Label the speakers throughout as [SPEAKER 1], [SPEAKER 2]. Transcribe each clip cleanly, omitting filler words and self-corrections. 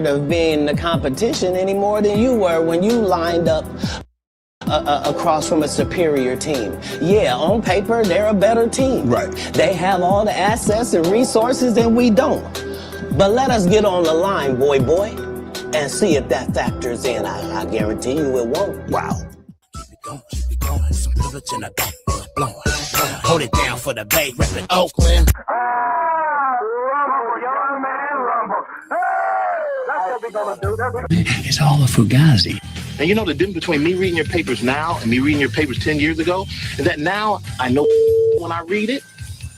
[SPEAKER 1] scared of being the competition any more than you were when you lined up across from a superior team. Yeah, on paper, they're a better team.
[SPEAKER 2] Right.
[SPEAKER 1] They have all the assets and resources and we don't. But let us get on the line, boy, and see if that factors in. I guarantee you it won't.
[SPEAKER 2] Wow.
[SPEAKER 3] Keep it going. Some privilege and a blowing. Hold it down for the Bay, reppin' Oakland.
[SPEAKER 4] It's all a fugazi.
[SPEAKER 5] And you know the difference between me reading your papers now and me reading your papers 10 years ago is that now I know when I read it.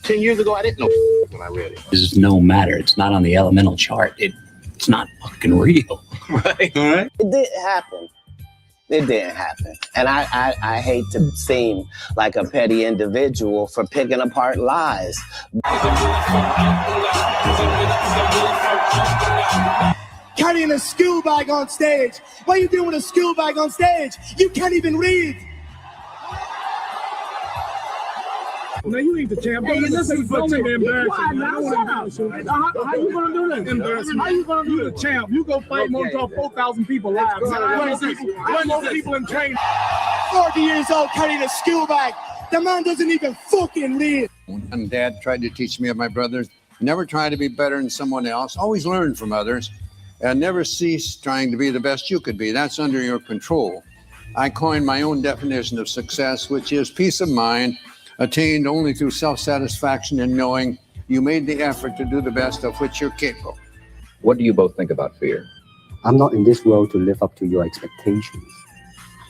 [SPEAKER 5] 10 years ago, I didn't know when I read it.
[SPEAKER 4] It's no matter. It's not on the elemental chart. It's not fucking real.
[SPEAKER 2] Right. All right.
[SPEAKER 1] It didn't happen. It didn't happen. And I hate to seem like a petty individual for picking apart lies.
[SPEAKER 6] Carrying a school bag on stage. What are you doing with a school bag on stage? You can't even read.
[SPEAKER 7] No, you ain't the champ. Hey, this is fucking embarrassing. Why? Now, how you gonna do that? Embarrassing. How you gonna do the champ? You go fight more than 4,000 people live. One more people in training.
[SPEAKER 6] 40 years old carrying a school bag. The man doesn't even fucking read.
[SPEAKER 8] And Dad tried to teach me of my brothers. Never try to be better than someone else. Always learn from others. And never cease trying to be the best you could be. That's under your control. I coined my own definition of success, which is peace of mind, attained only through self-satisfaction and knowing you made the effort to do the best of which you're capable.
[SPEAKER 9] What do you both think about fear?
[SPEAKER 10] I'm not in this world to live up to your expectations.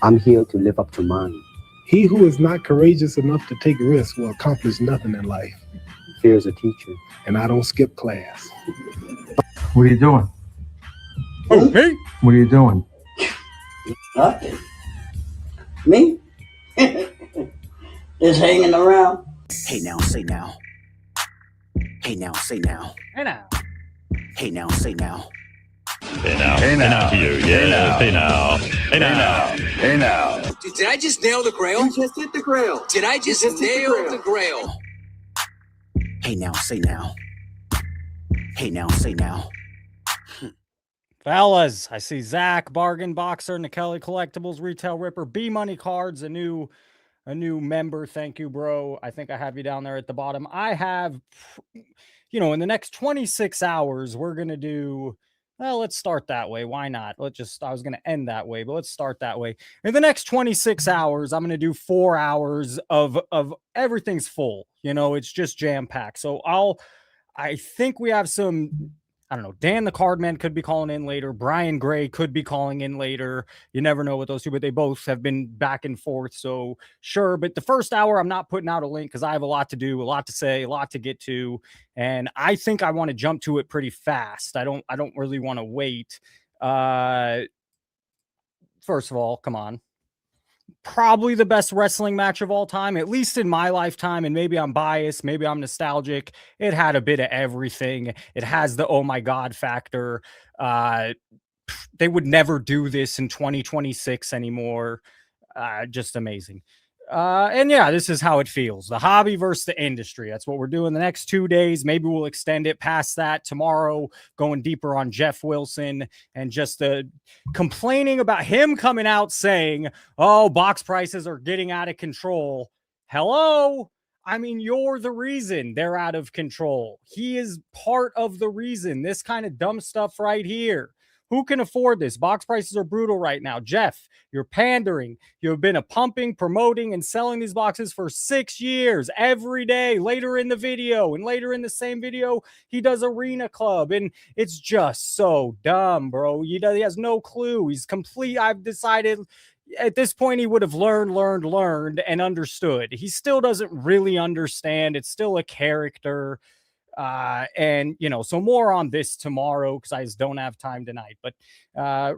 [SPEAKER 10] I'm here to live up to mine.
[SPEAKER 7] He who is not courageous enough to take risks will accomplish nothing in life.
[SPEAKER 10] Fear is a teacher.
[SPEAKER 7] And I don't skip class.
[SPEAKER 11] What are you doing?
[SPEAKER 7] Oh, hey!
[SPEAKER 11] What are you doing?
[SPEAKER 12] Nothing. Me? Just hanging around.
[SPEAKER 3] Hey now, say now. Hey now, say now.
[SPEAKER 13] Hey now.
[SPEAKER 3] Hey now, say now.
[SPEAKER 14] Hey now. Hey now to you. Yes. Hey now. Hey now.
[SPEAKER 8] Hey now.
[SPEAKER 3] Did I just nail the grail?
[SPEAKER 12] You just hit the grail.
[SPEAKER 3] Did I just nail the grail? Hey now, say now. Hey now, say now.
[SPEAKER 13] Fellas, I see Zach, Bargain Boxer, Nikelly Collectibles, Retail Ripper, B Money Cards, a new member. Thank you, bro. I think I have you down there at the bottom. I have, in the next 26 hours, we're going to do, well, let's start that way. Why not? I was going to end that way, but let's start that way. In the next 26 hours, I'm going to do 4 hours of everything's full. It's just jam-packed. So I think we have some, I don't know, Dan the Cardman could be calling in later. Brian Gray could be calling in later. You never know with those two, but they both have been back and forth. So sure. But the first hour, I'm not putting out a link because I have a lot to do, a lot to say, a lot to get to. And I think I want to jump to it pretty fast. I don't really want to wait. First of all, come on. Probably the best wrestling match of all time, at least in my lifetime. And maybe I'm biased, maybe I'm nostalgic. It had a bit of everything. It has the oh my god factor. They would never do this in 2026 anymore. Just amazing. And yeah, this is how it feels. The hobby versus the industry. That's what we're doing the next 2 days. Maybe we'll extend it past that tomorrow, going deeper on Jeff Wilson and just the complaining about him coming out saying, oh, box prices are getting out of control. Hello. I mean, you're the reason they're out of control. He is part of the reason. This kind of dumb stuff right here. Who can afford this? Box prices are brutal right now. Jeff, you're pandering. You've been pumping, promoting, and selling these boxes for 6 years. Every day, later in the video, and later in the same video, he does Arena Club. And it's just so dumb, bro. He has no clue. He's complete. I've decided at this point he would have learned, and understood. He still doesn't really understand. It's still a character. So more on this tomorrow because I just don't have time tonight. But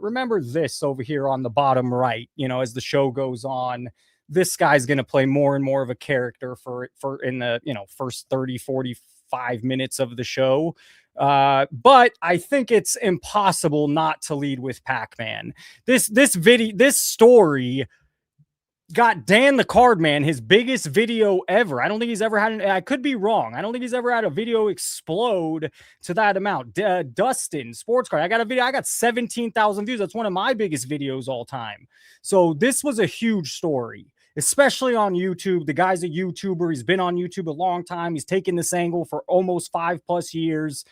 [SPEAKER 13] remember this over here on the bottom right, as the show goes on, this guy's going to play more and more of a character for in the, first 30, 45 minutes of the show. But I think it's impossible not to lead with Pac-Man. This story got Dan the Cardman his biggest video ever. I don't think he's ever had I could be wrong. I don't think he's ever had a video explode to that amount. Dustin Sports Card. I got a video. I got 17,000 views. That's one of my biggest videos all time. So this was a huge story, especially on YouTube. The guy's a YouTuber. He's been on YouTube a long time. He's taken this angle for almost 5+ years.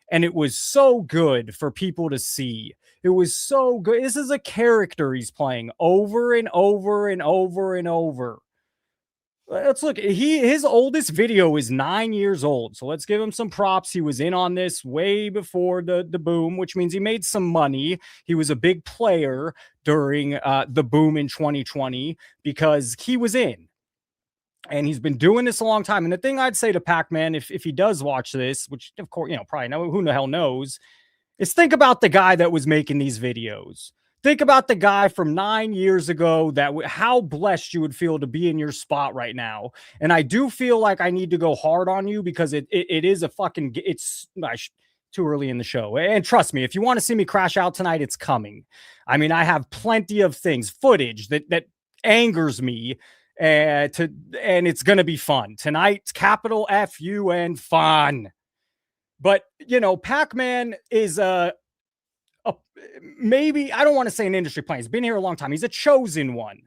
[SPEAKER 13] And it was so good for people to see. It was so good. This is a character he's playing over and over and over and over. Let's look. His oldest video is 9 years old. So let's give him some props. He was in on this way before the boom, which means he made some money. He was a big player during the boom in 2020 because he was in. And he's been doing this a long time. And the thing I'd say to Pac-Man, if he does watch this, which of course, probably who the hell knows, is think about the guy that was making these videos. Think about the guy from 9 years ago how blessed you would feel to be in your spot right now. And I do feel like I need to go hard on you because it is a fucking, too early in the show. And trust me, if you want to see me crash out tonight, it's coming. I mean, I have plenty of things, footage that angers me. And it's going to be fun. Tonight's capital F-U-N fun. But, Pac-Man is maybe, I don't want to say an industry plant. He's been here a long time. He's a chosen one.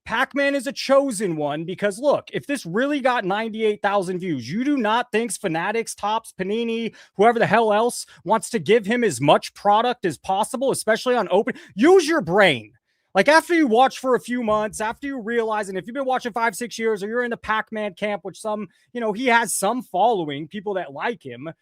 [SPEAKER 13] Pac-Man is a chosen one because, look, if this really got 98,000 views, you do not think Fanatics, Topps, Panini, whoever the hell else wants to give him as much product as possible, especially on open? Use your brain. Like after you watch for a few months, after you realize, and if you've been watching 5-6 years or you're in the Pac-Man camp, which some, he has some following, people that like him.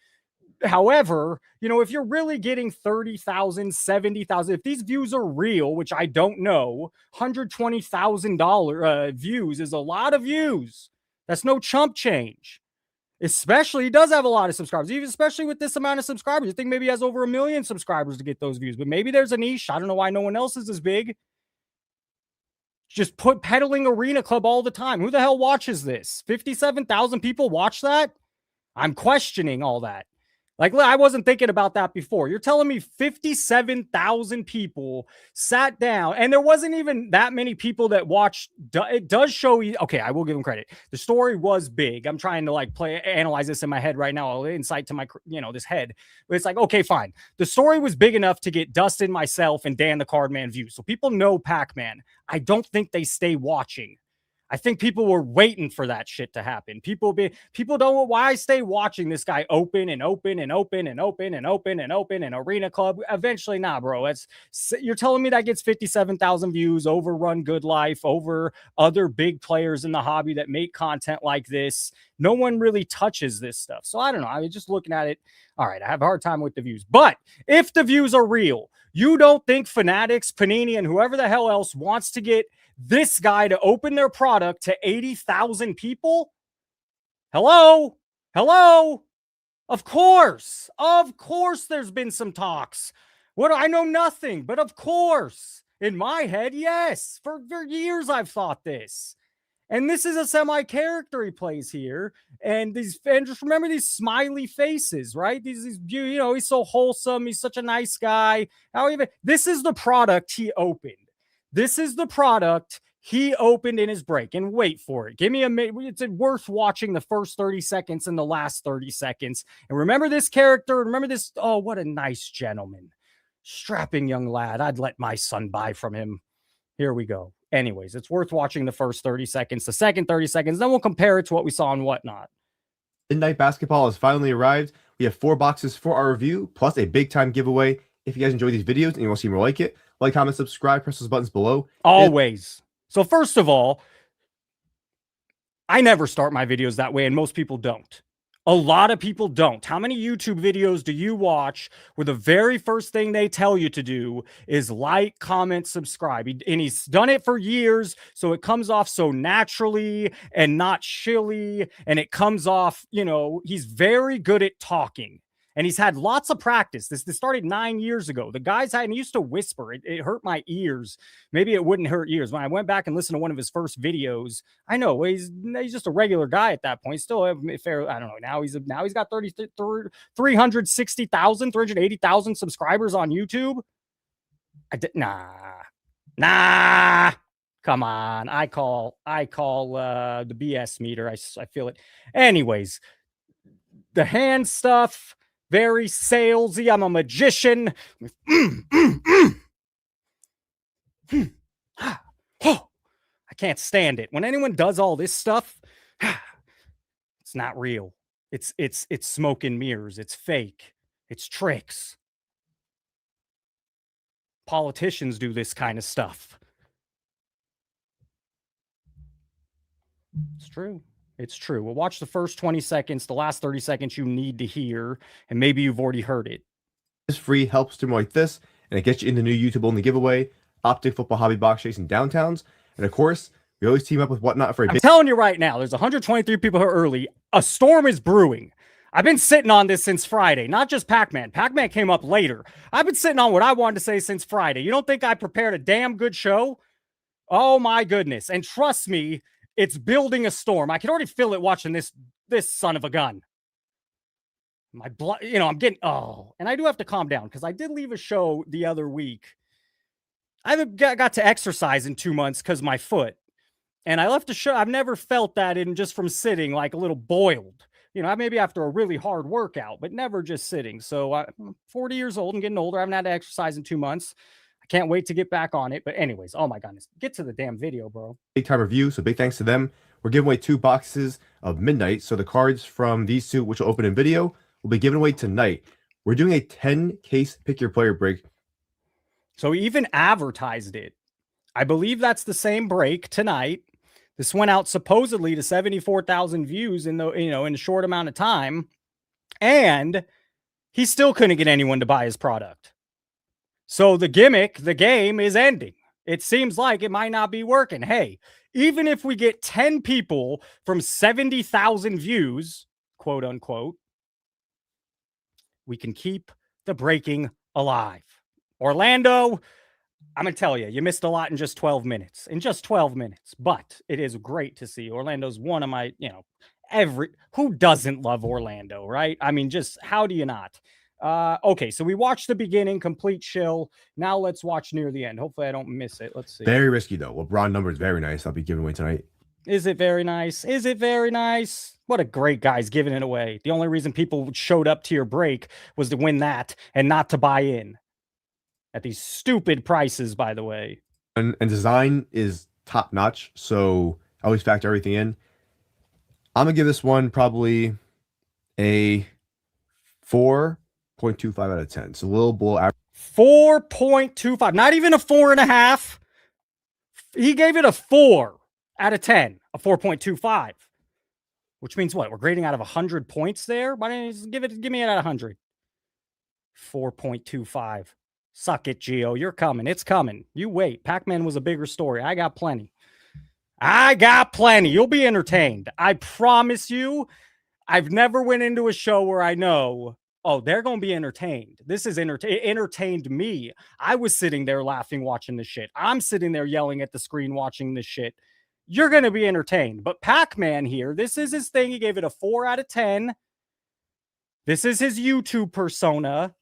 [SPEAKER 13] However, if you're really getting 30,000, 70,000, if these views are real, which I don't know, $120,000 views is a lot of views. That's no chump change. Especially, he does have a lot of subscribers, even especially with this amount of subscribers. You think maybe he has over 1 million subscribers to get those views, but maybe there's a niche. I don't know why no one else is as big. Just peddling Arena Club all the time. Who the hell watches this? 57,000 people watch that? I'm questioning all that. Like, I wasn't thinking about that before. You're telling me 57,000 people sat down, and there wasn't even that many people that watched. It does show you. Okay, I will give him credit. The story was big. I'm trying to analyze this in my head right now. I'll insight to my, this head. But it's like, okay, fine. The story was big enough to get Dustin, myself, and Dan the Cardman views. So people know Pac-Man. I don't think they stay watching. I think people were waiting for that shit to happen. People don't know why I stay watching this guy open and open and open and open and open and open and Arena Club. Eventually, nah, bro. You're telling me that gets 57,000 views over Run Good Life, over other big players in the hobby that make content like this. No one really touches this stuff. So I don't know. I was just looking at it. All right, I have a hard time with the views. But if the views are real, you don't think Fanatics, Panini, and whoever the hell else wants to get this guy to open their product to 80,000 people? Hello? Of course there's been some talks. I know nothing, but of course, in my head, yes. For years I've thought this. And this is a semi-character he plays here. And just remember these smiley faces, right? These he's so wholesome. He's such a nice guy. This is the product he opened. This is the product he opened in his break. And wait for it. Give me a minute. It's worth watching the first 30 seconds and the last 30 seconds. And remember this character. Remember this. Oh, what a nice gentleman. Strapping young lad. I'd let my son buy from him. Here we go. Anyways, it's worth watching the first 30 seconds, the second 30 seconds. Then we'll compare it to what we saw and whatnot.
[SPEAKER 2] Midnight Basketball has finally arrived. We have 4 boxes for our review, plus a big time giveaway. If you guys enjoy these videos and you want to see more like it, like, comment, subscribe, press those buttons below.
[SPEAKER 13] Always. So first of all, I never start my videos that way, and most people don't. A lot of people don't. How many YouTube videos do you watch where the very first thing they tell you to do is like, comment, subscribe? And he's done it for years, so it comes off so naturally and not shilly, and it comes off, he's very good at talking. And he's had lots of practice. This started 9 years ago. The guy's he used to whisper. It hurt my ears. Maybe it wouldn't hurt ears. When I went back and listened to one of his first videos, I know he's just a regular guy at that point. Still fair. I don't know. Now he's got 360,000, 380,000 subscribers on YouTube. Nah. Come on. I call the BS meter. I feel it. Anyways, the hand stuff, very salesy. I'm a magician. I can't stand it. When anyone does all this stuff, it's not real. It's smoke and mirrors. It's fake. It's tricks. Politicians do this kind of stuff. It's true. It's true. We'll watch the first 20 seconds, the last 30 seconds you need to hear, and maybe you've already heard it.
[SPEAKER 2] This free help stream like this, and it gets you in the new YouTube only giveaway, Optic Football Hobby Box Chasing Downtowns. And of course, we always team up with Whatnot for a
[SPEAKER 13] I'm telling you right now, there's 123 people here early. A storm is brewing. I've been sitting on this since Friday, not just Pac-Man. Pac-Man came up later. I've been sitting on what I wanted to say since Friday. You don't think I prepared a damn good show? Oh my goodness. And trust me, it's building a storm. I can already feel it watching this son of a gun. My blood, I'm getting, and I do have to calm down because I did leave a show the other week. I haven't got to exercise in 2 months because my foot. And I left a show. I've never felt that in just from sitting, like a little boiled. Maybe after a really hard workout, but never just sitting. So I'm 40 years old and getting older. I haven't had to exercise in 2 months. I can't wait to get back on it. But anyways, oh my goodness. Get to the damn video, bro.
[SPEAKER 2] Big time review, so big thanks to them. We're giving away 2 boxes of Midnight. So the cards from these 2, which will open in video, will be given away tonight. We're doing a 10-case pick your player break.
[SPEAKER 13] So we even advertised it. I believe that's the same break tonight. This went out supposedly to 74,000 views in a short amount of time, and he still couldn't get anyone to buy his product. So the gimmick, the game is ending. It seems like it might not be working. Hey, even if we get 10 people from 70,000 views, quote unquote, we can keep the breaking alive. Orlando, I'm going to tell you, you missed a lot in just 12 minutes. But it is great to see. Orlando's one of my, who doesn't love Orlando, right? I mean, just how do you not? Okay, so we watched the beginning, complete chill. Now let's watch near the end. Hopefully I don't miss it. Let's see.
[SPEAKER 2] Very risky, though. LeBron number is very nice. I'll be giving away tonight.
[SPEAKER 13] Is it very nice? Is it very nice? What a great guy's giving it away. The only reason people showed up to your break was to win that and not to buy in. At these stupid prices, by the way.
[SPEAKER 2] And design is top notch, so I always factor everything in. I'm gonna give this one probably a 4.25 out of 10. So a little below average.
[SPEAKER 13] 4.25, not even a 4.5. He gave it a 4 out of 10, a 4.25, which means what? We're grading out of 100 points there. Why don't you give me it at 100? 4.25. Suck it, Gio. You're coming. It's coming. You wait. Pac-Man was a bigger story. I got plenty. You'll be entertained. I promise you. I've never went into a show where I know, they're going to be entertained. This is entertained me. I was sitting there laughing, watching this shit. I'm sitting there yelling at the screen, watching this shit. You're going to be entertained. But Pac-Man here, this is his thing. He gave it a 4 out of 10. This is his YouTube persona.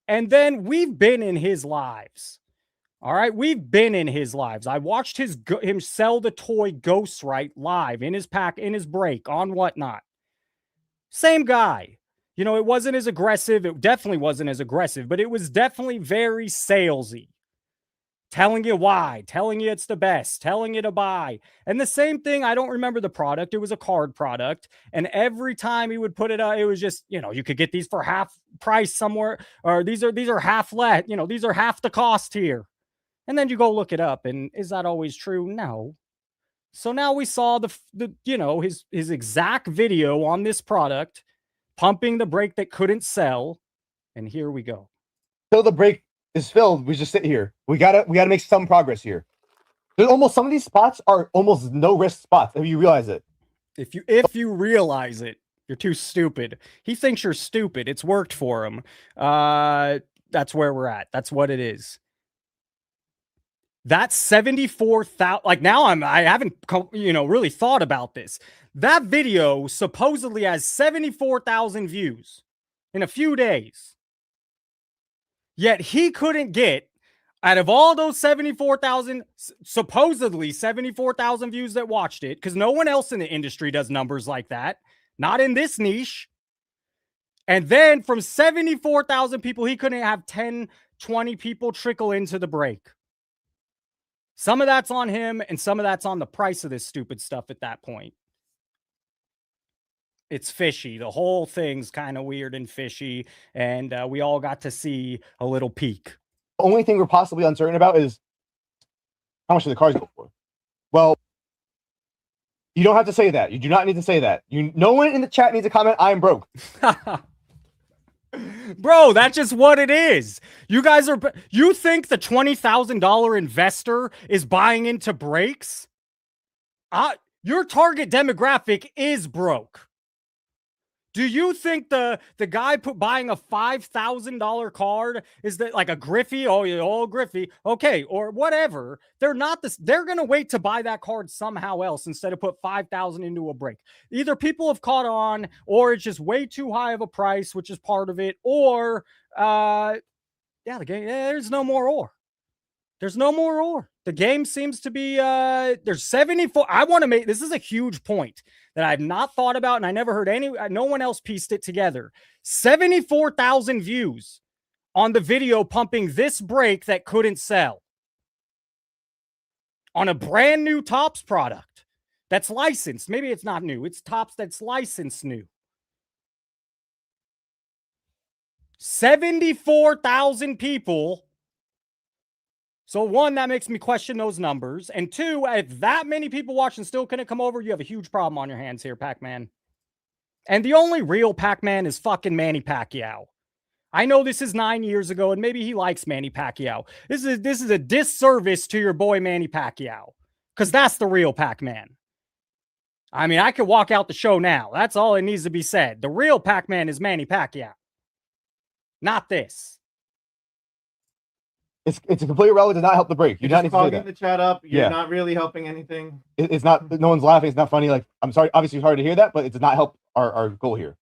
[SPEAKER 13] And then we've been in his lives. All right, we've been in his lives. I watched him sell the toy Ghostwrite live in his break on Whatnot. Same guy. It wasn't as aggressive. It definitely wasn't as aggressive, but it was definitely very salesy. Telling you why, telling you it's the best, telling you to buy. And the same thing, I don't remember the product. It was a card product. And every time he would put it out, it was just, you could get these for half price somewhere, or these are half let, these are half the cost here. And then you go look it up. And is that always true? No. So now we saw his exact video on this product, pumping the break that couldn't sell. And here we go.
[SPEAKER 2] So the break is filled. We just sit here. We gotta make some progress here. There's almost some of these spots are almost no risk spots. If you realize it.
[SPEAKER 13] If you realize it, you're too stupid. He thinks you're stupid. It's worked for him. That's where we're at. That's what it is. That's 74,000. Like now I haven't really thought about this. That video supposedly has 74,000 views in a few days. Yet he couldn't get Out of all those 74,000, supposedly 74,000 views that watched it, because no one else in the industry does numbers like that, not in this niche. And then from 74,000 people, he couldn't have 10, 20 people trickle into the break. Some of that's on him, and some of that's on the price of this stupid stuff at that point. It's fishy. The whole thing's kind of weird and fishy, and we all got to see a little peek.
[SPEAKER 2] The only thing we're possibly uncertain about is how much do the cards go for? Well, you don't have to say that. You do not need to say that. No one in the chat needs to comment, I am broke.
[SPEAKER 13] Bro, that's just what it is. You guys are, you think the $20,000 investor is buying into breaks? Your target demographic is broke. Do you think the guy buying a $5,000 card is that like a Griffey? Oh, yeah, oh, Griffey. Okay, or whatever. They're not this. They're gonna wait to buy that card somehow else instead of put $5,000 into a break. Either people have caught on, or it's just way too high of a price, which is part of it. Or, the game. There's no more or. There's no more or. The game seems to be. There's 74. I want to make this is a huge point that I've not thought about, and I never heard no one else pieced it together. 74,000 views on the video pumping this break that couldn't sell on a brand new Topps product that's licensed. Maybe it's not new. It's Topps that's licensed new. 74,000 people. So one, that makes me question those numbers. And two, if that many people watching still couldn't come over, you have a huge problem on your hands here, Pac-Man. And the only real Pac-Man is fucking Manny Pacquiao. I know this is 9 years ago, and maybe he likes Manny Pacquiao. This is a disservice to your boy Manny Pacquiao, because that's the real Pac-Man. I mean, I could walk out the show now. That's all it needs to be said. The real Pac-Man is Manny Pacquiao, not this.
[SPEAKER 2] It's completely irrelevant. Does not help the break. You
[SPEAKER 15] You're
[SPEAKER 2] do not
[SPEAKER 15] just
[SPEAKER 2] need to say
[SPEAKER 15] clogging
[SPEAKER 2] that.
[SPEAKER 15] the chat up. You're
[SPEAKER 2] Yeah.
[SPEAKER 15] not really helping anything.
[SPEAKER 2] It's not. No one's laughing. It's not funny. Like, I'm sorry. Obviously, it's hard to hear that, but it does not help our goal here.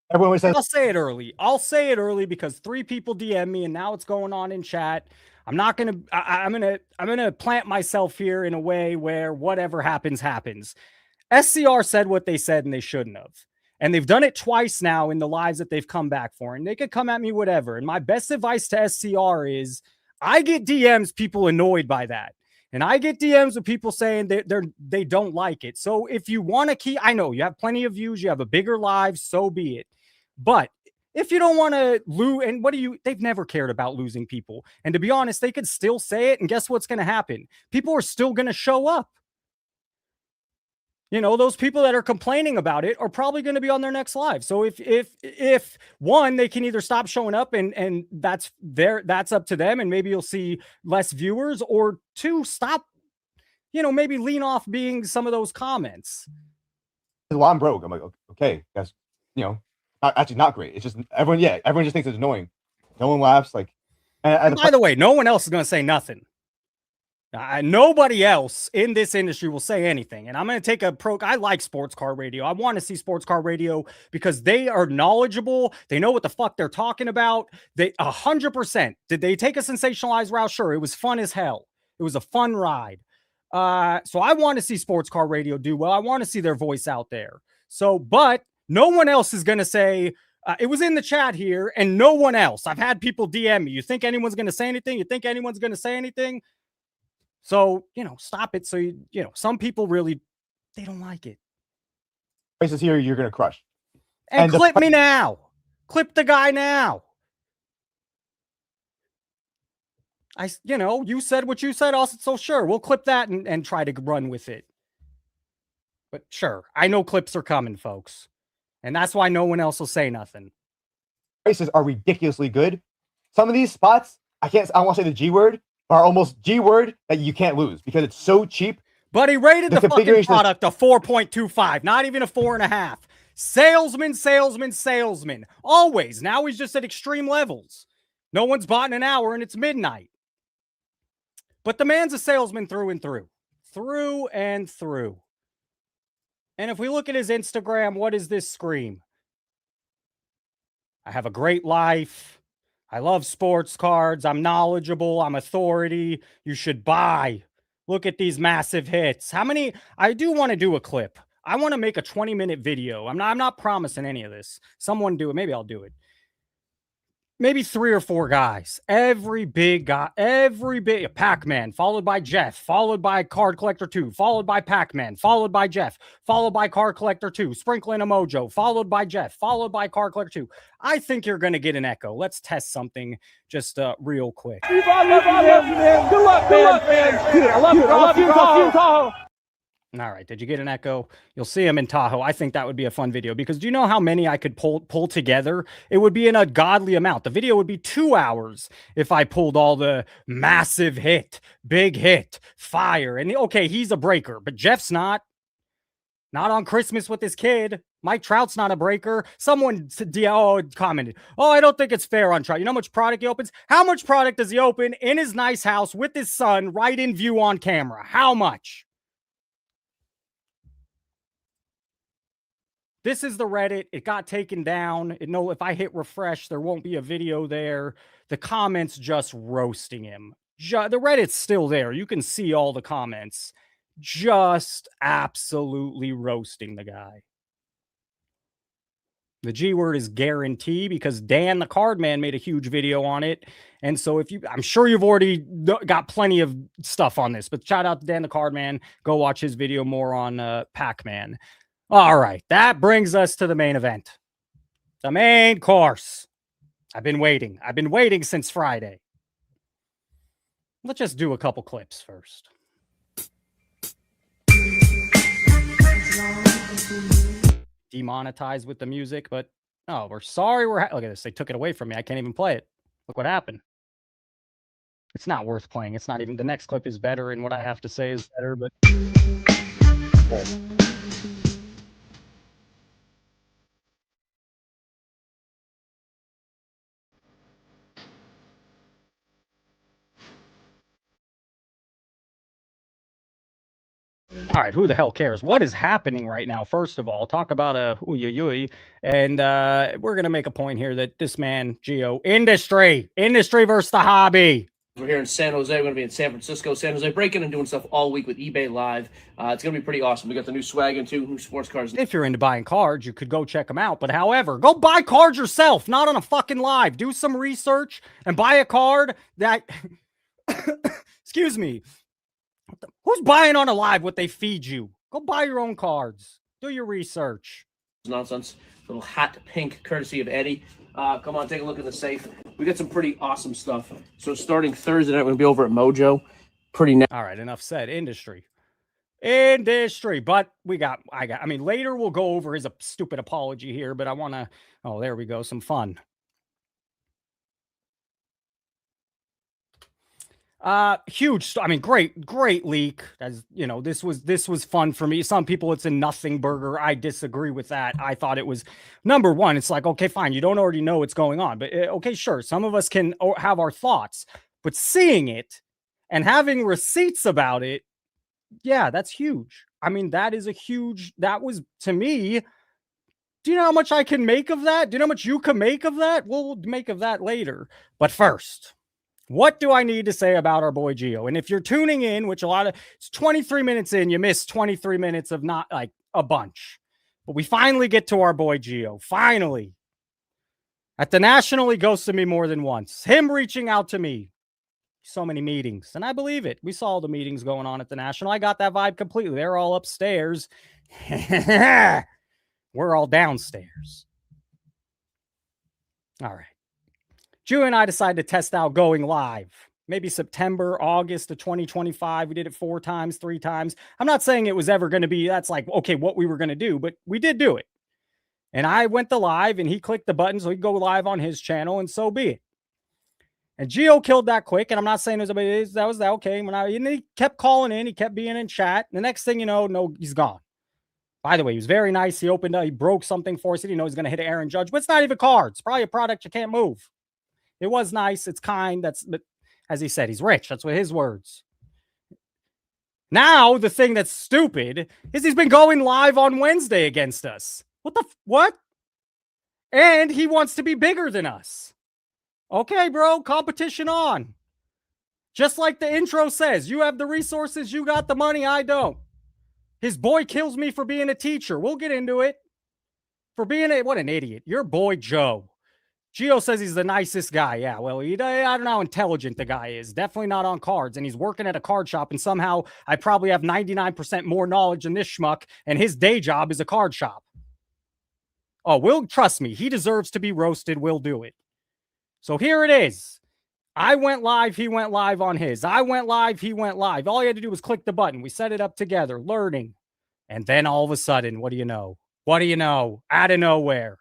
[SPEAKER 2] Everyone always says.
[SPEAKER 13] I'll say it early. I'll say it early because 3 people DM me, and now it's going on in chat. I'm not gonna. I'm gonna plant myself here in a way where whatever happens, happens. SCR said what they said, and they shouldn't have. And they've done it twice now in the lives that they've come back for. And they could come at me whatever. And my best advice to SCR is, I get DMs, people annoyed by that. And I get DMs with people saying they don't like it. So if you want to keep, I know you have plenty of views, you have a bigger live, so be it. But if you don't want to lose, and they've never cared about losing people. And to be honest, they could still say it. And guess what's going to happen? People are still going to show up. You know, those people that are complaining about it are probably going to be on their next live. So if one, they can either stop showing up and that's up to them, and maybe you'll see less viewers, or two, stop, maybe lean off being some of those comments.
[SPEAKER 2] Well, I'm broke. I'm like, okay, that's not great. It's just everyone just thinks it's annoying. No one laughs. Like,
[SPEAKER 13] and by the way, no one else is going to say nothing. Nobody else in this industry will say anything. And I'm going to take I like Sports Car Radio. I want to see Sports Car Radio because they are knowledgeable. They know what the fuck they're talking about. They 100%. Did they take a sensationalized route? Sure. It was fun as hell. It was a fun ride. So I want to see Sports Car Radio do well. I want to see their voice out there. So, but no one else is going to say, it was in the chat here, and no one else. I've had people DM me. You think anyone's going to say anything? You think anyone's going to say anything? So, stop it. So, some people really, they don't like it.
[SPEAKER 2] Prices here, you're going to crush.
[SPEAKER 13] And clip me now. Clip the guy now. You said what you said, also. So sure, we'll clip that and try to run with it. But sure, I know clips are coming, folks. And that's why no one else will say nothing.
[SPEAKER 2] Prices are ridiculously good. Some of these spots, I want to say the G word, are almost G word that you can't lose because it's so cheap.
[SPEAKER 13] But he rated the fucking product a 4.25, not even a 4.5. Salesman. Always. Now he's just at extreme levels. No one's bought in an hour and it's midnight. But the man's a salesman through and through. Through and through. And if we look at his Instagram, what does this scream? I have a great life. I love sports cards. I'm knowledgeable. I'm authority. You should buy. Look at these massive hits. How many? I do want to do a clip. I want to make a 20-minute video. I'm not promising any of this. Someone do it. Maybe I'll do it. Maybe 3 or 4 guys. Every big guy, Pac-Man, followed by Jeff, followed by Card Collector 2, followed by Pac-Man, followed by Jeff, followed by Card Collector 2, sprinkling a Mojo, followed by Jeff, followed by Card Collector 2. I think you're going to get an echo. Let's test something just real quick.
[SPEAKER 7] Good luck, man. I love you.
[SPEAKER 13] All right. Did you get an echo? You'll see him in Tahoe. I think that would be a fun video because do you know how many I could pull together? It would be an ungodly amount. The video would be 2 hours if I pulled all the massive hit, big hit, fire. And okay, he's a breaker, but Jeff's not. Not on Christmas with his kid. Mike Trout's not a breaker. Someone commented, oh, I don't think it's fair on Trout. You know how much product he opens? How much product does he open in his nice house with his son right in view on camera? How much? This is the Reddit. It got taken down. If I hit refresh, there won't be a video there. The comments just roasting him. The Reddit's still there. You can see all the comments. Just absolutely roasting the guy. The G word is guarantee because Dan the Card Man made a huge video on it. And so I'm sure you've already got plenty of stuff on this, but shout out to Dan the Card Man. Go watch his video more on Pac-Man. All right, that brings us to the main event. The main course. I've been waiting. I've been waiting since Friday. Let's just do a couple clips first. Demonetized with the music, but oh, we're sorry. Look at this. They took it away from me. I can't even play it. Look what happened. It's not worth playing. It's not even. The next clip is better, and what I have to say is better, but. All right, who the hell cares? What is happening right now? First of all, talk about and we're gonna make a point here that this man, Gio, industry versus the hobby.
[SPEAKER 15] We're here in San Jose. We're going to be in San Francisco, San Jose, breaking and doing stuff all week with eBay Live. It's going to be pretty awesome. We got the new swag and 2 new sports cards.
[SPEAKER 13] If you're into buying cards, you could go check them out. But however, go buy cards yourself, not on a fucking live. Do some research and buy a card that, excuse me, who's buying on a live what they feed you? Go buy your own cards. Do your research.
[SPEAKER 15] Nonsense. Little hot pink courtesy of Eddie. Come on, take a look at the safe. We got some pretty awesome stuff. So starting Thursday night, we're going to be over at Mojo.
[SPEAKER 13] All right, enough said. Industry. But I mean, later we'll go over his stupid apology here, but I want to, oh, there we go. Some fun. Huge. I mean, great leak. As you know, this was fun for me. Some people, it's a nothing burger. I disagree with that. I thought it was number one. It's like, okay, fine. You don't already know what's going on, but okay, sure. Some of us can have our thoughts, but seeing it and having receipts about it, yeah, that's huge. I mean, that was to me. Do you know how much I can make of that? Do you know how much you can make of that? We'll make of that later. But first, what do I need to say about our boy Gio? And if you're tuning in, which it's 23 minutes in, you missed 23 minutes of not like a bunch. But we finally get to our boy Gio. Finally. At the National, he ghosted me more than once. Him reaching out to me. So many meetings. And I believe it. We saw all the meetings going on at the National. I got that vibe completely. They're all upstairs. We're all downstairs. All right. Gio and I decided to test out going live. Maybe September, August of 2025. We did it 4 times, 3 times. I'm not saying it was ever going to be, that's like, okay, what we were going to do, but we did do it. And I went to live and he clicked the button so he could go live on his channel, and so be it. And Gio killed that quick. And I'm not saying that was that okay. And he kept calling in, he kept being in chat. The next thing you know, he's gone. By the way, he was very nice. He opened up, he broke something for us. He didn't know he was going to hit Aaron Judge, but it's not even cards. Probably a product you can't move. It was nice. It's kind. But as he said, he's rich. That's what his words. Now, the thing that's stupid is he's been going live on Wednesday against us. What? And he wants to be bigger than us. Okay, bro, competition on. Just like the intro says, you have the resources, you got the money, I don't. His boy kills me for being a teacher. We'll get into it. For being what an idiot. Your boy, Joe. Gio says he's the nicest guy. Yeah, well, I don't know how intelligent the guy is. Definitely not on cards. And he's working at a card shop. And somehow I probably have 99% more knowledge than this schmuck. And his day job is a card shop. Oh, Will, trust me. He deserves to be roasted. We'll do it. So here it is. I went live. He went live on his. I went live. He went live. All you had to do was click the button. We set it up together, learning. And then all of a sudden, what do you know? What do you know? Out of nowhere.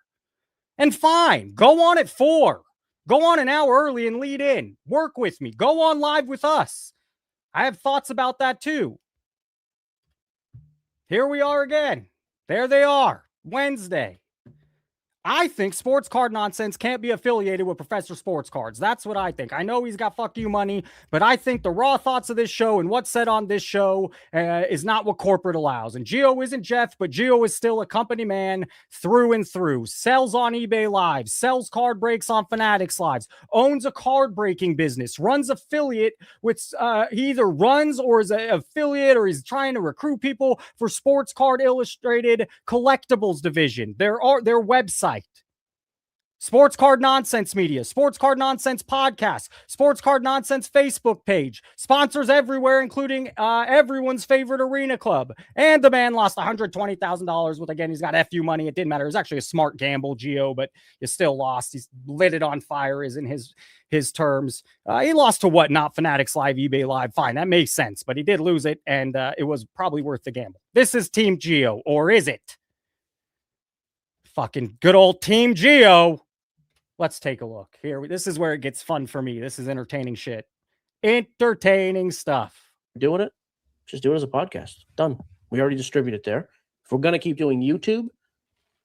[SPEAKER 13] And fine, go on at 4. Go on an hour early and lead in. Work with me. Go on live with us. I have thoughts about that too. Here we are again. There they are. Wednesday. I think Sports Card Nonsense can't be affiliated with Professor Sports Cards. That's what I think. I know he's got fuck you money, but I think the raw thoughts of this show and what's said on this show is not what corporate allows. And Gio isn't Jeff, but Gio is still a company man through and through. Sells on eBay Live, sells card breaks on Fanatics Lives, owns a card breaking business, runs affiliate with, he either runs or is an affiliate or he's trying to recruit people for Sports Card Illustrated Collectibles Division. Their website. Sports Card Nonsense Media, Sports Card Nonsense Podcast, Sports Card Nonsense Facebook page, sponsors everywhere, including everyone's favorite arena club. And the man lost $120,000 with, again, he's got FU money. It didn't matter. It was actually a smart gamble, Gio, but you still lost. He's lit it on fire, is in his terms. He lost to what? Not Fanatics Live, eBay Live. Fine, that makes sense, but he did lose it, and it was probably worth the gamble. This is Team Gio, or is it? Fucking good old Team Gio. Let's take a look here. This is where it gets fun for me. This is entertaining shit. Entertaining stuff.
[SPEAKER 15] Doing it. Just do it as a podcast. Done. We already distribute it there. If we're going to keep doing YouTube,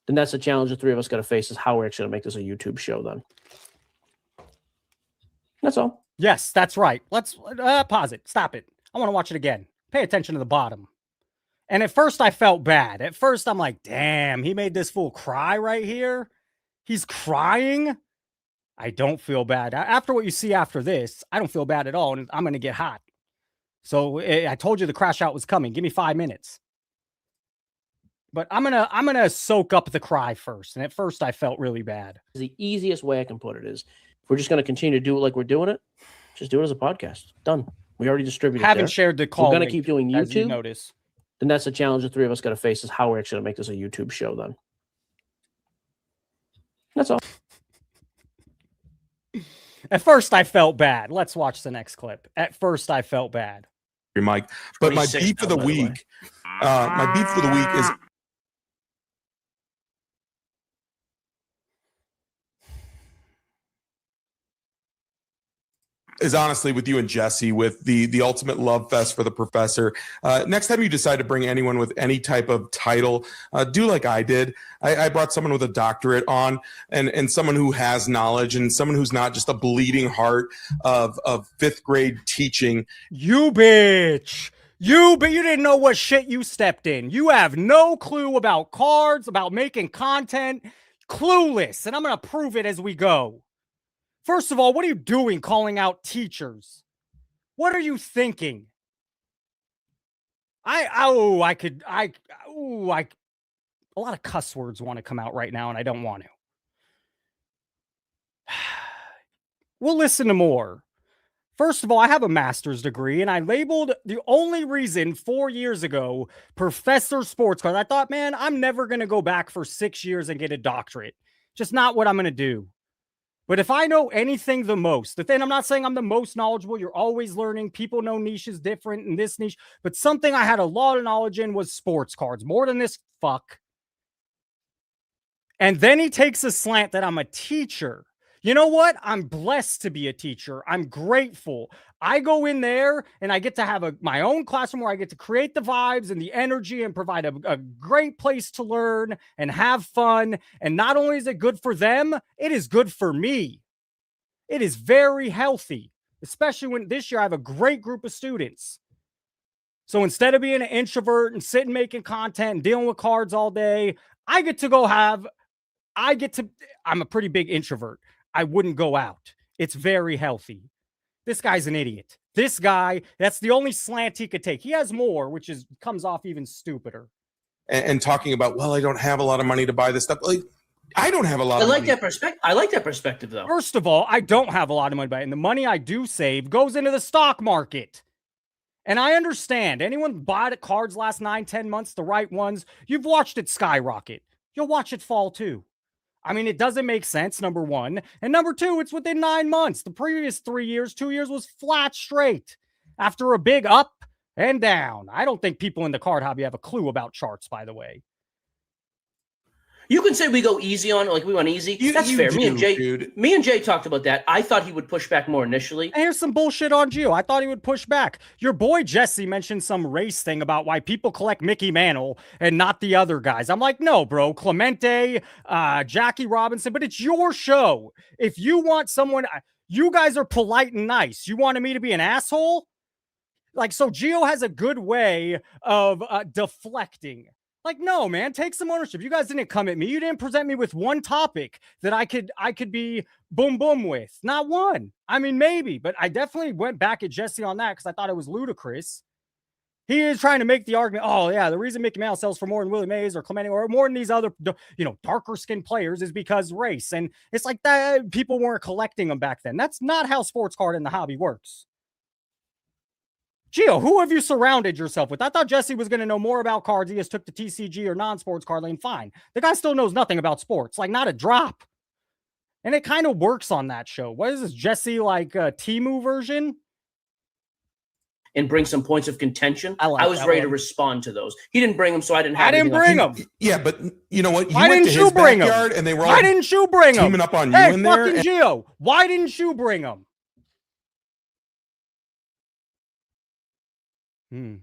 [SPEAKER 15] then that's the challenge the three of us got to face, is how we're actually going to make this a YouTube show then. That's all.
[SPEAKER 13] Yes, that's right. Let's pause it. Stop it. I want to watch it again. Pay attention to the bottom. And at first I felt bad. At first I'm like, damn, he made this fool cry right here. He's crying. I don't feel bad. After what you see after this, I don't feel bad at all, and I'm going to get hot. So I told you the crash out was coming. Give me 5 minutes. But I'm gonna soak up the cry first. And at first I felt really bad.
[SPEAKER 15] The easiest way I can put it is, if we're just going to continue to do it like we're doing it, just do it as a podcast. Done. We already distributed it.
[SPEAKER 13] Haven't shared the call.
[SPEAKER 15] We're going to keep doing YouTube.
[SPEAKER 13] Notice.
[SPEAKER 15] Then that's the challenge the three of us got to face, is how we're actually going to make this a YouTube show then. That's all.
[SPEAKER 13] At first, I felt bad. Let's watch the next clip. At first, I felt bad.
[SPEAKER 16] Mike, but my beef for the week, is honestly with you and Jesse, with the ultimate love fest for the professor. Next time you decide to bring anyone with any type of title, do like I did. I brought someone with a doctorate on, and someone who has knowledge, and someone who's not just a bleeding heart of 5th grade teaching.
[SPEAKER 13] You bitch. You didn't know what shit you stepped in. You have no clue about cards, about making content. Clueless. And I'm going to prove it as we go. First of all, what are you doing calling out teachers? What are you thinking? A lot of cuss words want to come out right now, and I don't want to. We'll listen to more. First of all, I have a master's degree, and I labeled the only reason 4 years ago, Professor Sports Card. I thought, man, I'm never going to go back for 6 years and get a doctorate. Just not what I'm going to do. But if I know anything the most, then I'm not saying I'm the most knowledgeable. You're always learning. People know niches different in this niche. But something I had a lot of knowledge in was sports cards, more than this fuck. And then he takes a slant that I'm a teacher. You know what? I'm blessed to be a teacher. I'm grateful. I go in there and I get to have my own classroom where I get to create the vibes and the energy and provide a great place to learn and have fun. And not only is it good for them, it is good for me. It is very healthy, especially when this year I have a great group of students. So instead of being an introvert and sitting making content and dealing with cards all day, I'm a pretty big introvert. I wouldn't go out. It's very healthy. This guy's an idiot. This guy, that's the only slant he could take. He has more, which comes off even stupider.
[SPEAKER 16] And talking about, well, I don't have a lot of money to buy this stuff. Like, I don't have a lot
[SPEAKER 15] I
[SPEAKER 16] of
[SPEAKER 15] like
[SPEAKER 16] money.
[SPEAKER 15] that perspective. I like that perspective, though.
[SPEAKER 13] First of all, I don't have a lot of money to buy, and the money I do save goes into the stock market. And I understand anyone bought cards last 9-10 months, the right ones, you've watched it skyrocket. You'll watch it fall too. I mean, it doesn't make sense, number one. And number two, it's within 9 months. The previous 3 years, 2 years was flat straight after a big up and down. I don't think people in the card hobby have a clue about charts, by the way.
[SPEAKER 15] You can say we go easy on, like we went easy. That's fair. Me and Jay talked about that. I thought he would push back more initially.
[SPEAKER 13] And here's some bullshit on Gio. I thought he would push back. Your boy Jesse mentioned some race thing about why people collect Mickey Mantle and not the other guys. I'm like, no, bro. Clemente, Jackie Robinson, but it's your show. If you want someone, you guys are polite and nice. You wanted me to be an asshole? Like, so Gio has a good way of deflecting. Like, no, man, take some ownership. You guys didn't come at me. You didn't present me with one topic that I could be boom boom with. Not one. I mean, maybe, but I definitely went back at Jesse on that because I thought it was ludicrous. He is trying to make the argument, oh, yeah, the reason Mickey Mantle sells for more than Willie Mays or Clemente or more than these other, darker skinned players is because race. And it's like that people weren't collecting them back then. That's not how sports card in the hobby works. Gio, who have you surrounded yourself with? I thought Jesse was going to know more about cards. He just took the TCG or non-sports card lane. Fine. The guy still knows nothing about sports. Like, not a drop. And it kind of works on that show. What is this, Jesse, like a Temu version?
[SPEAKER 15] And bring some points of contention. I was ready to respond to those. He didn't bring them, so I didn't have
[SPEAKER 13] I didn't bring them.
[SPEAKER 16] Yeah, but you know what?
[SPEAKER 13] Why didn't you bring them?
[SPEAKER 16] And they were all
[SPEAKER 13] Why didn't you bring them?
[SPEAKER 16] teaming up on you
[SPEAKER 13] hey,
[SPEAKER 16] in there.
[SPEAKER 13] Fucking Gio, why didn't you bring them? And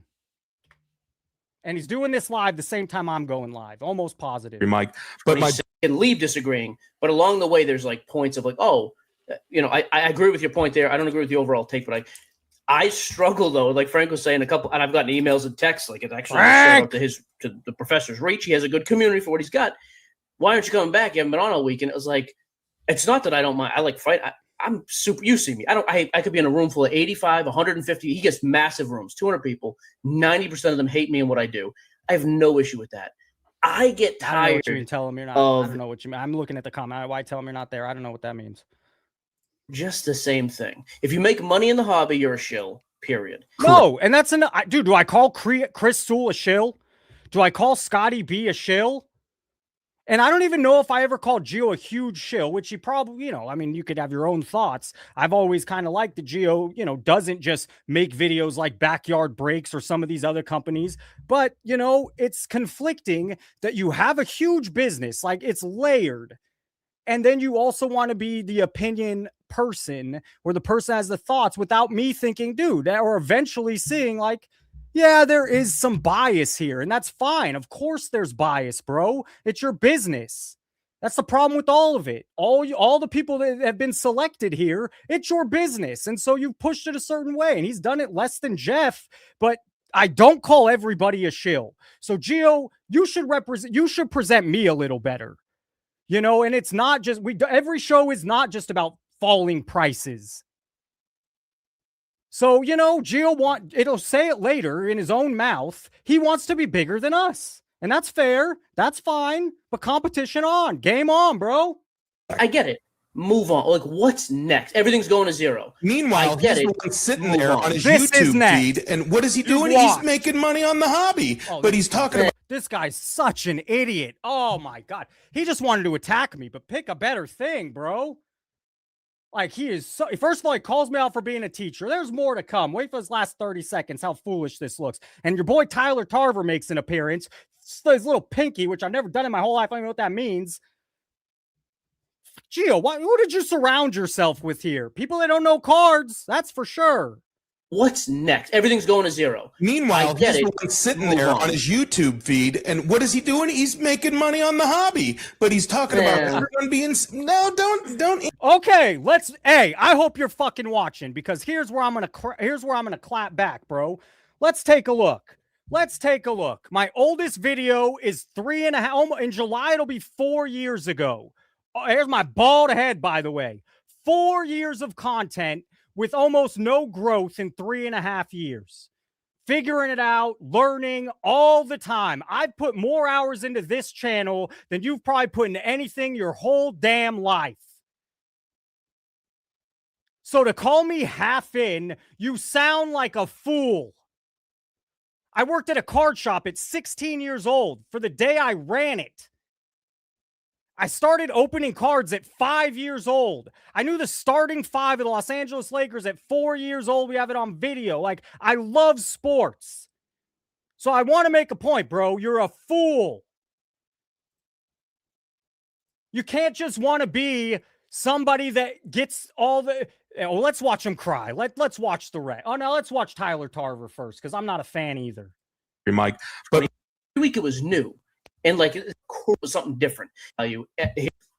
[SPEAKER 13] he's doing this live the same time I'm going live. Almost positive.
[SPEAKER 16] Mike, but my
[SPEAKER 15] can leave disagreeing, but along the way, there's like points of like, oh, I agree with your point there. I don't agree with the overall take, but I struggle though. Like Frank was saying, and I've gotten emails and texts. Like, it actually shout out to the professor's reach. He has a good community for what he's got. Why aren't you coming back? You haven't been on all week. And it was like, it's not that I don't mind. I like fight. I'm super. You see me. I could be in a room full of 85, 150. He gets massive rooms, 200 people. 90% of them hate me and what I do. I have no issue with that. I get tired.
[SPEAKER 13] I don't know what you mean. Tell him you're not. I don't know what you mean. I'm looking at the comment. Why tell him you're not there? I don't know what that means.
[SPEAKER 15] Just the same thing. If you make money in the hobby, you're a shill. Period.
[SPEAKER 13] No, and that's dude. Do I call Chris Sewell a shill? Do I call Scotty B a shill? And I don't even know if I ever called Gio a huge shill, which he probably, I mean, you could have your own thoughts. I've always kind of liked that Gio, doesn't just make videos like Backyard Breaks or some of these other companies. But, it's conflicting that you have a huge business, like it's layered. And then you also want to be the opinion person where the person has the thoughts without me thinking, dude, or eventually seeing like, yeah, there is some bias here, and that's fine. Of course there's bias, bro. It's your business. That's the problem with all of it. All the people that have been selected here, it's your business. And so you've pushed it a certain way, and he's done it less than Jeff, but I don't call everybody a shill. So Gio, you should present me a little better. And it's not just every show is not just about falling prices. So, Gio it'll say it later in his own mouth. He wants to be bigger than us. And that's fair. That's fine. But competition on. Game on, bro.
[SPEAKER 15] I get it. Move on. Like, what's next? Everything's going to zero.
[SPEAKER 16] Meanwhile, he's the one sitting there on his YouTube feed. And what is he doing? He's making money on the hobby. But he's talking about.
[SPEAKER 13] This guy's such an idiot. Oh, my God. He just wanted to attack me, but pick a better thing, bro. Like, he is so, first of all, he calls me out for being a teacher. There's more to come. Wait for his last 30 seconds, how foolish this looks. And your boy Tyler Tarver makes an appearance. His little pinky, which I've never done in my whole life. I don't know what that means. Gio, who did you surround yourself with here? People that don't know cards, that's for sure.
[SPEAKER 15] What's next? Everything's going to zero.
[SPEAKER 16] Meanwhile, he's the one sitting there on his YouTube feed, and what is he doing? He's making money on the hobby, but he's talking about everyone being don't.
[SPEAKER 13] Okay, I hope you're fucking watching, because here's where I'm gonna clap back, bro. Let's take a look. My oldest video is 3.5. In July, it'll be 4 years ago. Oh, here's my bald head, by the way. 4 years of content with almost no growth in 3.5 years. Figuring it out, learning all the time. I've put more hours into this channel than you've probably put into anything your whole damn life. So to call me half in, you sound like a fool. I worked at a card shop at 16 years old for the day I ran it. I started opening cards at 5 years old. I knew the starting five of the Los Angeles Lakers at 4 years old. We have it on video. Like, I love sports. So I want to make a point, bro. You're a fool. You can't just want to be somebody that gets all the... Oh, let's watch him cry. Let's watch the Ray. Oh, no, let's watch Tyler Tarver first, because I'm not a fan either.
[SPEAKER 16] Mike, but
[SPEAKER 15] every week it was new. And like it was something different.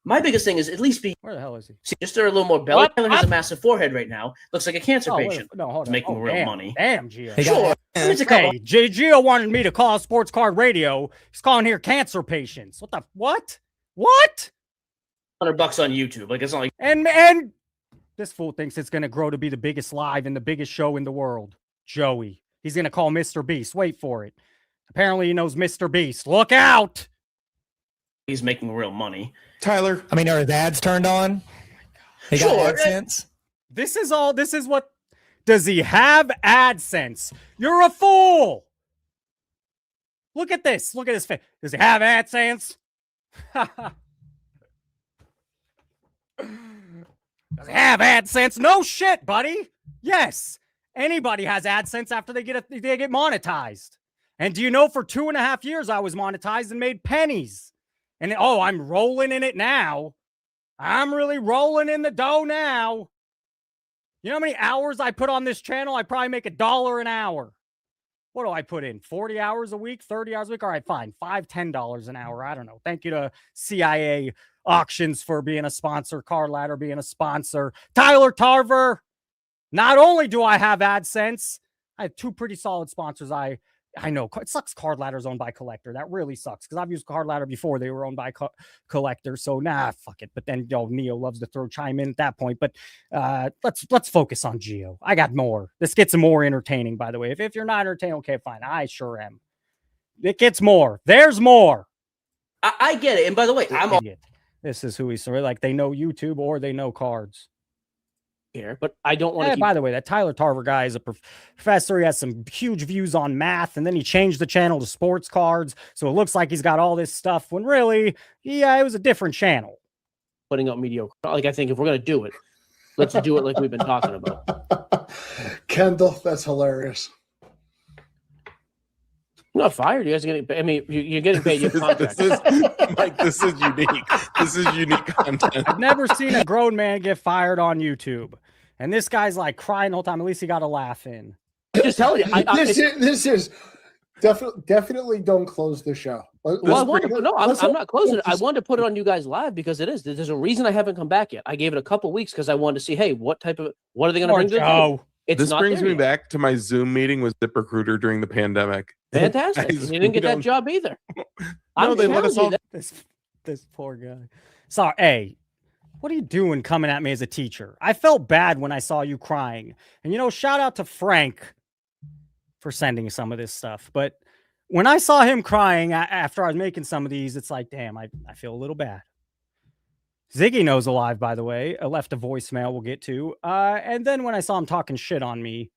[SPEAKER 15] My biggest thing is at least be
[SPEAKER 13] where the hell is he?
[SPEAKER 15] See, just there a little more belly. Tyler has a massive forehead right now. Looks like a cancer patient.
[SPEAKER 13] No, hold on.
[SPEAKER 15] Making real money.
[SPEAKER 13] Damn, Gio.
[SPEAKER 15] Sure.
[SPEAKER 13] Hey, Gio wanted me to call Sports Card Radio. He's calling here cancer patients. What the what? What?
[SPEAKER 15] $100 on YouTube. Like it's not like
[SPEAKER 13] and this fool thinks it's gonna grow to be the biggest live and the biggest show in the world. Joey. He's gonna call Mr. Beast. Wait for it. Apparently he knows Mr. Beast. Look out!
[SPEAKER 15] He's making real money.
[SPEAKER 16] Tyler.
[SPEAKER 17] I mean, are his ads turned on? He got AdSense?
[SPEAKER 13] This is what... Does he have AdSense? You're a fool! Look at this. Look at his face. Does he have AdSense? Does he have AdSense? No shit, buddy. Yes. Anybody has AdSense after they get monetized. And do you know, for 2.5 years, I was monetized and made pennies. And I'm rolling in it now. I'm really rolling in the dough now. You know how many hours I put on this channel? I probably make $1 an hour. What do I put in? 40 hours a week, 30 hours a week? All right, fine. $5, $10 an hour. I don't know. Thank you to CIA Auctions for being a sponsor. Card Ladder being a sponsor. Tyler Tarver. Not only do I have AdSense, I have two pretty solid sponsors. I know it sucks. Card Ladder's owned by Collector. That really sucks because I've used Card Ladder before. They were owned by Collector. So fuck it. But then Neo loves to chime in at that point. But let's focus on Gio. I got more. This gets more entertaining, by the way. If you're not entertained, okay, fine. I sure am. It gets more. There's more.
[SPEAKER 15] I get it. And by the way, I'm
[SPEAKER 13] idiot. This is who he's like. They know YouTube or they know cards.
[SPEAKER 15] Here, but I don't want to.
[SPEAKER 13] By the way, that Tyler Tarver guy is a professor. He has some huge views on math, and then he changed the channel to sports cards, so it looks like he's got all this stuff. When really, it was a different channel.
[SPEAKER 15] Putting up mediocre. Like I think if we're gonna do it, let's do it like we've been talking about.
[SPEAKER 7] Kendall, that's hilarious.
[SPEAKER 15] I'm not fired. You guys are getting paid. I mean, you're getting paid. Your contract.
[SPEAKER 16] Mike, this is unique. This is unique content.
[SPEAKER 13] I've never seen a grown man get fired on YouTube. And this guy's like crying the whole time. At least he got a laugh in.
[SPEAKER 15] I'm just telling you.
[SPEAKER 7] This is definitely don't close the show.
[SPEAKER 15] I'm not closing it. I wanted to put it on you guys live because it is. There's a reason I haven't come back yet. I gave it a couple weeks because I wanted to see, hey, what are they going to bring to the
[SPEAKER 16] This brings me back to my Zoom meeting with ZipRecruiter during the pandemic.
[SPEAKER 15] Fantastic. You didn't get that job either.
[SPEAKER 16] No, they let us all.
[SPEAKER 13] This poor guy. Sorry. Hey, what are you doing coming at me as a teacher? I felt bad when I saw you crying. And, shout out to Frank for sending some of this stuff. But when I saw him crying after I was making some of these, it's like, damn, I feel a little bad. Ziggy knows alive, by the way. I left a voicemail we'll get to. And then when I saw him talking shit on me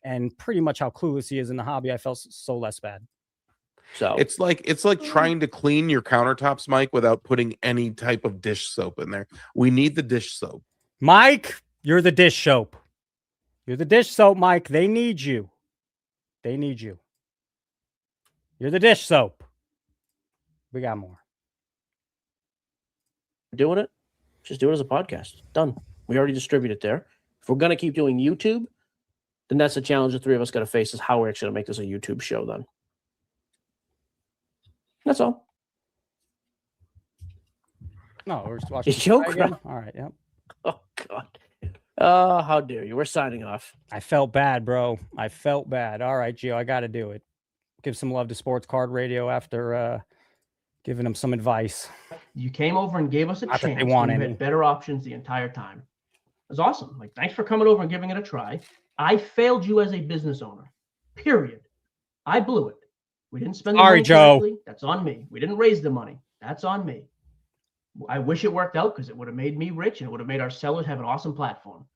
[SPEAKER 13] and pretty much how clueless he is in the hobby, I felt so less bad.
[SPEAKER 15] So
[SPEAKER 16] it's like trying to clean your countertops, Mike, without putting any type of dish soap in there. We need the dish soap.
[SPEAKER 13] Mike, you're the dish soap. You're the dish soap, Mike. They need you. They need you. You're the dish soap. We got more.
[SPEAKER 15] Doing it, just do it as a podcast. Done. We already distribute it there. If we're gonna keep doing YouTube, then that's the challenge the three of us got to face: is how we're actually gonna make this a YouTube show. Then that's all.
[SPEAKER 13] No, we're just watching.
[SPEAKER 15] Joke.
[SPEAKER 13] All right. Yep.
[SPEAKER 15] Oh God. How dare you? We're signing off.
[SPEAKER 13] I felt bad, bro. I felt bad. All right, Gio, I got to do it. Give some love to Sports Card Radio after giving them some advice.
[SPEAKER 18] You came over and gave us a
[SPEAKER 13] Not that
[SPEAKER 18] chance.
[SPEAKER 13] they want
[SPEAKER 18] You
[SPEAKER 13] any.
[SPEAKER 18] had better options the entire time.
[SPEAKER 15] was awesome. Like, thanks for coming over and giving it a try. I failed you as a business owner. Period. I blew it. We didn't spend the
[SPEAKER 13] Sorry,
[SPEAKER 15] money
[SPEAKER 13] Joe.
[SPEAKER 15] correctly. That's on me. We didn't raise the money. That's on me. I wish it worked out because it would have made me rich and it would have made our sellers have an awesome platform.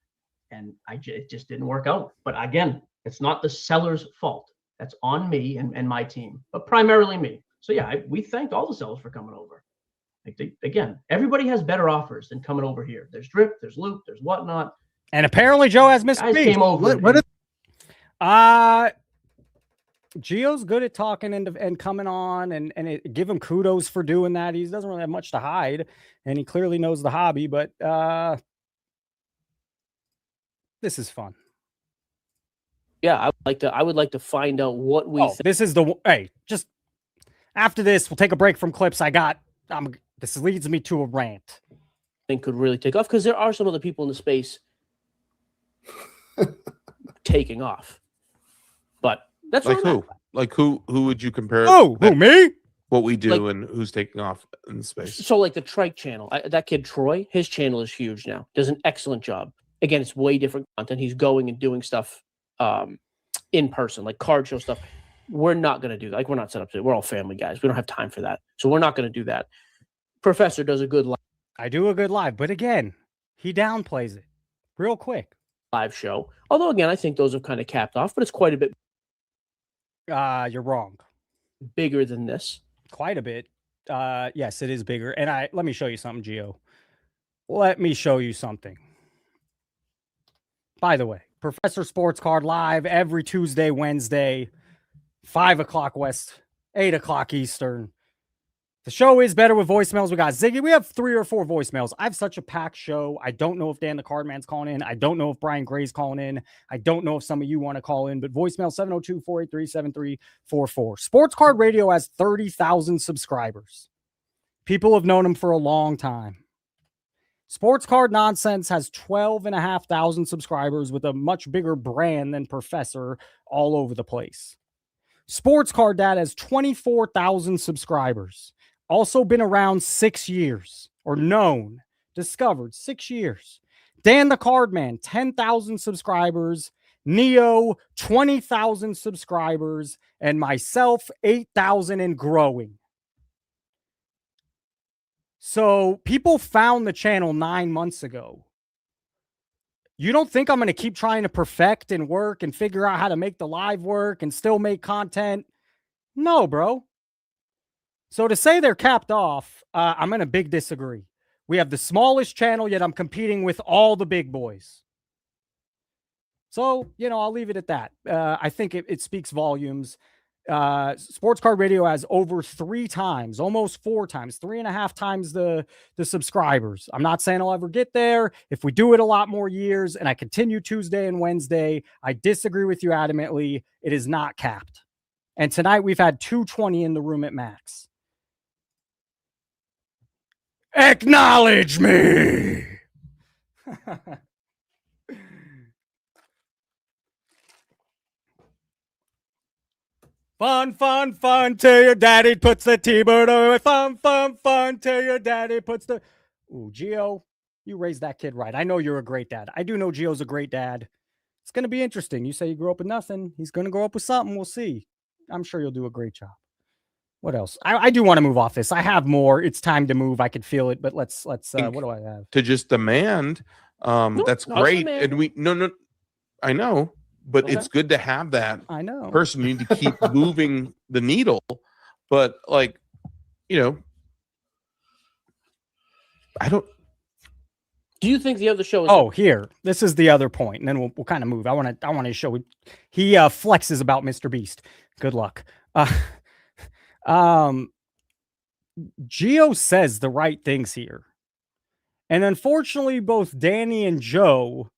[SPEAKER 15] And it just didn't work out. But again, it's not the seller's fault. That's on me and my team, but primarily me. So yeah, we thanked all the sellers for coming over. Like again, everybody has better offers than coming over here. There's Drip, there's Loop, there's whatnot.
[SPEAKER 13] And apparently Joe has Mr.
[SPEAKER 15] Guys
[SPEAKER 13] Beast.
[SPEAKER 15] came over.
[SPEAKER 13] Gio's good at talking and coming on and give him kudos for doing that. He doesn't really have much to hide, and he clearly knows the hobby, but this is fun.
[SPEAKER 15] Yeah, I would like to find out what we think.
[SPEAKER 13] This is just after this, we'll take a break from clips. This leads me to a rant.
[SPEAKER 15] Think could really take off because there are some other people in the space taking off. But that's
[SPEAKER 16] like who? Like who would you compare?
[SPEAKER 13] Who me?
[SPEAKER 16] What we do and who's taking off in the space.
[SPEAKER 15] So like the Trike channel, that kid Troy, his channel is huge now. Does an excellent job. Again, it's way different content. He's going and doing stuff in person, like card show stuff. We're not going to do that. Like, we're not set up to it. We're all family guys. We don't have time for that. So we're not going to do that. Professor does a good live.
[SPEAKER 13] I do a good live, but again, he downplays it real quick.
[SPEAKER 15] Live show. Although, again, I think those have kind of capped off, but it's quite a bit.
[SPEAKER 13] You're wrong.
[SPEAKER 15] Bigger than this.
[SPEAKER 13] Quite a bit. Yes, it is bigger. And let me show you something, Gio. Let me show you something. By the way, Professor Sports Card live every Tuesday, Wednesday, 5 o'clock West, 8 o'clock Eastern. The show is better with voicemails. We got Ziggy. We have 3 or 4 voicemails. I have such a packed show. I don't know if Dan the Cardman's calling in. I don't know if Brian Gray's calling in. I don't know if some of you want to call in, but voicemail 702-483-7344. Sports Card Radio has 30,000 subscribers. People have known him for a long time. Sports Card Nonsense has 12,500 subscribers with a much bigger brand than Professor all over the place. Sports Card Dad has 24,000 subscribers. Also been around 6 years, or known, discovered 6 years. Dan the Cardman, 10,000 subscribers. Neo, 20,000 subscribers. And myself, 8,000 and growing. So people found the channel 9 months ago. You don't think I'm going to keep trying to perfect and work and figure out how to make the live work and still make content? No, bro. So to say they're capped off, I'm in a big disagree. We have the smallest channel, yet I'm competing with all the big boys. So, I'll leave it at that. I think it speaks volumes. Sports Card Radio has over 3 times, almost 4 times, 3.5 times the subscribers. I'm not saying I'll ever get there. If we do it a lot more years and I continue Tuesday and Wednesday, I disagree with you adamantly. It is not capped. And tonight we've had 220 in the room at max. Acknowledge me. Fun, fun, fun till your daddy puts the T-bird away. Fun, fun, fun till your daddy puts the... Ooh, Gio, you raised that kid right. I know you're a great dad. I do know Gio's a great dad. It's going to be interesting. You say you grew up with nothing. He's going to grow up with something. We'll see. I'm sure you'll do a great job. What else? I do want to move off this. I have more. It's time to move. I could feel it, but let's what do I have?
[SPEAKER 16] To just demand, that's great. And no, I know. But it's good to have that person. You need to keep moving the needle. But I don't.
[SPEAKER 15] Do you think the other show is...
[SPEAKER 13] Oh, here. This is the other point. And then we'll kind of move. I want to show. He flexes about Mr. Beast. Good luck. Gio says the right things here. And unfortunately, both Danny and Joe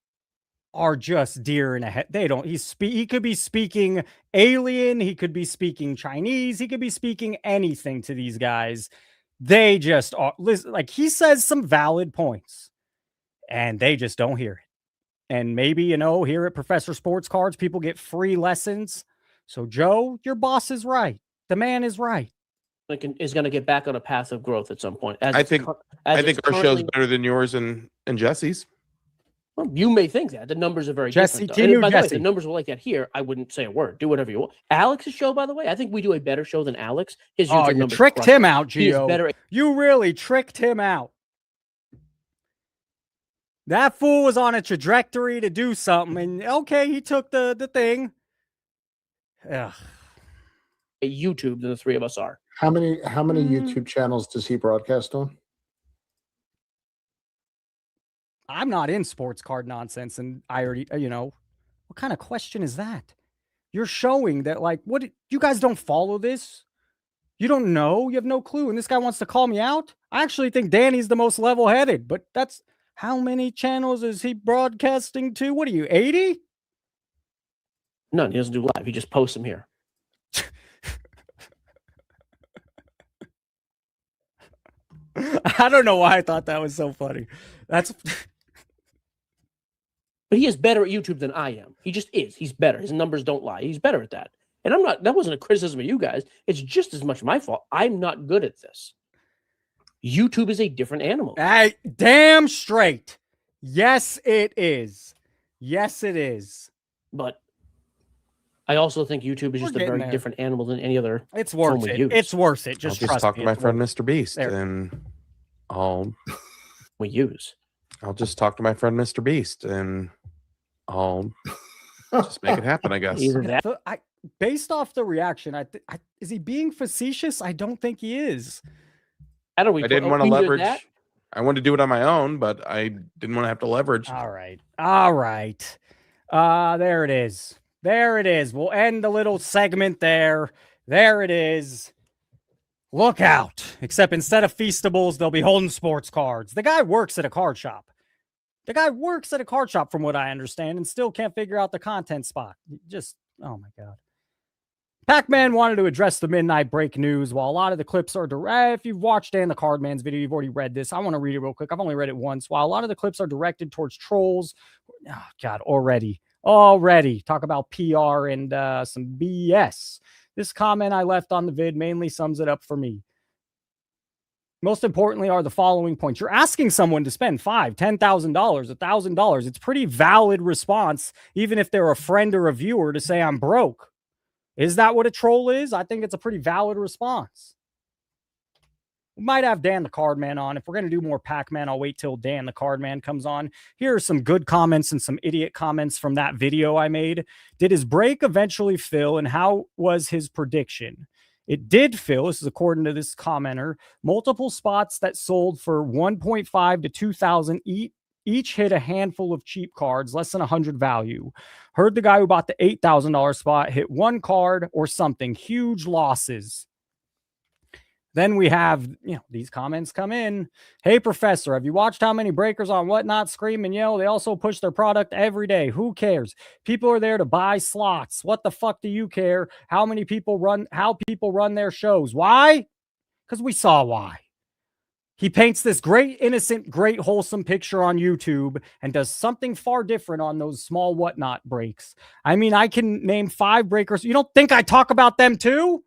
[SPEAKER 13] are just deer in a head. They don't. He could be speaking alien. He could be speaking Chinese. He could be speaking anything to these guys. They just are. Listen, like, he says some valid points, and they just don't hear it. And maybe, here at Professor Sports Cards, people get free lessons. So, Joe, your boss is right. The man is right.
[SPEAKER 15] Is going to get back on a path of growth at some point.
[SPEAKER 16] I think our show's better than yours and Jesse's.
[SPEAKER 15] Well, you may think that the numbers are very
[SPEAKER 13] Jesse,
[SPEAKER 15] different. Though. And
[SPEAKER 13] Tinu,
[SPEAKER 15] by the way, if
[SPEAKER 13] Jesse.
[SPEAKER 15] the numbers were like that here, I wouldn't say a word. Do whatever you want. Alex's show, by the way, I think we do a better show than Alex. His YouTube
[SPEAKER 13] Oh, you
[SPEAKER 15] numbers
[SPEAKER 13] tricked
[SPEAKER 15] crush
[SPEAKER 13] him
[SPEAKER 15] it.
[SPEAKER 13] out,
[SPEAKER 15] He is
[SPEAKER 13] Gio.
[SPEAKER 15] better.
[SPEAKER 13] You really tricked him out. That fool was on a trajectory to do something, and okay, he took the thing. Ugh.
[SPEAKER 15] YouTube than the three of us are.
[SPEAKER 18] How many YouTube channels does he broadcast on?
[SPEAKER 13] I'm not in sports card nonsense, and I already, what kind of question is that? You're showing that, like, what you guys don't follow this? You don't know? You have no clue, and this guy wants to call me out? I actually think Danny's the most level-headed, but that's how many channels is he broadcasting to? What are you, 80?
[SPEAKER 15] None. He doesn't do live. He just posts them here.
[SPEAKER 13] I don't know why I thought that was so funny. That's.
[SPEAKER 15] But he is better at YouTube than I am. He just is. He's better. His numbers don't lie. He's better at that. And I'm not. That wasn't a criticism of you guys. It's just as much my fault. I'm not good at this. YouTube is a different animal.
[SPEAKER 13] Hey, damn straight. Yes, it is. Yes, it is.
[SPEAKER 15] But I also think YouTube is just a very different animal than any other.
[SPEAKER 13] It's worth
[SPEAKER 15] we
[SPEAKER 13] it.
[SPEAKER 15] use.
[SPEAKER 13] It's worth it.
[SPEAKER 16] I'll
[SPEAKER 13] Just
[SPEAKER 16] just
[SPEAKER 13] trust
[SPEAKER 16] talk
[SPEAKER 13] me.
[SPEAKER 16] to my
[SPEAKER 13] It's
[SPEAKER 16] friend
[SPEAKER 13] worth
[SPEAKER 16] Mr. Beast,
[SPEAKER 13] There.
[SPEAKER 16] and I'll
[SPEAKER 15] we use.
[SPEAKER 16] I'll just talk to my friend Mr. Beast, and I'll just make it happen. I guess.
[SPEAKER 15] Either that.
[SPEAKER 13] Based off the reaction, is he being facetious? I don't think he is.
[SPEAKER 15] How do we?
[SPEAKER 16] I didn't want to leverage. I wanted to do it on my own, but I didn't want to have to leverage.
[SPEAKER 13] All right. All right. There it is. There it is. We'll end the little segment there. There it is. Look out. Except instead of Feastables, they'll be holding sports cards. The guy works at a card shop. The guy works at a card shop, from what I understand, and still can't figure out the content spot. Just, oh my God. Pac-Man wanted to address the midnight break news. While a lot of the clips are direct, if you've watched Dan the Cardman's video, you've already read this. I want to read it real quick. I've only read it once. While a lot of the clips are directed towards trolls, oh God, already talk about PR and some BS. This comment I left on the vid mainly sums it up for me. Most importantly are the following points. You're asking someone to spend $5,000, $10,000, $1,000. It's pretty valid response, even if they're a friend or a viewer, to say I'm broke. Is that what a troll is? I think it's a pretty valid response. We might have Dan the Cardman on. If we're going to do more Pac-Man, I'll wait till Dan the Cardman comes on. Here are some good comments and some idiot comments from that video I made. Did his break eventually fill, and how was his prediction? It did fill. This is according to this commenter. Multiple spots that sold for 1.5 to 2,000 each hit a handful of cheap cards, less than 100 value. Heard the guy who bought the $8,000 spot hit one card or something. Huge losses. Then we have, these comments come in. Hey, Professor, have you watched how many breakers on Whatnot scream and yell? They also push their product every day. Who cares? People are there to buy slots. What the fuck do you care? How people run their shows? Why? Because we saw why. He paints this great, innocent, great, wholesome picture on YouTube and does something far different on those small Whatnot breaks. I mean, I can name 5 breakers. You don't think I talk about them too?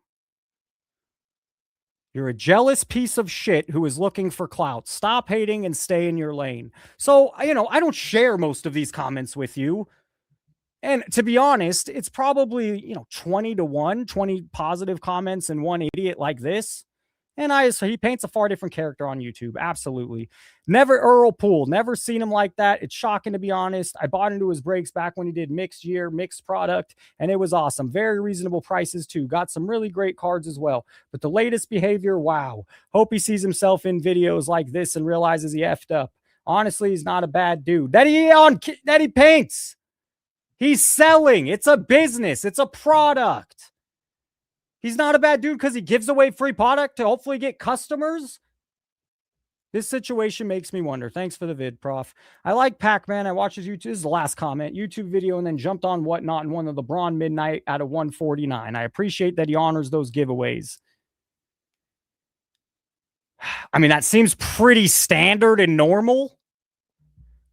[SPEAKER 13] You're a jealous piece of shit who is looking for clout. Stop hating and stay in your lane. So, I don't share most of these comments with you. And to be honest, it's probably, 20 to 1, 20 positive comments and 1 idiot like this. And he paints a far different character on YouTube. Absolutely. Never Earl Poole. Never seen him like that. It's shocking, to be honest. I bought into his breaks back when he did mixed year, mixed product, and it was awesome. Very reasonable prices, too. Got some really great cards as well. But the latest behavior, wow. Hope he sees himself in videos like this and realizes he effed up. Honestly, he's not a bad dude. That he paints. He's selling. It's a business. It's a product. He's not a bad dude because he gives away free product to hopefully get customers. This situation makes me wonder. Thanks for the vid, Prof. I like Pac-Man. I watch his YouTube. This is the last comment. YouTube video, and then jumped on Whatnot and won the LeBron Midnight out of 149. I appreciate that he honors those giveaways. I mean, that seems pretty standard and normal.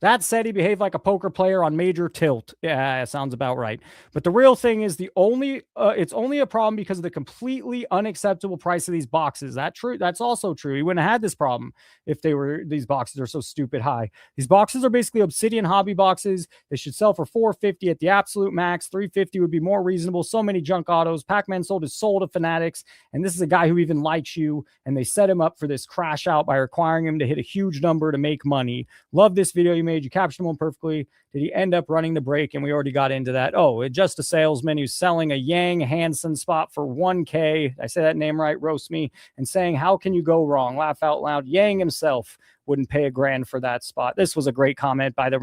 [SPEAKER 13] That said, he behaved like a poker player on major tilt. Yeah, sounds about right. But the real thing is it's only a problem because of the completely unacceptable price of these boxes. That's also true. He wouldn't have had this problem if these boxes are so stupid high. These boxes are basically Obsidian hobby boxes. They should sell for $450 at the absolute max. $350 would be more reasonable. So many junk autos. Pac-Man sold his soul to fanatics, and this is a guy who even likes you, and they set him up for this crash out by requiring him to hit a huge number to make money. Love this video you made. You captured him perfectly. Did he end up running the break? And we already got into that. Oh, just a salesman who's selling a Yang Hansen spot for $1K. I say that name right, roast me. And saying, how can you go wrong? Laugh out loud. Yang himself wouldn't pay $1,000 for that spot. This was a great comment by the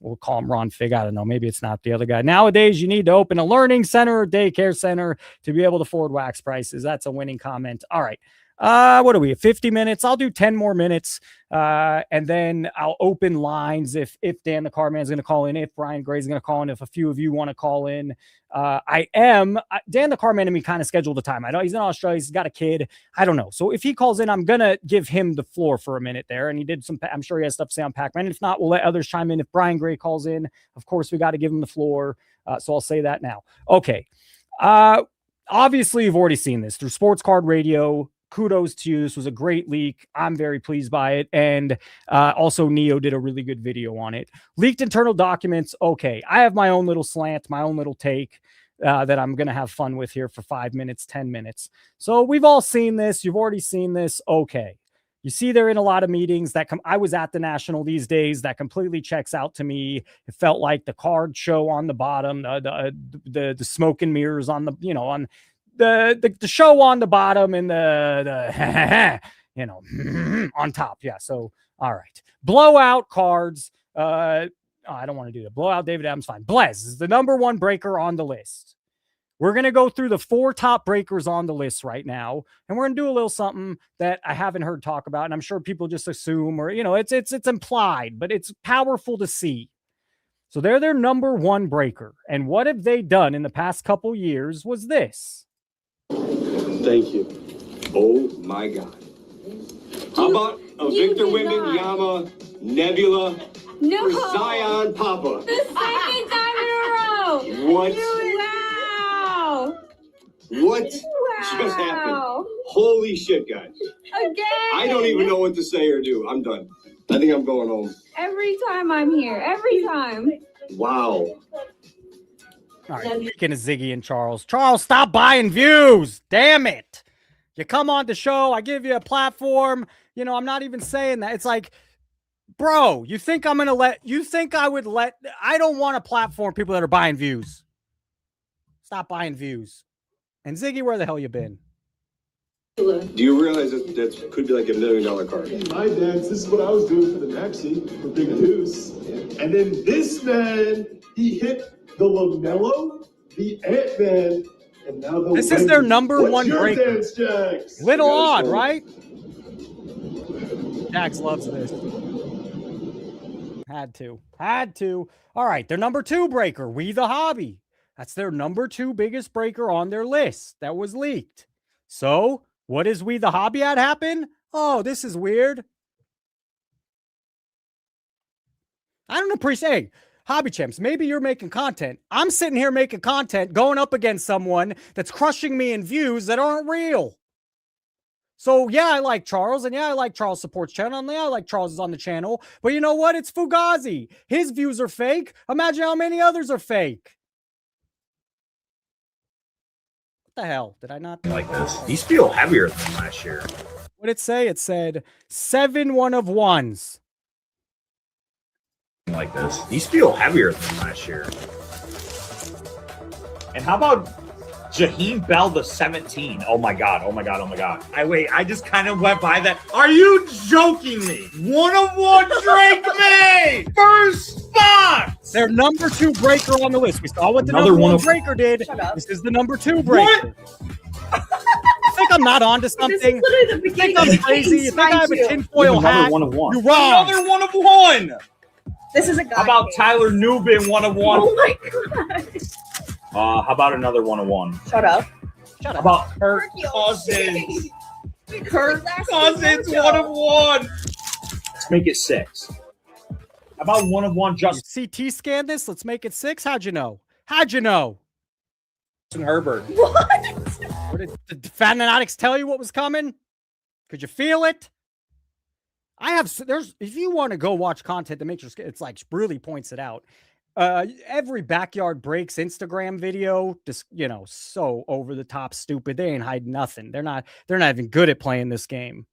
[SPEAKER 13] we'll call him Ron Fig. I don't know. Maybe it's not the other guy. Nowadays, you need to open a learning center or daycare center to be able to afford wax prices. That's a winning comment. All right. What are we at 50 minutes? I'll do 10 more minutes. And then I'll open lines if Dan the Cardman is going to call in, if Brian Gray is going to call in, if a few of you want to call in. Dan the Cardman and me kind of scheduled a time. I know he's in Australia. He's got a kid. I don't know. So if he calls in, I'm going to give him the floor for a minute there. And he did I'm sure he has stuff to say on Pac-Man. If not, we'll let others chime in. If Brian Gray calls in, of course, we got to give him the floor. So I'll say that now. Okay. Obviously, you've already seen this through Sports Card Radio. Kudos to you. This was a great leak. I'm very pleased by it. And also Neo did a really good video on it. Leaked internal documents. Okay. I have my own little slant, my own little take that I'm going to have fun with here for 5 minutes, 10 minutes. So we've all seen this. You've already seen this. Okay. You see, they're in a lot of meetings I was at the National these days. That completely checks out to me. It felt like the card show on the bottom, the smoke and mirrors on the, on the show on the bottom and the on top. Yeah. So, all right. Blowout cards. I don't want to do that. Blowout David Adams. Fine. Blez is the number one breaker on the list. We're going to go through the 4 top breakers on the list right now. And we're going to do a little something that I haven't heard talk about. And I'm sure people just assume, or, it's implied, but it's powerful to see. So they're their number one breaker. And what have they done in the past couple years was this.
[SPEAKER 19] Thank you. Oh my God. How about a Victor Wembanyama Nebula for Zion Papa?
[SPEAKER 20] The second time in a row.
[SPEAKER 19] What?
[SPEAKER 20] Wow.
[SPEAKER 19] What just happened? Holy shit, guys.
[SPEAKER 20] Again.
[SPEAKER 19] I don't even know what to say or do. I'm done. I think I'm going home.
[SPEAKER 20] Every time I'm here. Every time.
[SPEAKER 19] Wow.
[SPEAKER 13] All right, speaking of Ziggy and Charles. Charles, stop buying views. Damn it. You come on the show. I give you a platform. I'm not even saying that. It's like, bro, you think I don't want to platform people that are buying views. Stop buying views. And Ziggy, where the hell you been?
[SPEAKER 19] Do you realize that could be like $1 million card?
[SPEAKER 7] In my dance, this is what I was doing for the maxi for Big Deuce. And then this man, he hit the LaMelo, the Ant-Man, and now the
[SPEAKER 13] This is their number one breaker.
[SPEAKER 7] Dance, Jax?
[SPEAKER 13] Little odd, right? Jax loves this. Had to. All right, their number 2 breaker, We the Hobby. That's their number 2 biggest breaker on their list. That was leaked. So, what does We the Hobby had happen? Oh, this is weird. I don't appreciate Hobby Champs, maybe you're making content. I'm sitting here making content, going up against someone that's crushing me in views that aren't real. So, yeah, I like Charles, and yeah, I like Charles Supports channel, and yeah, I like Charles is on the channel. But you know what? It's Fugazi. His views are fake. Imagine how many others are fake. What the hell? Did I not?
[SPEAKER 21] Like this. These feel heavier than last year.
[SPEAKER 13] What did it say? It said 7 1-of-1s.
[SPEAKER 21] Like this. These feel heavier than last year. And how about Jaheim Bell the 17? Oh my god. I just kind of went by that. Are you joking me? 1-of-1 Drake May! First spot!
[SPEAKER 13] Their number 2 breaker on the list. We saw what the number one breaker did. This is the number 2 breaker. You think I'm not onto something? You think I'm crazy? You think I have a tinfoil hat? You're wrong.
[SPEAKER 21] Another 1-of-1!
[SPEAKER 20] This is a guy.
[SPEAKER 21] How about Tyler Nubin 1-of-1?
[SPEAKER 20] Oh my god.
[SPEAKER 21] How about another 1-of-1?
[SPEAKER 20] Shut up.
[SPEAKER 21] How about Kirk Cousins? Kirk Cousins 1-of-1. Let's make it 6. How about 1 of 1 Justin
[SPEAKER 13] CT scan this. Let's make it 6. How'd you know? How'd you know?
[SPEAKER 21] Herbert?
[SPEAKER 20] What?
[SPEAKER 13] Did the Fanatics tell you what was coming? Could you feel it? If you want to go watch content that makes it's like really points it out. Every Backyard Breaks Instagram video, just so over the top stupid. They ain't hiding nothing. They're not even good at playing this game.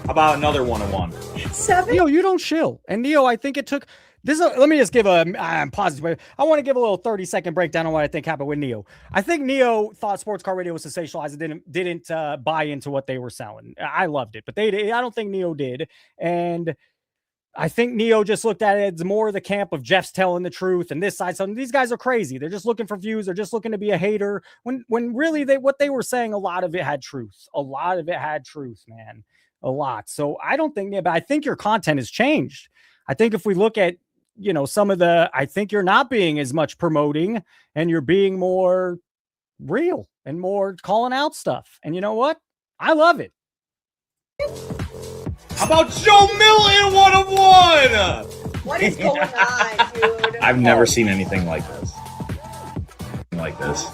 [SPEAKER 21] How about another 1 of 1?
[SPEAKER 20] 7.
[SPEAKER 13] Neo, you don't chill. And Neo, I think it took this. Let me just give I'm positive. I want to give a little 30-second breakdown on what I think happened with Neo. I think Neo thought Sports Car Radio was sensationalized and didn't buy into what they were selling. I loved it, but I don't think Neo did. And I think Neo just looked at it as more the camp of Jeff's telling the truth and this side. So these guys are crazy. They're just looking for views. They're just looking to be a hater. When really what they were saying, a lot of it had truth. A lot of it had truth, man. A lot. So I don't think, but I think your content has changed. I think if we look at, I think you're not being as much promoting and you're being more real and more calling out stuff. And you know what? I love it.
[SPEAKER 21] How about Joe Milton 1 of 1?
[SPEAKER 20] What is going on, dude?
[SPEAKER 21] I've never seen anything like this.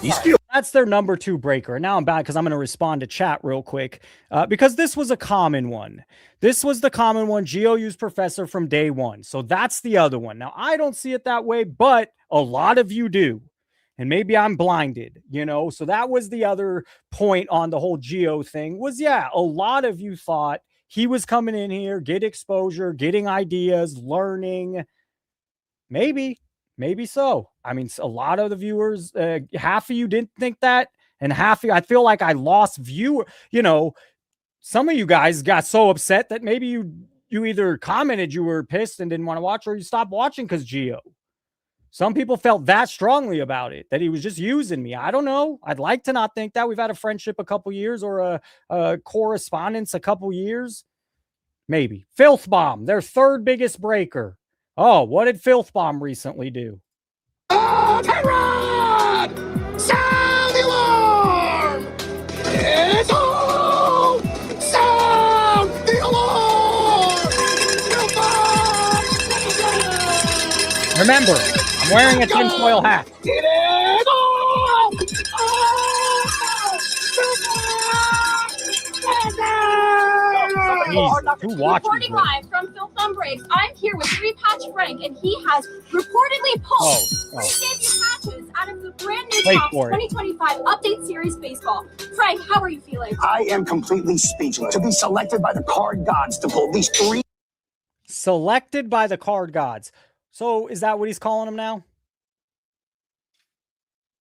[SPEAKER 21] He's still
[SPEAKER 13] That's their number 2 breaker. And now I'm back because I'm going to respond to chat real quick because this was a common one. This was the common one. Geo used Professor from day one. So that's the other one. Now, I don't see it that way, but a lot of you do. And maybe I'm blinded, So that was the other point on the whole Geo thing was, a lot of you thought he was coming in here, get exposure, getting ideas, learning. Maybe so. I mean, a lot of the viewers, half of you didn't think that, and half of you, I feel like I lost viewer. Some of you guys got so upset that maybe you either commented you were pissed and didn't want to watch, or you stopped watching because Geo. Some people felt that strongly about it, that he was just using me. I don't know. I'd like to not think that. We've had a friendship a couple years or a correspondence a couple years. Maybe. Filth Bomb, their 3rd biggest breaker. Oh, what did Filth Bomb recently do?
[SPEAKER 6] Oh, Tyrod! Sound the alarm! It's all! Sound the alarm!
[SPEAKER 13] Remember, I'm wearing a tinfoil hat.
[SPEAKER 6] It is all!
[SPEAKER 13] Jeez, who watches
[SPEAKER 20] Reporting
[SPEAKER 13] it?
[SPEAKER 20] live from Phil Thumb Breaks. I'm here with Three Patch Frank, and he has reportedly pulled 3 debut patches out of the brand new
[SPEAKER 13] Wait
[SPEAKER 20] Topps
[SPEAKER 13] for it.
[SPEAKER 20] 2025 Update Series Baseball. Frank, how are you feeling?
[SPEAKER 6] I am completely speechless to be selected by the card gods to pull these 3.
[SPEAKER 13] Selected by the card gods. So is that what he's calling them now?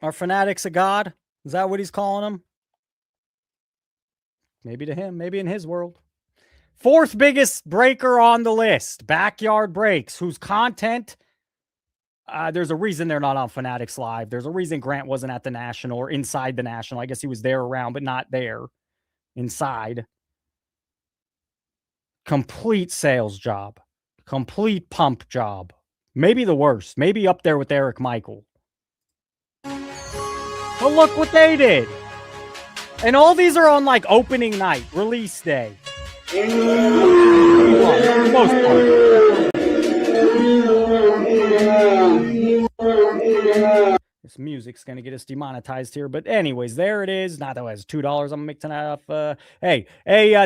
[SPEAKER 13] Are Fanatics a god? Is that what he's calling them? Maybe to him, maybe in his world. 4th biggest breaker on the list, Backyard Breaks, whose content, there's a reason they're not on Fanatics Live. There's a reason Grant wasn't at the National or inside the National. I guess he was there around, but not there. Inside. Complete sales job. Complete pump job. Maybe the worst. Maybe up there with Eric Michael. But look what they did. And all these are on like opening night, release day. For the most part. This music's gonna get us demonetized here, but anyways, there it is. Not that it was $2. I'm gonna make tonight off. Hey,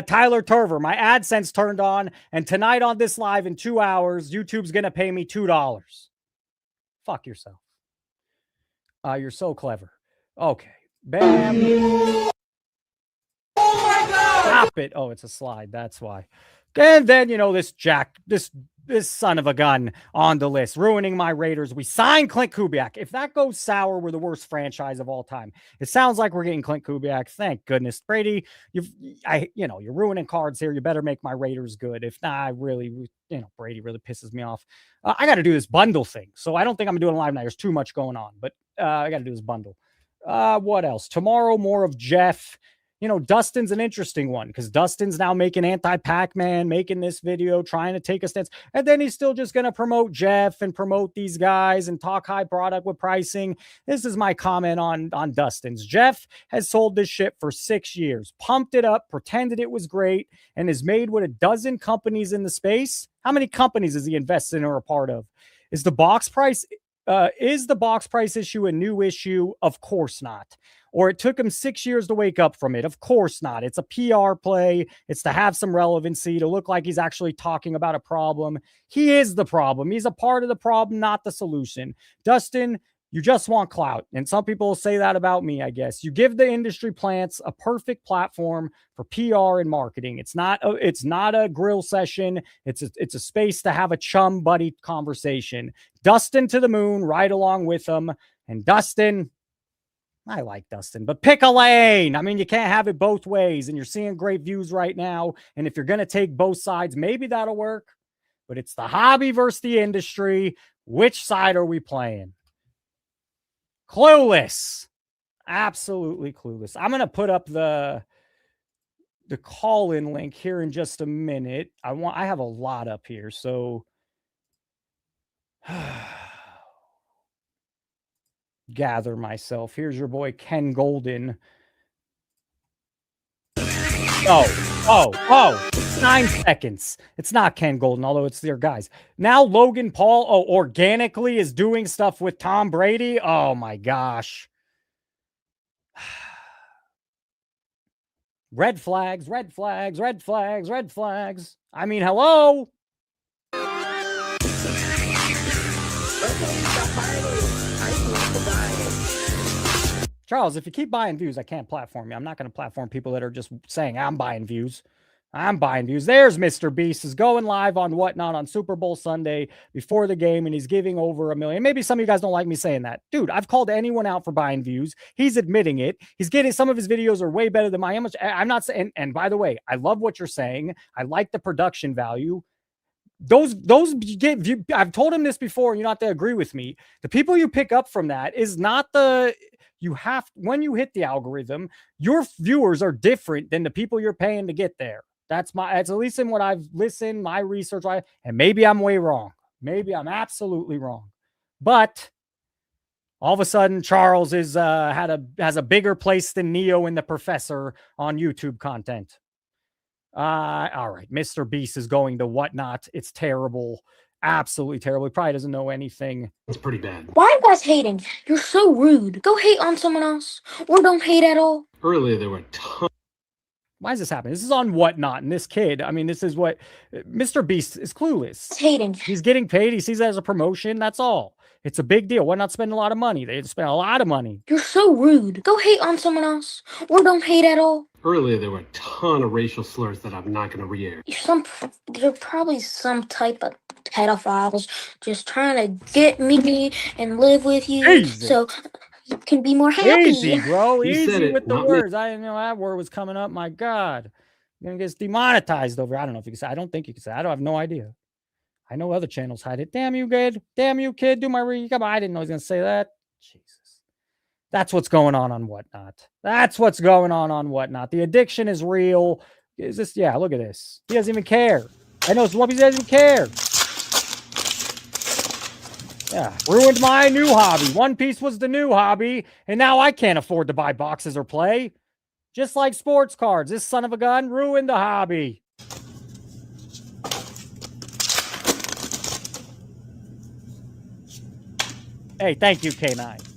[SPEAKER 13] Tyler Turver, my AdSense turned on, and tonight on this live in 2 hours, YouTube's gonna pay me $2. Fuck yourself. You're so clever. Okay, bam. Stop it. Oh, it's a slide. That's why. And then, this son of a gun on the list, ruining my Raiders. We signed Clint Kubiak. If that goes sour, we're the worst franchise of all time. It sounds like we're getting Clint Kubiak. Thank goodness. Brady, you're ruining cards here. You better make my Raiders good. If not, Brady really pisses me off. I got to do this bundle thing. So I don't think I'm doing live night. There's too much going on, but I got to do this bundle. What else? Tomorrow, more of Jeff. You know, Dustin's an interesting one because Dustin's now making anti-Pac-Man, making this video, trying to take a stance. And then he's still just going to promote Jeff and promote these guys and talk high product with pricing. This is my comment on Dustin's. Jeff has sold this shit for 6 years, pumped it up, pretended it was great, and has made what, a dozen companies in the space. How many companies is he invested in or a part of? Is the box price issue a new issue? Of course not. Or it took him 6 years to wake up from it? Of course not. It's a PR play. It's to have some relevancy, to look like he's actually talking about a problem. He is the problem. He's a part of the problem, not the solution. Dustin, you just want clout. And some people will say that about me, I guess. You give the industry plants a perfect platform for PR and marketing. It's not a grill session. It's a space to have a chum buddy conversation. Dustin to the moon, right along with him. And Dustin, I like Dustin, but pick a lane. I mean, you can't have it both ways, and you're seeing great views right now. And if you're going to take both sides, maybe that'll work, but it's the hobby versus the industry. Which side are we playing? Clueless. Absolutely clueless. I'm going to put up the call-in link here in just a minute. I have a lot up here, so gather myself. Here's your boy Ken Golden. Oh, 9 seconds. It's not Ken Golden, although it's their guys. Now Logan Paul, organically is doing stuff with Tom Brady. Oh my gosh. Red flags, red flags, red flags, red flags. I mean, hello. Charles, if you keep buying views, I can't platform you. I'm not going to platform people that are just saying, I'm buying views. I'm buying views. There's Mr. Beast is going live on Whatnot on Super Bowl Sunday before the game, and he's giving over 1 million. Maybe some of you guys don't like me saying that. Dude, I've called anyone out for buying views. He's admitting it. He's getting, some of his videos are way better than mine. I'm not saying, and by the way, I love what you're saying. I like the production value. Those get view. I've told him this before, and you don't have to agree with me. The people you pick up from that is not when you hit the algorithm, your viewers are different than the people you're paying to get there. That's at least in what I've listened, my research, and maybe I'm way wrong. Maybe I'm absolutely wrong. But all of a sudden, Charles has a bigger place than Neo and the Professor on YouTube content. All right, Mr. Beast is going to Whatnot. It's terrible. Absolutely terrible. He probably doesn't know anything.
[SPEAKER 5] It's pretty bad.
[SPEAKER 22] Why are you guys hating? You're so rude. Go hate on someone else. Or don't hate at all.
[SPEAKER 5] Earlier, there were tons.
[SPEAKER 13] Why is this happening? This is on Whatnot, and this kid, I mean, this is what Mr. Beast is clueless.
[SPEAKER 22] Hating.
[SPEAKER 13] He's getting paid. He sees it as a promotion. That's all. It's a big deal. Why not spend a lot of money? They spend a lot of money.
[SPEAKER 22] You're so rude. Go hate on someone else. Or don't hate at all.
[SPEAKER 5] Earlier, there were a ton of racial slurs that I'm not going to re-air.
[SPEAKER 22] They're probably some type of pedophiles just trying to get me and live with you.
[SPEAKER 13] Easy.
[SPEAKER 22] So you can be more happy.
[SPEAKER 13] Easy, bro.
[SPEAKER 5] You said
[SPEAKER 13] Easy
[SPEAKER 5] it,
[SPEAKER 13] with the
[SPEAKER 5] not me.
[SPEAKER 13] words. I didn't know that word was coming up. My God. You're going to get demonetized over. I don't know if you can say. I don't think you can say. I have no idea. I know other channels hide it. Damn you, kid. Damn you, kid. Do my recap. I didn't know he was going to say that. Jesus. That's what's going on Whatnot. That's what's going on Whatnot. The addiction is real. Is this? Yeah, look at this. He doesn't even care. I know Swubby doesn't even care. Yeah, ruined my new hobby. One Piece was the new hobby, and now I can't afford to buy boxes or play. Just like sports cards. This son of a gun ruined the hobby. Hey, thank you, K9.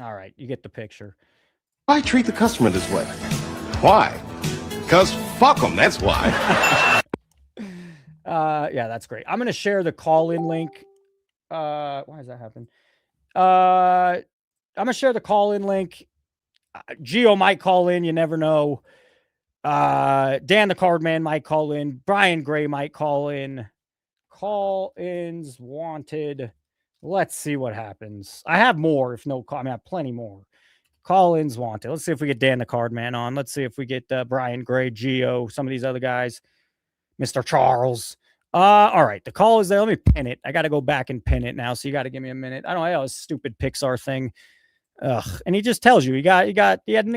[SPEAKER 13] All right, you get the picture.
[SPEAKER 23] Why treat the customer this way? Why? Because fuck them, that's why.
[SPEAKER 13] Yeah, that's great. I'm going to share the call-in link. Why does that happen? I'm going to share the call-in link. Gio might call in. You never know. Dan the Card Man might call in. Brian Gray might call in. Call-ins wanted. Let's see what happens. I have more. If no call, I have plenty more. Call-ins wanted. Let's see if we get Dan the Card Man on. Let's see if we get Brian Gray, Gio, some of these other guys. Mr. Charles. All right. The call is there. Let me pin it. I got to go back and pin it now. So you got to give me a minute. I don't know. This stupid Pixar thing. Ugh. And he just tells you he hadn't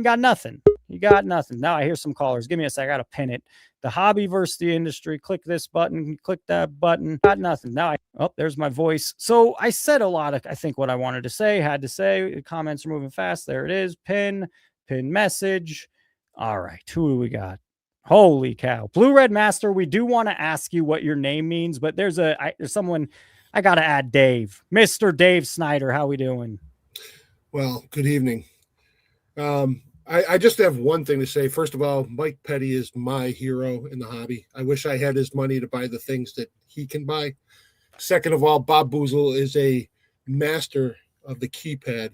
[SPEAKER 13] got nothing. You got nothing. Now I hear some callers. Give me a sec. I got to pin it. The hobby versus the industry. Click this button. Click that button. Got nothing. Now there's my voice. So I said a lot of, I think, what I wanted to say, had to say. The comments are moving fast. There it is. Pin message. All right. Who do we got? Holy cow. Blue Red Master. We do want to ask you what your name means, but there's someone I got to add. Dave. Mr. Dave Snyder. How we doing?
[SPEAKER 1] Well, good evening. I just have one thing to say. First of all, Mike Petty is my hero in the hobby. I wish I had his money to buy the things that he can buy. Second of all, Bob Boozle is a master of the keypad.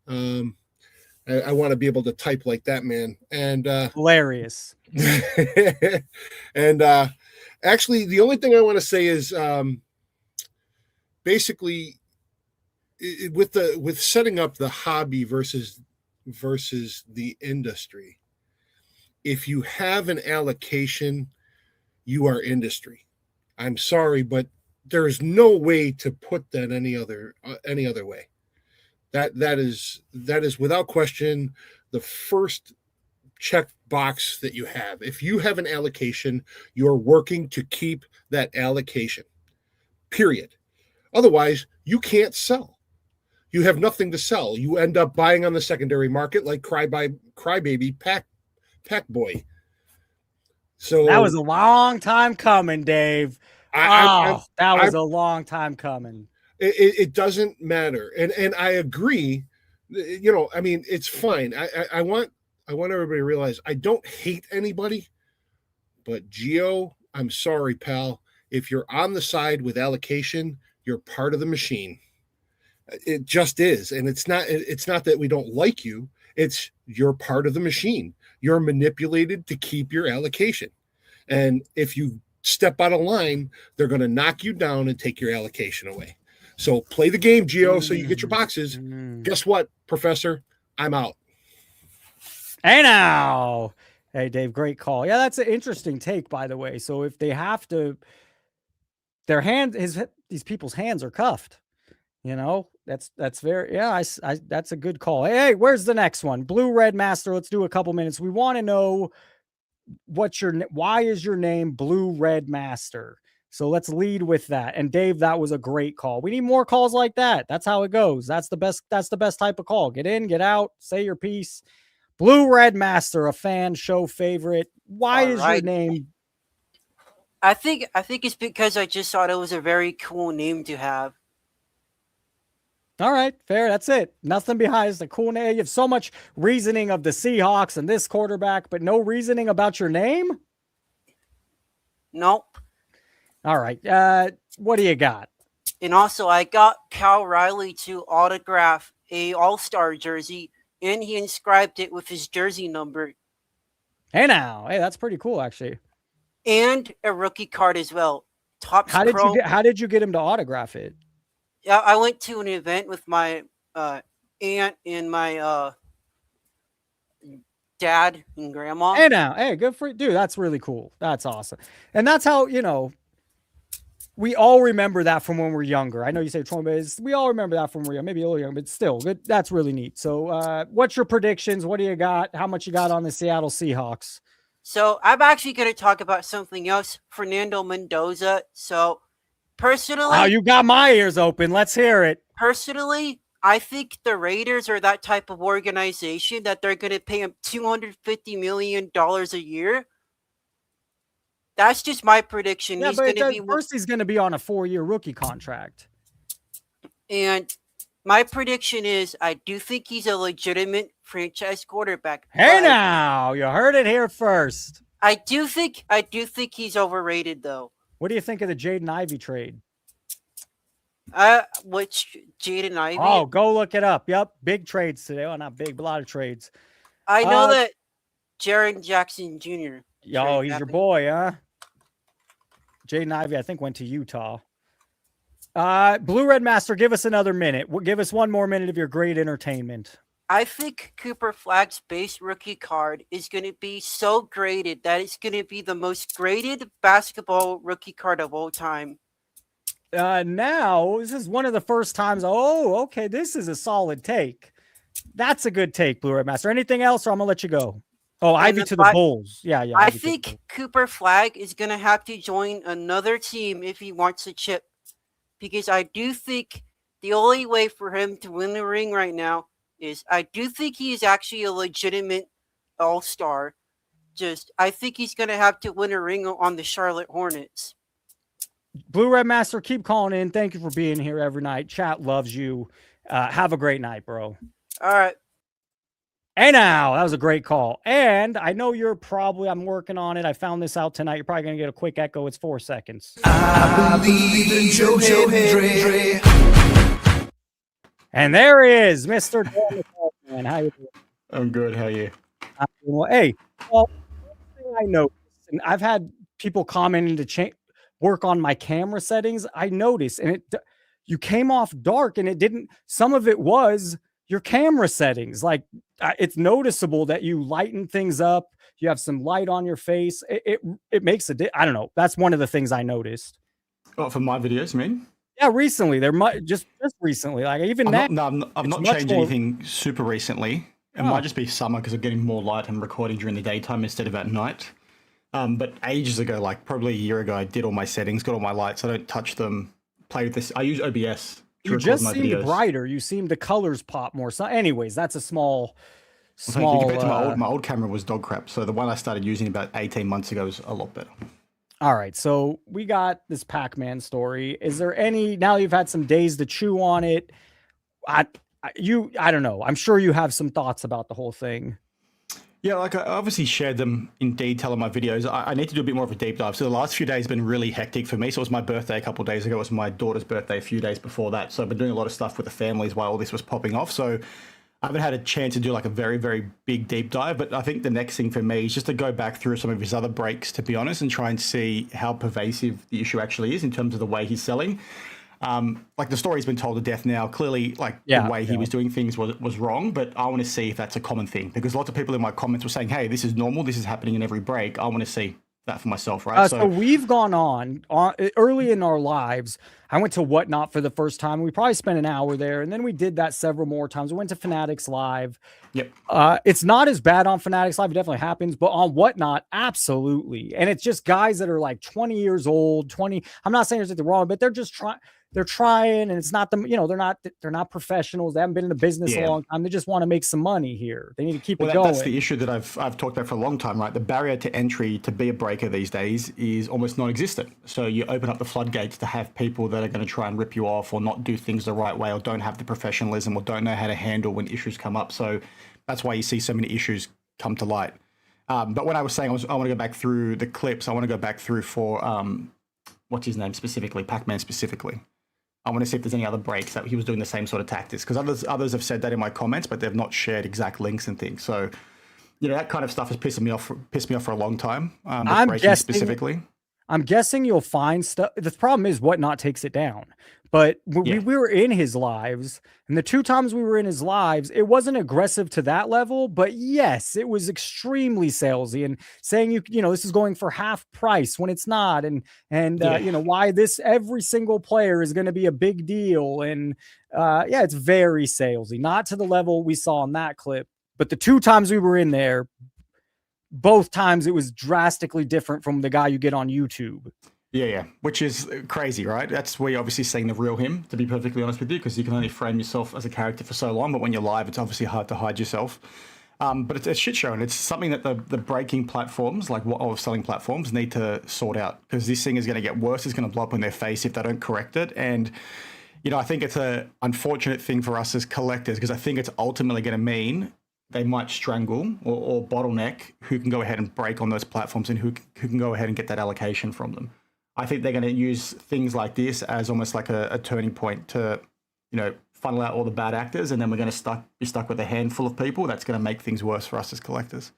[SPEAKER 1] I want to be able to type like that man. And
[SPEAKER 13] hilarious.
[SPEAKER 1] And actually, the only thing I want to say is basically with setting up the hobby versus the industry. If you have an allocation, you are industry. I'm sorry, but there is no way to put that any other way. That is without question the first check box that you have. If you have an allocation, you're working to keep that allocation. Period. Otherwise, you can't sell. You have nothing to sell. You end up buying on the secondary market like Crybaby Pack Boy. So
[SPEAKER 13] that was a long time coming, Dave. That was a long time coming.
[SPEAKER 1] It doesn't matter, and I agree. You know, I mean, it's fine. I want everybody to realize I don't hate anybody, but Gio, I'm sorry, pal. If you're on the side with allocation, you're part of the machine. It just is. And it's not that we don't like you. It's you're part of the machine. You're manipulated to keep your allocation. And if you step out of line, they're going to knock you down and take your allocation away. So play the game, Gio, so you get your boxes. Guess what, Professor? I'm out.
[SPEAKER 13] Hey now. Hey, Dave, great call. Yeah, that's an interesting take, by the way. So if they have to, these people's hands are cuffed. You know, that's very, yeah, I that's a good call. Hey, where's the next one? Blue Red Master. Let's do a couple minutes. We want to know why is your name Blue Red Master? So let's lead with that. And Dave, that was a great call. We need more calls like that. That's how it goes. That's the best type of call. Get in, get out, say your piece. Blue Red Master, a fan show favorite. Why is your name?
[SPEAKER 4] I think it's because I just thought it was a very cool name to have.
[SPEAKER 13] All right, fair. That's it. Nothing behind the cool name. You have so much reasoning of the Seahawks and this quarterback, but no reasoning about your name?
[SPEAKER 4] Nope.
[SPEAKER 13] All right. What do you got?
[SPEAKER 4] And also, I got Cal Riley to autograph a All-Star jersey, and he inscribed it with his jersey number.
[SPEAKER 13] Hey, now. Hey, that's pretty cool, actually.
[SPEAKER 4] And a rookie card as well.
[SPEAKER 13] How did you get him to autograph it?
[SPEAKER 4] Yeah, I went to an event with my aunt and my dad and grandma.
[SPEAKER 13] Hey, now. Hey, good for you. Dude, that's really cool. That's awesome. And that's how, you know, we all remember that from when we're younger. I know you say 20, but we all remember that from when we're young, maybe a little young, but still, good. That's really neat. So what's your predictions? What do you got? How much you got on the Seattle Seahawks?
[SPEAKER 4] So I'm actually going to talk about something else, Fernando Mendoza. So personally...
[SPEAKER 13] Wow, you got my ears open. Let's hear it.
[SPEAKER 4] Personally, I think the Raiders are that type of organization that they're going to pay him $250 million a year. That's just my prediction.
[SPEAKER 13] Yeah, first he's going to be on a 4-year rookie contract.
[SPEAKER 4] And my prediction is I do think he's a legitimate franchise quarterback.
[SPEAKER 13] Hey now, you heard it here first.
[SPEAKER 4] I do think he's overrated though.
[SPEAKER 13] What do you think of the Jaden Ivey trade?
[SPEAKER 4] Which Jaden Ivey?
[SPEAKER 13] Oh, go look it up. Yep, big trades today. Well, not big, but a lot of trades.
[SPEAKER 4] I know that Jaren Jackson Jr.
[SPEAKER 13] Yo, he's your boy, huh? Jaden Ivey, I think, went to Utah. Blue Red Master, give us another minute. Give us one more minute of your great entertainment.
[SPEAKER 4] I think Cooper Flagg's base rookie card is going to be so graded that it's going to be the most graded basketball rookie card of all time.
[SPEAKER 13] Now, this is one of the first times. Oh, okay, this is a solid take. That's a good take, Blue Red Master. Anything else, or I'm gonna let you go? Oh,
[SPEAKER 4] And
[SPEAKER 13] Ivy
[SPEAKER 4] the
[SPEAKER 13] to the
[SPEAKER 4] fi-
[SPEAKER 13] Bulls. Yeah, yeah.
[SPEAKER 4] I
[SPEAKER 13] Ivy to the
[SPEAKER 4] think
[SPEAKER 13] Bulls.
[SPEAKER 4] Cooper Flag is going to have to join another team if he wants a chip, because I do think the only way for him to win the ring right now is I do think he is actually a legitimate all-star. Just I think he's going to have to win a ring on the Charlotte Hornets.
[SPEAKER 13] Blue Red Master, keep calling in. Thank you for being here every night. Chat loves you. Have a great night, bro.
[SPEAKER 4] All right.
[SPEAKER 13] Hey now, that was a great call. And I know I'm working on it. I found this out tonight. You're probably going to get a quick echo. It's 4 seconds.
[SPEAKER 6] I believe in Joe Hendry.
[SPEAKER 13] And there he is, Mr. Dan McCall, man. How you doing?
[SPEAKER 9] I'm good. How are you?
[SPEAKER 13] I'm doing well. Hey, well, one thing I noticed, and I've had people commenting to work on my camera settings. I noticed, and you came off dark, and it didn't. Some of it was your camera settings. Like it's noticeable that you lighten things up. You have some light on your face. It makes I don't know. That's one of the things I noticed.
[SPEAKER 9] Oh, for my videos, you mean?
[SPEAKER 13] Yeah, recently. There might just recently. Like even that.
[SPEAKER 9] I've not changed anything super recently. It might just be summer because I'm getting more light and recording during the daytime instead of at night. But ages ago, like probably a year ago, I did all my settings, got all my lights. I don't touch them. Play with this. I use OBS.
[SPEAKER 13] You just seemed brighter. You seemed the colors pop more. So, anyways, that's a small.
[SPEAKER 9] Compared to my old camera was dog crap. So the one I started using about 18 months ago is a lot better.
[SPEAKER 13] All right, so we got this Pac-Man story. Is there any, now you've had some days to chew on it? I don't know. I'm sure you have some thoughts about the whole thing.
[SPEAKER 9] Yeah, like I obviously shared them in detail in my videos. I need to do a bit more of a deep dive. So the last few days have been really hectic for me. So it was my birthday a couple of days ago. It was my daughter's birthday a few days before that. So I've been doing a lot of stuff with the families while all this was popping off. So I haven't had a chance to do like a very, very big deep dive. But I think the next thing for me is just to go back through some of his other breaks, to be honest, and try and see how pervasive the issue actually is in terms of the way he's selling. Like the story's been told to death now. Clearly, like the way he was doing things was wrong, but I want to see if that's a common thing, because lots of people in my comments were saying, hey, this is normal, this is happening in every break. I want to see that for myself, right?
[SPEAKER 13] So we've gone on early in our lives. I went to Whatnot for the first time. We probably spent an hour there, and then we did that several more times. We went to Fanatics Live.
[SPEAKER 9] Yep.
[SPEAKER 13] It's not as bad on Fanatics Live. It definitely happens, but on Whatnot, absolutely. And it's just guys that are like 20 years old, 20. I'm not saying there's anything wrong, but they're just trying. They're trying, and it's not them. You know, they're not professionals. They haven't been in the business a long time. They just want to make some money here. They need to keep it going.
[SPEAKER 9] That's the issue that I've talked about for a long time, right? The barrier to entry to be a breaker these days is almost non-existent. So you open up the floodgates to have people that are going to try and rip you off, or not do things the right way, or don't have the professionalism, or don't know how to handle when issues come up. So that's why you see so many issues come to light. But when I was saying I want to go back through the clips, I want to go back through for what's his name specifically, Pac-Man specifically. I want to see if there's any other breaks that he was doing the same sort of tactics, because others have said that in my comments, but they've not shared exact links and things. So, you know, that kind of stuff has pissed me off for a long time.
[SPEAKER 13] I'm guessing you'll find stuff. The problem is Whatnot takes it down. But we were in his lives, and the 2 times we were in his lives, it wasn't aggressive to that level, but yes, it was extremely salesy and saying, you know, this is going for half price when it's not. And you know, why every single player is going to be a big deal. And it's very salesy, not to the level we saw in that clip, but the 2 times we were in there, both times it was drastically different from the guy you get on YouTube.
[SPEAKER 9] Yeah, which is crazy, right? That's where you're obviously seeing the real him, to be perfectly honest with you, because you can only frame yourself as a character for so long, but when you're live, it's obviously hard to hide yourself. But it's a shit show, and it's something that the breaking platforms, like selling platforms, need to sort out, because this thing is going to get worse. It's going to blow up in their face if they don't correct it. And, you know, I think it's an unfortunate thing for us as collectors, because I think it's ultimately going to mean they might strangle or bottleneck who can go ahead and break on those platforms, and who can go ahead and get that allocation from them. I think they're going to use things like this as almost like a turning point to, you know, funnel out all the bad actors, and then we're going to be stuck with a handful of people. That's going to make things worse for us as collectors.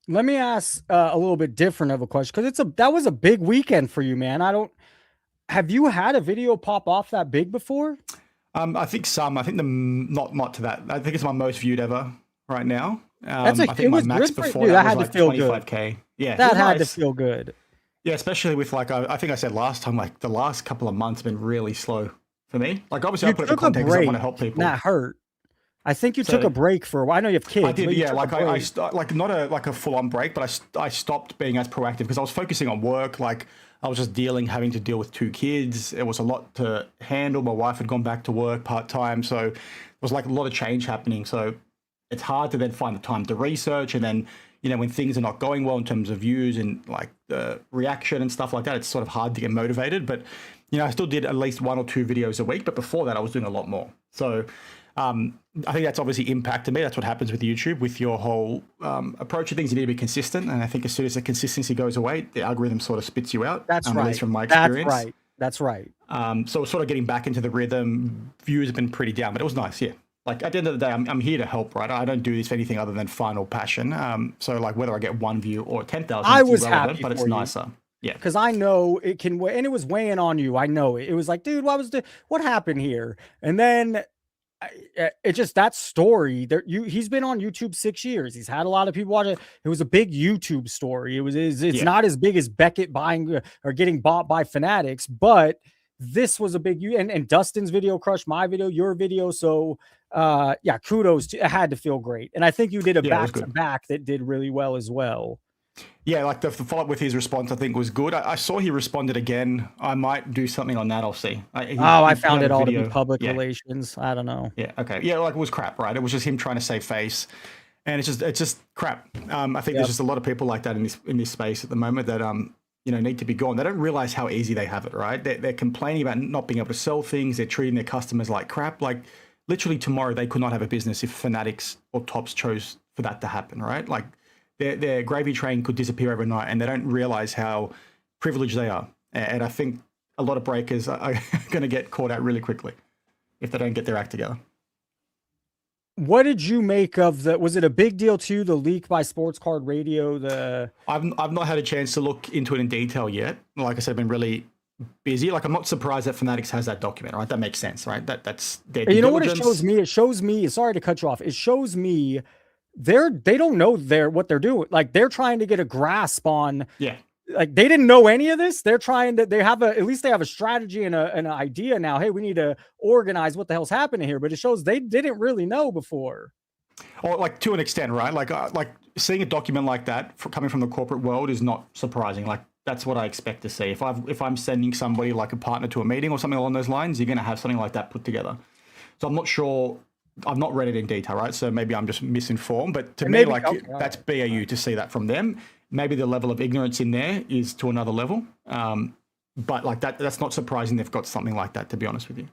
[SPEAKER 13] Let me ask a little bit different of a question, because that was a big weekend for you, man. Have you had a video pop off that big before?
[SPEAKER 9] I think some. I think not to that. I think it's my most viewed ever right now.
[SPEAKER 13] I think
[SPEAKER 9] my max before
[SPEAKER 13] that
[SPEAKER 9] was
[SPEAKER 13] had
[SPEAKER 9] like
[SPEAKER 13] to feel
[SPEAKER 9] 25K.
[SPEAKER 13] good.
[SPEAKER 9] Yeah,
[SPEAKER 13] that had to feel good.
[SPEAKER 9] Yeah, especially with I think I said last time, like the last couple of months have been really slow for me. Like obviously I put it in context because I want to help people.
[SPEAKER 13] That hurt. I think you took
[SPEAKER 9] So-
[SPEAKER 13] a break for a while. I know you have kids.
[SPEAKER 9] I did,
[SPEAKER 13] but you
[SPEAKER 9] yeah.
[SPEAKER 13] took a
[SPEAKER 9] Like I
[SPEAKER 13] break.
[SPEAKER 9] like not a full on break, but I stopped being as proactive because I was focusing on work. Like I was just having to deal with 2 kids. It was a lot to handle. My wife had gone back to work part time, so it was like a lot of change happening. So it's hard to then find the time to research, and then when things are not going well in terms of views and like the reaction and stuff like that, it's sort of hard to get motivated. But I still did at least 1 or 2 videos a week. But before that, I was doing a lot more. So. I think that's obviously impacted me. That's what happens with YouTube, with your whole approach to things. You need to be consistent, and I think as soon as the consistency goes away, the algorithm sort of spits you out.
[SPEAKER 13] That's
[SPEAKER 9] At
[SPEAKER 13] right.
[SPEAKER 9] least from my experience.
[SPEAKER 13] That's right.
[SPEAKER 9] So sort of getting back into the rhythm. Views have been pretty down, but it was nice. Yeah. Like at the end of the day, I'm here to help, right? I don't do this for anything other than final passion. So like whether I get 1 view or 10,000,
[SPEAKER 13] I
[SPEAKER 9] it's
[SPEAKER 13] was
[SPEAKER 9] irrelevant,
[SPEAKER 13] happy
[SPEAKER 9] but it's
[SPEAKER 13] for you.
[SPEAKER 9] nicer. Yeah.
[SPEAKER 13] Because I know it can, and it was weighing on you. I know it. It was like, dude, what happened here? And then it just, that story there, he's been on YouTube 6 years. He's had a lot of people watch it. It was a big YouTube story. It's not as big as Beckett buying or getting bought by Fanatics, but this was a big, and Dustin's video crushed my video, your video. So kudos it had to feel great. And I think you did a back to back that did really well as well.
[SPEAKER 9] Yeah, like the follow-up with his response, I think was good. I saw he responded again. I might do something on that. I'll see.
[SPEAKER 13] I found it all to be public relations. I don't know.
[SPEAKER 9] Yeah. Okay. Yeah. Like it was crap, right? It was just him trying to save face, and it's just crap. I think there's just a lot of people like that in this space at the moment that need to be gone. They don't realize how easy they have it, right? They're complaining about not being able to sell things. They're treating their customers like crap. Like literally tomorrow they could not have a business if Fanatics or Tops chose for that to happen, right? Like. Their gravy train could disappear overnight, and they don't realize how privileged they are. And I think a lot of breakers are going to get caught out really quickly if they don't get their act together.
[SPEAKER 13] What did you make of was it a big deal to you, the leak by Sports Card Radio?
[SPEAKER 9] I've not had a chance to look into it in detail yet. Like I said, I've been really busy. Like I'm not surprised that Fanatics has that document, right? That makes sense, right? That's their due
[SPEAKER 13] what it
[SPEAKER 9] diligence.
[SPEAKER 13] shows me, sorry to cut you off. It shows me they don't know what they're doing. Like they're trying to get a grasp on.
[SPEAKER 9] Yeah.
[SPEAKER 13] Like they didn't know any of this. They're trying to. At least they have a strategy and an idea now. Hey, we need to organize what the hell's happening here. But it shows they didn't really know before.
[SPEAKER 9] Or like to an extent, right? Like seeing a document like that coming from the corporate world is not surprising. Like that's what I expect to see. If I'm sending somebody like a partner to a meeting or something along those lines, you're going to have something like that put together. So I'm not sure. I've not read it in detail, right? So maybe I'm just misinformed. But to me, that's BAU to see that from them. Maybe the level of ignorance in there is to another level. But like that's not surprising they've got something like that, to be honest with you.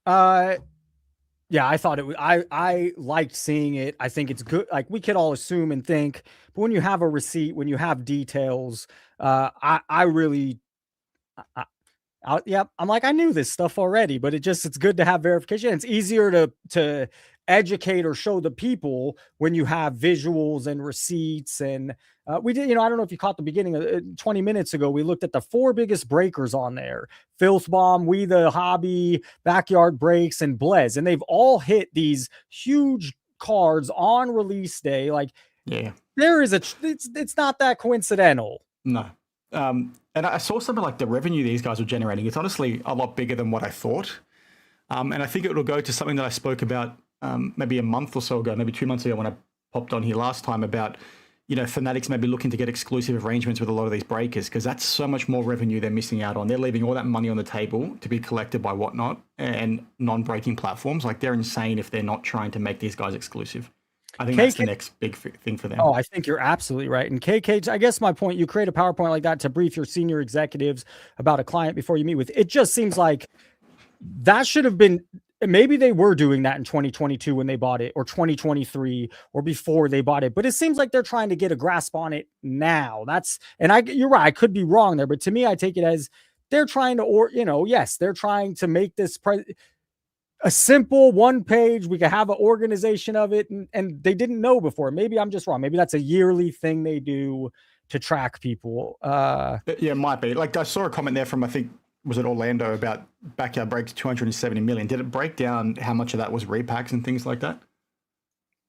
[SPEAKER 13] Yeah, I thought it was, I liked seeing it. I think it's good. Like we could all assume and think, but when you have a receipt, when you have details, I'm like, I knew this stuff already, but it's good to have verification. It's easier to educate or show the people when you have visuals and receipts. And we did, I don't know if you caught the beginning 20 minutes ago, we looked at the 4 biggest breakers on there: Filth Bomb, We the Hobby, Backyard Breaks, and Blez. And they've all hit these huge cards on release day. Like,
[SPEAKER 9] yeah,
[SPEAKER 13] there is it's not that coincidental.
[SPEAKER 9] No. And I saw something like the revenue these guys were generating. It's honestly a lot bigger than what I thought. And I think it will go to something that I spoke about maybe a month or so ago, maybe 2 months ago when I popped on here last time about, Fanatics maybe looking to get exclusive arrangements with a lot of these breakers, because that's so much more revenue they're missing out on. They're leaving all that money on the table to be collected by Whatnot and non-breaking platforms. Like they're insane if they're not trying to make these guys exclusive. I think that's the next big thing for them.
[SPEAKER 13] Oh, I think you're absolutely right. And KK, I guess my point, you create a PowerPoint like that to brief your senior executives about a client before you meet with. It just seems like that should have been, maybe they were doing that in 2022 when they bought it, or 2023 or before they bought it. But it seems like they're trying to get a grasp on it now. You're right. I could be wrong there, but to me, I take it as they're trying to, yes, they're trying to make this a simple 1 page. We could have an organization of it, and they didn't know before. Maybe I'm just wrong. Maybe that's a yearly thing they do to track people.
[SPEAKER 9] Yeah, it might be. Like I saw a comment there from, I think, was it Orlando, about Backyard Breaks 270 million. Did it break down how much of that was repacks and things like that?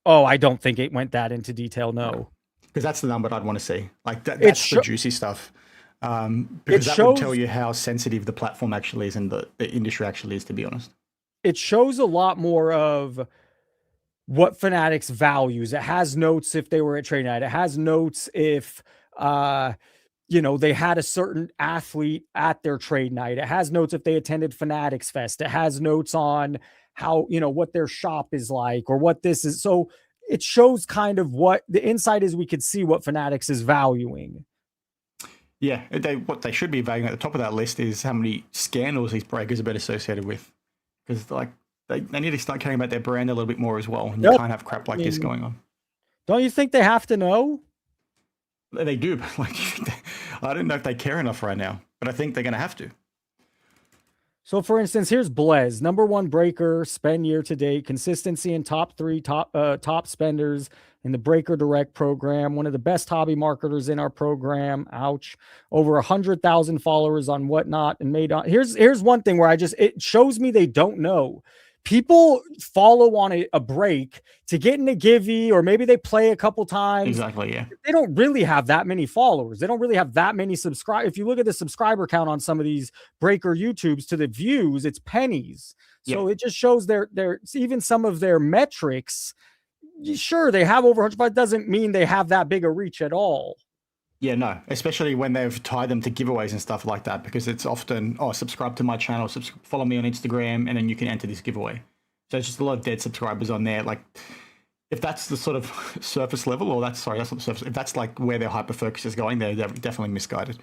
[SPEAKER 13] Oh, I don't think it went that into detail. No,
[SPEAKER 9] because that's the number I'd want to see. Like that's the juicy stuff. Because that would tell you how sensitive the platform actually is and the industry actually is, to be honest.
[SPEAKER 13] It shows a lot more of what Fanatics values. It has notes if they were at trade night. It has notes if they had a certain athlete at their trade night. It has notes if they attended Fanatics Fest. It has notes on how, what their shop is like or what this is. So it shows kind of what the insight is. We could see what Fanatics is valuing.
[SPEAKER 9] Yeah, what they should be valuing at the top of that list is how many scandals these breakers have been associated with. Because they need to start caring about their brand a little bit more as well. And you can't have crap like this going on.
[SPEAKER 13] Don't you think they have to know?
[SPEAKER 9] They do, but I don't know if they care enough right now. But I think they're going to have to.
[SPEAKER 13] So, for instance, here's Blaze, number 1 breaker spend year to date, consistency in top 3 top spenders in the Breaker Direct program, one of the best hobby marketers in our program. Ouch. Over 100,000 followers on Whatnot and made on. Here's one thing where it shows me they don't know. People follow on a break to get in a Givey, or maybe they play a couple times.
[SPEAKER 9] Exactly, yeah.
[SPEAKER 13] They don't really have that many followers. They don't really have that many subscribers. If you look at the subscriber count on some of these breaker YouTubes to the views, it's pennies. So it just shows their even some of their metrics. Sure, they have over 100, but it doesn't mean they have that big a reach at all.
[SPEAKER 9] Yeah, no, especially when they've tied them to giveaways and stuff like that, because it's often, subscribe to my channel, follow me on Instagram, and then you can enter this giveaway. So it's just a lot of dead subscribers on there. Like, if that's the sort of surface level, or that's not the surface, if that's like where their hyper focus is going, they're definitely misguided.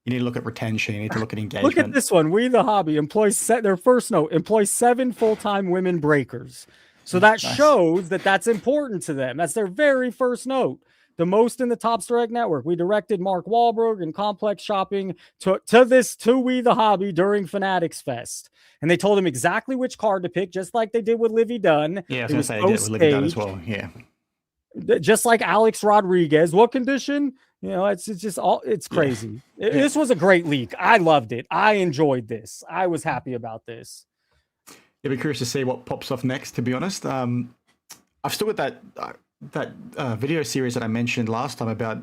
[SPEAKER 9] You need to look at retention, you need to look at engagement.
[SPEAKER 13] Look at this one. We the Hobby employs their first note, employs 7 full-time women breakers. So that shows that that's important to them. That's their very first note. The most in the Topps Direct network. We directed Mark Wahlberg and Complex Shopping to We the Hobby during Fanatics Fest. And they told him exactly which card to pick, just like they did with Livy Dunn.
[SPEAKER 9] Yeah, I was going to say they did with Livy Dunn as well. Yeah.
[SPEAKER 13] Just like Alex Rodriguez. What condition? It's just it's crazy.
[SPEAKER 9] Yeah.
[SPEAKER 13] This was a great leak. I loved it. I enjoyed this. I was happy about this.
[SPEAKER 9] You'll be curious to see what pops off next, to be honest. I've still got that video series that I mentioned last time about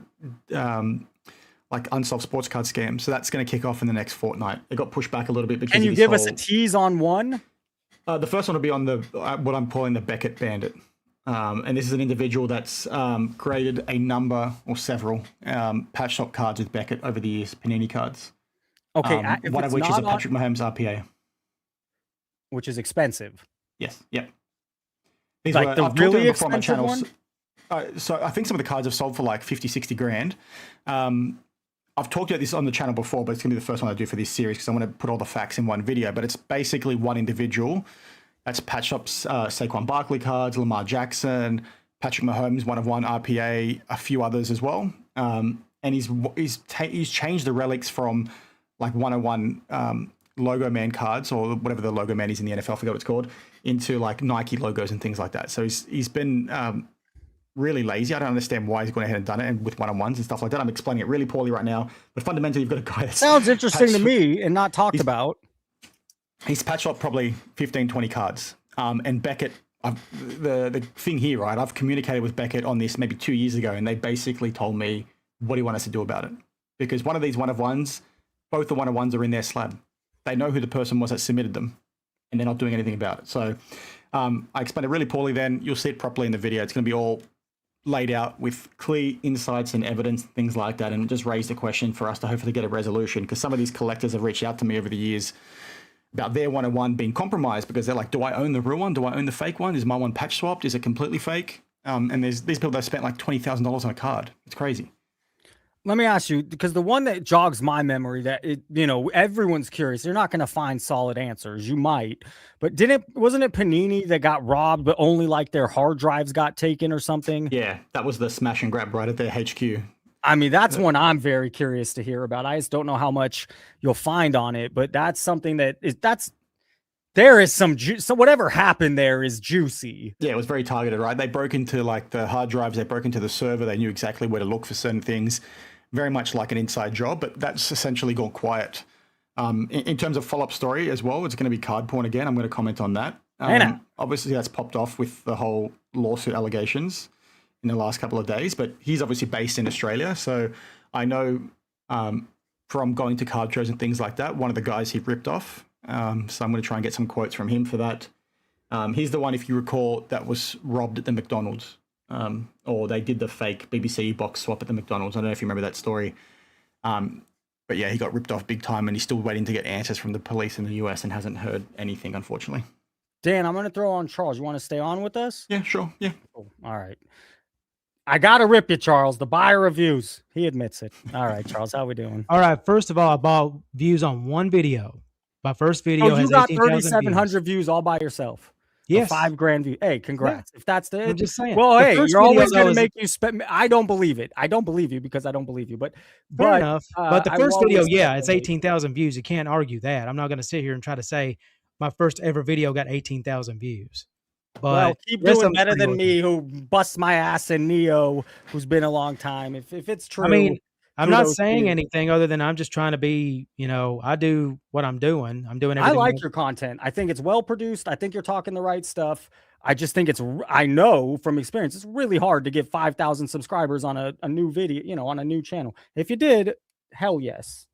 [SPEAKER 9] like unsolved sports card scams. So that's going to kick off in the next fortnight. It got pushed back a little bit because
[SPEAKER 13] can you give us a tease on one?
[SPEAKER 9] The first one will be on the what I'm calling the Beckett Bandit. And this is an individual that's created a number or several patch shop cards with Beckett over the years, Panini cards.
[SPEAKER 13] Okay,
[SPEAKER 9] one of which is a Patrick Mahomes RPA.
[SPEAKER 13] Which is expensive.
[SPEAKER 9] Yes, yep.
[SPEAKER 13] These like the really expensive one?
[SPEAKER 9] So I think some of the cards have sold for like 50, 60 grand. I've talked about this on the channel before, but it's going to be the first one I do for this series because I want to put all the facts in one video. But it's basically one individual. That's Patch Shop's Saquon Barkley cards, Lamar Jackson, Patrick Mahomes, 1/1 RPA, a few others as well. And he's changed the relics from like 1/1 Logo Man cards, or whatever the Logo Man is in the NFL, I forgot what it's called, into like Nike logos and things like that. So he's been really lazy. I don't understand why he's gone ahead and done it, and with 1/1s and stuff like that. I'm explaining it really poorly right now, but fundamentally you've got a guy that
[SPEAKER 13] sounds interesting to me and not talked about.
[SPEAKER 9] He's patched up probably 15, 20 cards. And Beckett, the thing here, right, I've communicated with Beckett on this maybe 2 years ago, and they basically told me, what do you want us to do about it? Because one of these 1/1s, both the 1/1s are in their slab. They know who the person was that submitted them, and they're not doing anything about it. So I explained it really poorly then. You'll see it properly in the video. It's going to be all laid out with clear insights and evidence, things like that, and just raise the question for us to hopefully get a resolution, because some of these collectors have reached out to me over the years about their 1/1 being compromised, because they're like, do I own the real one? Do I own the fake one? Is my one patch swapped? Is it completely fake? And there's these people that spent like $20,000 on a card. It's crazy.
[SPEAKER 13] Let me ask you, because the one that jogs my memory that everyone's curious. You're not going to find solid answers. You might, but wasn't it Panini that got robbed, but only like their hard drives got taken or something?
[SPEAKER 9] Yeah, that was the smash and grab right at their HQ.
[SPEAKER 13] I mean, that's one I'm very curious to hear about. I just don't know how much you'll find on it, but that's something there is some so whatever happened there is juicy.
[SPEAKER 9] Yeah, it was very targeted, right? They broke into like the hard drives, they broke into the server, they knew exactly where to look for certain things. Very much like an inside job, but that's essentially gone quiet. In terms of follow-up story as well, it's going to be card porn again. I'm going to comment on that. Obviously, that's popped off with the whole lawsuit allegations in the last couple of days, but he's obviously based in Australia. So I know from going to card shows and things like that, one of the guys he ripped off. So I'm going to try and get some quotes from him for that. He's the one, if you recall, that was robbed at the McDonald's. Or they did the fake BBC box swap at the McDonald's. I don't know if you remember that story. But yeah, he got ripped off big time, and he's still waiting to get answers from the police in the US and hasn't heard anything, unfortunately.
[SPEAKER 13] Dan, I'm going to throw on Charles. You want to stay on with us?
[SPEAKER 9] Yeah, sure. Yeah.
[SPEAKER 13] Cool. All right. I got to rip you, Charles. The buyer reviews. He admits it. All right, Charles, how we doing?
[SPEAKER 10] All right. First of all, I bought views on one video. My first video
[SPEAKER 13] Oh, you
[SPEAKER 10] has
[SPEAKER 13] got
[SPEAKER 10] 18,000
[SPEAKER 13] 3,700 views all by yourself.
[SPEAKER 10] Yes.
[SPEAKER 13] A $5,000 view. Hey, congrats. If that's the,
[SPEAKER 10] I'm just saying.
[SPEAKER 13] well,
[SPEAKER 10] The
[SPEAKER 13] hey,
[SPEAKER 10] first
[SPEAKER 13] you're always
[SPEAKER 10] video,
[SPEAKER 13] going
[SPEAKER 10] though,
[SPEAKER 13] to
[SPEAKER 10] is-
[SPEAKER 13] make you spend. I don't believe it. I don't believe you because I don't believe you. But
[SPEAKER 10] Fair enough. But the
[SPEAKER 13] I will
[SPEAKER 10] first video,
[SPEAKER 13] always
[SPEAKER 10] yeah, it's
[SPEAKER 13] speculate.
[SPEAKER 10] 18,000 views. You can't argue that. I'm not going to sit here and try to say my first ever video got 18,000 views. But
[SPEAKER 13] Well, keep
[SPEAKER 10] the rest
[SPEAKER 13] doing
[SPEAKER 10] of them's
[SPEAKER 13] better
[SPEAKER 10] pretty
[SPEAKER 13] than me, who busts my ass in Neo, who's been a long time. If it's true,
[SPEAKER 10] I mean, I'm not
[SPEAKER 13] kudos to
[SPEAKER 10] saying
[SPEAKER 13] you.
[SPEAKER 10] anything other than I'm just trying to be, I do what I'm doing. I'm doing
[SPEAKER 13] I
[SPEAKER 10] everything.
[SPEAKER 13] like your content. I think it's well produced. I think you're talking the right stuff. I just think I know from experience, it's really hard to get 5,000 subscribers on a new video, on a new channel. If you did, hell yes.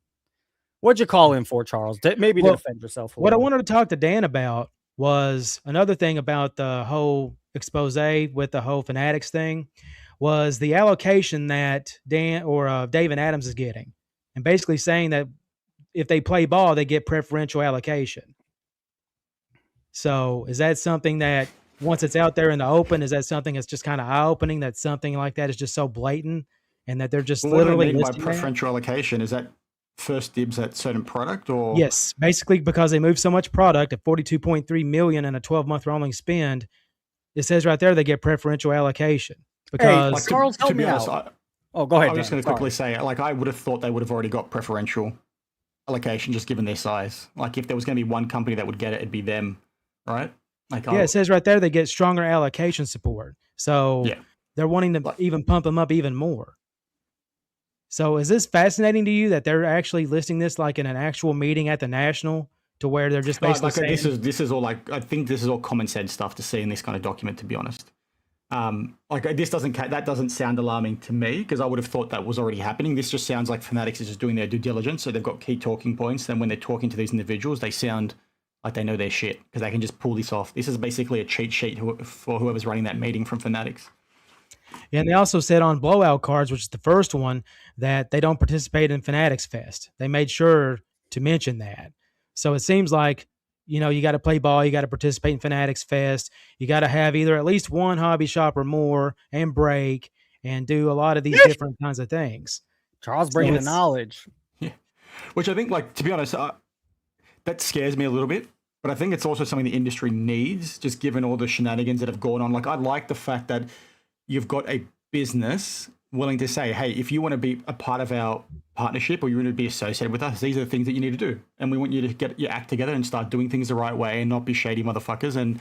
[SPEAKER 13] What'd you call in for, Charles? Maybe to
[SPEAKER 10] Well,
[SPEAKER 13] defend yourself.
[SPEAKER 10] What I wanted to talk to Dan about was another thing about the whole expose with the whole Fanatics thing was the allocation that Dan or David Adams is getting, and basically saying that if they play ball, they get preferential allocation. So is that something that once it's out there in the open, is that something that's just kind of eye-opening, that something like that is just so blatant and that they're just
[SPEAKER 9] Well, what do they
[SPEAKER 10] literally
[SPEAKER 9] mean by
[SPEAKER 10] listing that?
[SPEAKER 9] preferential allocation? Is that first dibs at certain product, or
[SPEAKER 10] Yes, basically because they move so much product at 42.3 million in a 12-month rolling spend. It says right there they get preferential allocation because
[SPEAKER 9] Like,
[SPEAKER 13] Charles, help
[SPEAKER 9] to be
[SPEAKER 13] me
[SPEAKER 9] honest,
[SPEAKER 13] out. Oh, go ahead,
[SPEAKER 9] I was just
[SPEAKER 13] Dan.
[SPEAKER 9] going to quickly say, like, I would have thought they would have already got preferential allocation just given their size. Like, if there was going to be one company that would get it, it'd be them, right? Like,
[SPEAKER 10] yeah, it says right there they get stronger allocation support. So
[SPEAKER 9] Yeah.
[SPEAKER 10] they're wanting to even pump them up even more. So is this fascinating to you that they're actually listing this like in an actual meeting at the National to where they're just basically saying,
[SPEAKER 9] this is all like, I think this is all common sense stuff to see in this kind of document, to be honest. That doesn't sound alarming to me because I would have thought that was already happening. This just sounds like Fanatics is just doing their due diligence. So they've got key talking points. Then when they're talking to these individuals, they sound like they know their shit because they can just pull this off. This is basically a cheat sheet for whoever's running that meeting from Fanatics.
[SPEAKER 10] Yeah, and they also said on blowout cards, which is the first one, that they don't participate in Fanatics Fest. They made sure to mention that. So it seems like, you got to play ball, you got to participate in Fanatics Fest, you got to have either at least one hobby shop or more and break and do a lot of these different kinds of things.
[SPEAKER 13] Charles bringing the knowledge.
[SPEAKER 9] Yeah, which I think, like, to be honest, that scares me a little bit. But I think it's also something the industry needs, just given all the shenanigans that have gone on. Like, I like the fact that you've got a business willing to say, hey, if you want to be a part of our partnership or you want to be associated with us, these are the things that you need to do. And we want you to get your act together and start doing things the right way and not be shady motherfuckers. And,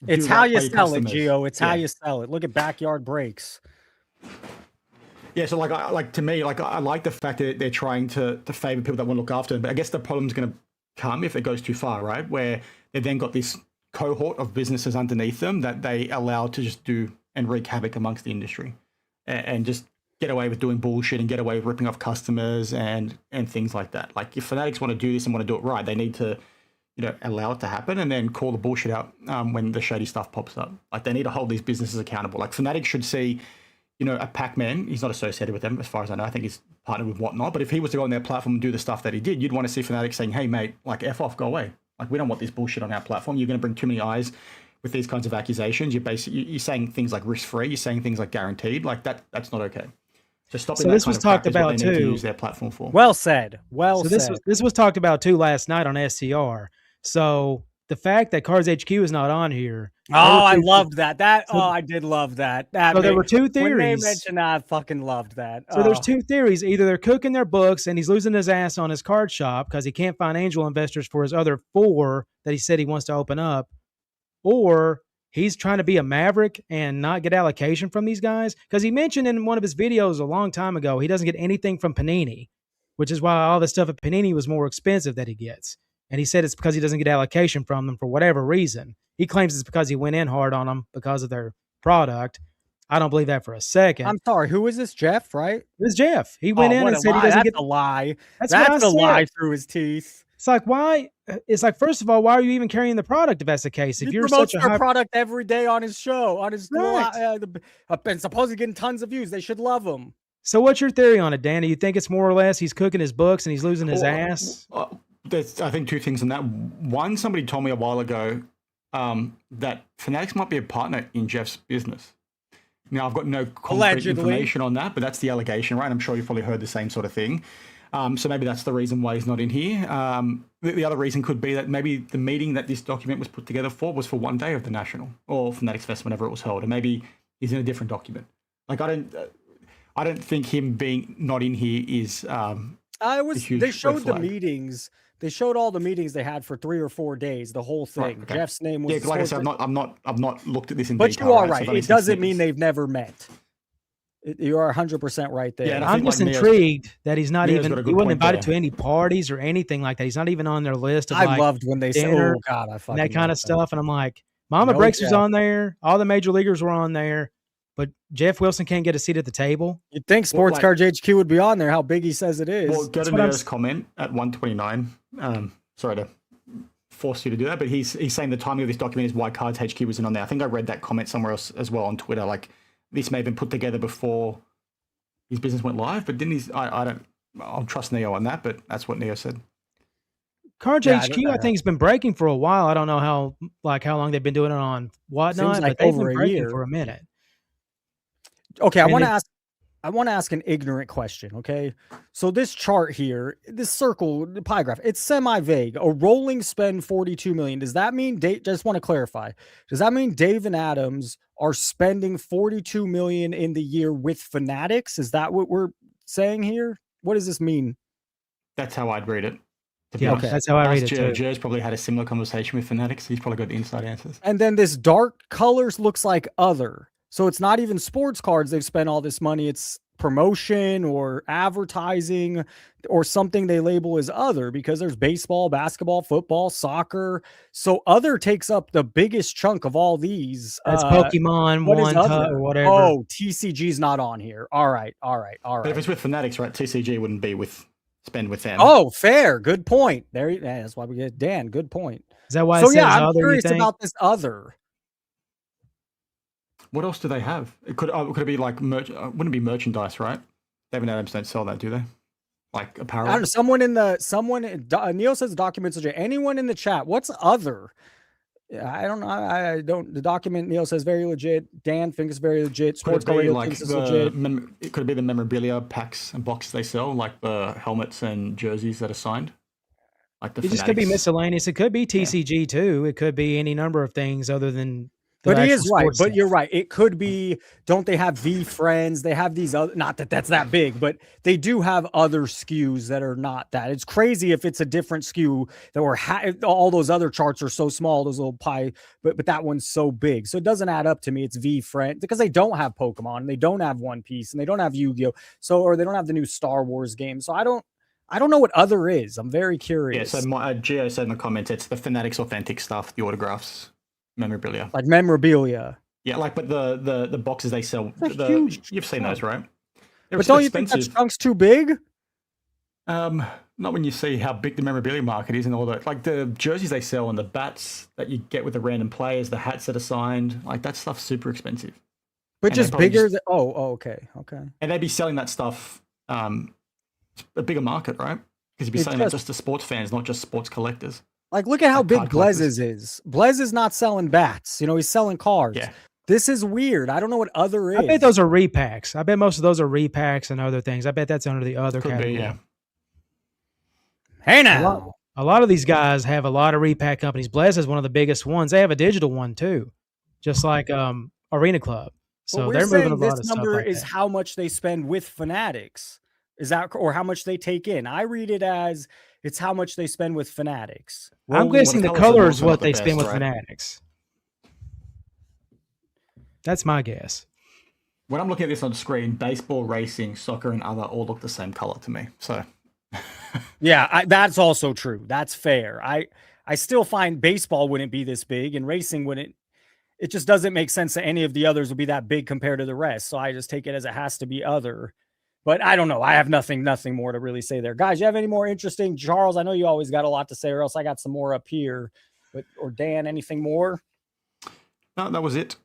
[SPEAKER 13] It's
[SPEAKER 9] do
[SPEAKER 13] how
[SPEAKER 9] right
[SPEAKER 13] you
[SPEAKER 9] by your
[SPEAKER 13] sell it,
[SPEAKER 9] customers.
[SPEAKER 13] Gio. It's how
[SPEAKER 9] Yeah.
[SPEAKER 13] you sell it. Look at Backyard Breaks.
[SPEAKER 9] Yeah, so to me, I like the fact that they're trying to favor people that want to look after them. But I guess the problem's going to come if it goes too far, right? Where they've then got this cohort of businesses underneath them that they allow to just do and wreak havoc amongst the industry and just get away with doing bullshit and get away with ripping off customers and things like that. Like, if Fanatics want to do this and want to do it right, they need to, allow it to happen and then call the bullshit out when the shady stuff pops up. Like, they need to hold these businesses accountable. Like, Fanatics should see, a Pac-Man, he's not associated with them as far as I know. I think he's partnered with Whatnot. But if he was to go on their platform and do the stuff that he did, you'd want to see Fanatics saying, hey, mate, like, F off, go away. Like, we don't want this bullshit on our platform. You're going to bring too many eyes with these kinds of accusations. You're saying things like risk-free. You're saying things like guaranteed. Like, that's not okay. So stop.
[SPEAKER 10] So this was talked about
[SPEAKER 9] they need to
[SPEAKER 10] too.
[SPEAKER 9] use their platform for.
[SPEAKER 13] Well said. Well
[SPEAKER 10] So
[SPEAKER 13] said.
[SPEAKER 10] this was talked about too last night on SCR. So the fact that Cards HQ is not on here.
[SPEAKER 13] Oh, I loved that. I did love that.
[SPEAKER 10] So there were two
[SPEAKER 13] When they
[SPEAKER 10] theories.
[SPEAKER 13] mentioned that, I fucking loved that.
[SPEAKER 10] So there's two theories. Either they're cooking their books and he's losing his ass on his card shop because he can't find angel investors for his other 4 that he said he wants to open up, or he's trying to be a maverick and not get allocation from these guys. Because he mentioned in one of his videos a long time ago, he doesn't get anything from Panini, which is why all the stuff at Panini was more expensive that he gets. And he said it's because he doesn't get allocation from them for whatever reason. He claims it's because he went in hard on them because of their product. I don't believe that for a second.
[SPEAKER 13] I'm sorry. Who is this? Jeff, right?
[SPEAKER 10] This is Jeff. He went in
[SPEAKER 13] what
[SPEAKER 10] and
[SPEAKER 13] a
[SPEAKER 10] said he
[SPEAKER 13] lie.
[SPEAKER 10] doesn't
[SPEAKER 13] That's
[SPEAKER 10] get
[SPEAKER 13] a lie.
[SPEAKER 10] That's what I
[SPEAKER 13] That's a
[SPEAKER 10] said.
[SPEAKER 13] lie through his teeth.
[SPEAKER 10] It's like, why? It's like, first of all, why are you even carrying the product if that's the case? If
[SPEAKER 13] He
[SPEAKER 10] you're
[SPEAKER 13] promotes
[SPEAKER 10] such a
[SPEAKER 13] their
[SPEAKER 10] high
[SPEAKER 13] product every day on his show, on his
[SPEAKER 10] Right.
[SPEAKER 13] and supposedly getting tons of views. They should love him.
[SPEAKER 10] So what's your theory on it, Dan? Do you think it's more or less he's cooking his books and he's losing his ass?
[SPEAKER 9] There's, I think, two things on that. One, somebody told me a while ago that Fanatics might be a partner in Jeff's business. Now, I've got no concrete
[SPEAKER 13] Allegedly.
[SPEAKER 9] information on that, but that's the allegation, right? I'm sure you've probably heard the same sort of thing. So maybe that's the reason why he's not in here. The other reason could be that maybe the meeting that this document was put together for was for one day of the National or Fanatics Fest, whenever it was held, and maybe he's in a different document. Like I don't think him being not in here is.
[SPEAKER 13] They showed the meetings. They showed all the meetings they had for 3 or 4 days. The whole thing.
[SPEAKER 9] Right, okay.
[SPEAKER 13] Jeff's name was.
[SPEAKER 9] Yeah, like I said, I've not looked at this in
[SPEAKER 13] But
[SPEAKER 9] detail.
[SPEAKER 13] you are
[SPEAKER 9] right?
[SPEAKER 13] right. It doesn't mean they've never met. You are 100% right there.
[SPEAKER 9] Yeah, and I
[SPEAKER 10] I'm
[SPEAKER 9] think,
[SPEAKER 10] just
[SPEAKER 9] like, Neo's-
[SPEAKER 10] intrigued that he's not
[SPEAKER 9] Neo's
[SPEAKER 10] even.
[SPEAKER 9] got a
[SPEAKER 10] He
[SPEAKER 9] good
[SPEAKER 10] wasn't
[SPEAKER 9] point
[SPEAKER 10] invited
[SPEAKER 9] there.
[SPEAKER 10] to any parties or anything like that. He's not even on their list of
[SPEAKER 13] I
[SPEAKER 10] like
[SPEAKER 13] loved when they said,
[SPEAKER 10] dinner
[SPEAKER 13] "Oh God, I fucking
[SPEAKER 10] and that kind
[SPEAKER 13] loved
[SPEAKER 10] of stuff." And I'm like, Mama
[SPEAKER 13] No
[SPEAKER 10] Breaks was
[SPEAKER 13] Jeff.
[SPEAKER 10] on there. All the major leaguers were on there, but Jeff Wilson can't get a seat at the table.
[SPEAKER 13] You'd think Sports Cards HQ would be on there. How big he says it is.
[SPEAKER 9] Well, go
[SPEAKER 10] That's
[SPEAKER 9] to
[SPEAKER 10] what I'm
[SPEAKER 9] Neo's comment at 129. Sorry to force you to do that, but he's saying the timing of this document is why Cards HQ wasn't on there. I think I read that comment somewhere else as well on Twitter. Like this may have been put together before his business went live, but didn't he? I'll trust Neo on that, but that's what Neo said.
[SPEAKER 10] Cards
[SPEAKER 13] Yeah,
[SPEAKER 10] HQ, I think, has been breaking for a while. I don't know how long they've been doing it on Whatnot,
[SPEAKER 13] Seems like
[SPEAKER 10] but they've
[SPEAKER 13] over
[SPEAKER 10] been
[SPEAKER 13] a
[SPEAKER 10] breaking
[SPEAKER 13] year.
[SPEAKER 10] for a minute.
[SPEAKER 13] Okay, I
[SPEAKER 10] And
[SPEAKER 13] want to
[SPEAKER 10] it-
[SPEAKER 13] ask. I want to ask an ignorant question. Okay, so this chart here, this circle, the pie graph, it's semi-vague. A rolling spend 42 million. Does that mean? Just want to clarify. Does that mean Dave and Adams are spending 42 million in the year with Fanatics? Is that what we're saying here? What does this mean?
[SPEAKER 9] That's how I'd read it. To be
[SPEAKER 10] Yeah,
[SPEAKER 9] honest.
[SPEAKER 10] that's how I read
[SPEAKER 9] Ask
[SPEAKER 10] it
[SPEAKER 9] Joe.
[SPEAKER 10] too.
[SPEAKER 9] Joe's probably had a similar conversation with Fanatics. He's probably got the inside answers.
[SPEAKER 13] And then this dark colors looks like other. So it's not even sports cards they've spent all this money. It's promotion or advertising or something they label as other, because there's baseball, basketball, football, soccer. So other takes up the biggest chunk of all these.
[SPEAKER 10] That's Pokemon,
[SPEAKER 13] what is
[SPEAKER 10] One Tut,
[SPEAKER 13] other?
[SPEAKER 10] or whatever.
[SPEAKER 13] Oh, TCG's not on here. All right.
[SPEAKER 9] But if it's with Fanatics, right, TCG wouldn't be with spend with them.
[SPEAKER 13] Oh, fair. Good point. Yeah, that's why we get Dan. Good point.
[SPEAKER 10] Is that why it
[SPEAKER 13] So
[SPEAKER 10] says
[SPEAKER 13] yeah, I'm
[SPEAKER 10] other, you
[SPEAKER 13] curious
[SPEAKER 10] think?
[SPEAKER 13] about this other.
[SPEAKER 9] What else do they have? Could it be like wouldn't it be merchandise, right? David Adams don't sell that, do they? Like apparel.
[SPEAKER 13] I don't know. Neil says the document's legit. Anyone in the chat? What's other? I don't know. I don't. The document Neil says very legit. Dan thinks very legit.
[SPEAKER 9] Could
[SPEAKER 13] Sports
[SPEAKER 9] it be
[SPEAKER 13] Radio
[SPEAKER 9] like
[SPEAKER 13] thinks it's legit.
[SPEAKER 9] it could be the memorabilia packs and boxes they sell, like the helmets and jerseys that are signed. Like the
[SPEAKER 10] It just could be
[SPEAKER 9] Fanatics.
[SPEAKER 10] miscellaneous. It could be TCG too. It could be any number of things other than. the
[SPEAKER 13] But he
[SPEAKER 10] actual
[SPEAKER 13] is right.
[SPEAKER 10] sports
[SPEAKER 13] But
[SPEAKER 10] stuff.
[SPEAKER 13] you're right. It could be. Don't they have V Friends? They have these other. Not that that's that big, but they do have other SKUs that are not that. It's crazy if it's a different SKU that were all those other charts are so small. Those little pie, but that one's so big. So it doesn't add up to me. It's V Friend because they don't have Pokemon, and they don't have One Piece, and they don't have Yu-Gi-Oh. So or they don't have the new Star Wars game. So I don't know what other is. I'm very
[SPEAKER 9] Yeah,
[SPEAKER 13] curious.
[SPEAKER 9] so Gio said in the comments, it's the Fanatics authentic stuff, the autographs, memorabilia.
[SPEAKER 13] Like memorabilia.
[SPEAKER 9] Yeah, like but the boxes they sell,
[SPEAKER 13] They're huge.
[SPEAKER 9] you've seen those, right? They're
[SPEAKER 13] But
[SPEAKER 9] still
[SPEAKER 13] don't you think that
[SPEAKER 9] expensive.
[SPEAKER 13] chunk's too big?
[SPEAKER 9] Not when you see how big the memorabilia market is and all that. Like the jerseys they sell and the bats that you get with the random players, the hats that are signed, like that stuff's super expensive.
[SPEAKER 13] But
[SPEAKER 9] And
[SPEAKER 13] just
[SPEAKER 9] they probably
[SPEAKER 13] bigger than okay.
[SPEAKER 9] And they'd be selling that stuff a bigger market, right? Because you'd be
[SPEAKER 13] It's
[SPEAKER 9] selling that just to sports fans, not just sports collectors.
[SPEAKER 13] Like, look at how
[SPEAKER 9] Like
[SPEAKER 13] big
[SPEAKER 9] card collectors.
[SPEAKER 13] Glez's is. Blez is not selling bats. He's selling cars.
[SPEAKER 9] Yeah.
[SPEAKER 13] This is weird. I don't know what other is.
[SPEAKER 10] I bet those are repacks. I bet most of those are repacks and other things. I bet that's under the other
[SPEAKER 9] Could be,
[SPEAKER 10] category.
[SPEAKER 9] yeah.
[SPEAKER 13] Hey
[SPEAKER 10] A lot of these guys have a lot of repack companies. Blez is one of the biggest ones. They have a digital one too, just like Arena Club.
[SPEAKER 13] But
[SPEAKER 10] So
[SPEAKER 13] we're
[SPEAKER 10] they're moving a
[SPEAKER 13] saying
[SPEAKER 10] lot
[SPEAKER 13] this
[SPEAKER 10] of stuff
[SPEAKER 13] number
[SPEAKER 10] like
[SPEAKER 13] is
[SPEAKER 10] that.
[SPEAKER 13] how much they spend with Fanatics. Is that or how much they take in? I read it as it's how much they spend with Fanatics.
[SPEAKER 10] I'm guessing the color is what they spend with Fanatics. That's my guess.
[SPEAKER 9] When I'm looking at this on screen, baseball, racing, soccer, and other all look the same color to me. So
[SPEAKER 13] Yeah, that's also true. That's fair. I still find baseball wouldn't be this big and racing wouldn't. It just doesn't make sense that any of the others would be that big compared to the rest. So I just take it as it has to be other. But I don't know. I have nothing more to really say there. Guys, you have any more interesting? Charles, I know you always got a lot to say, or else I got some more up here. But or Dan, anything more?
[SPEAKER 9] No, that was it.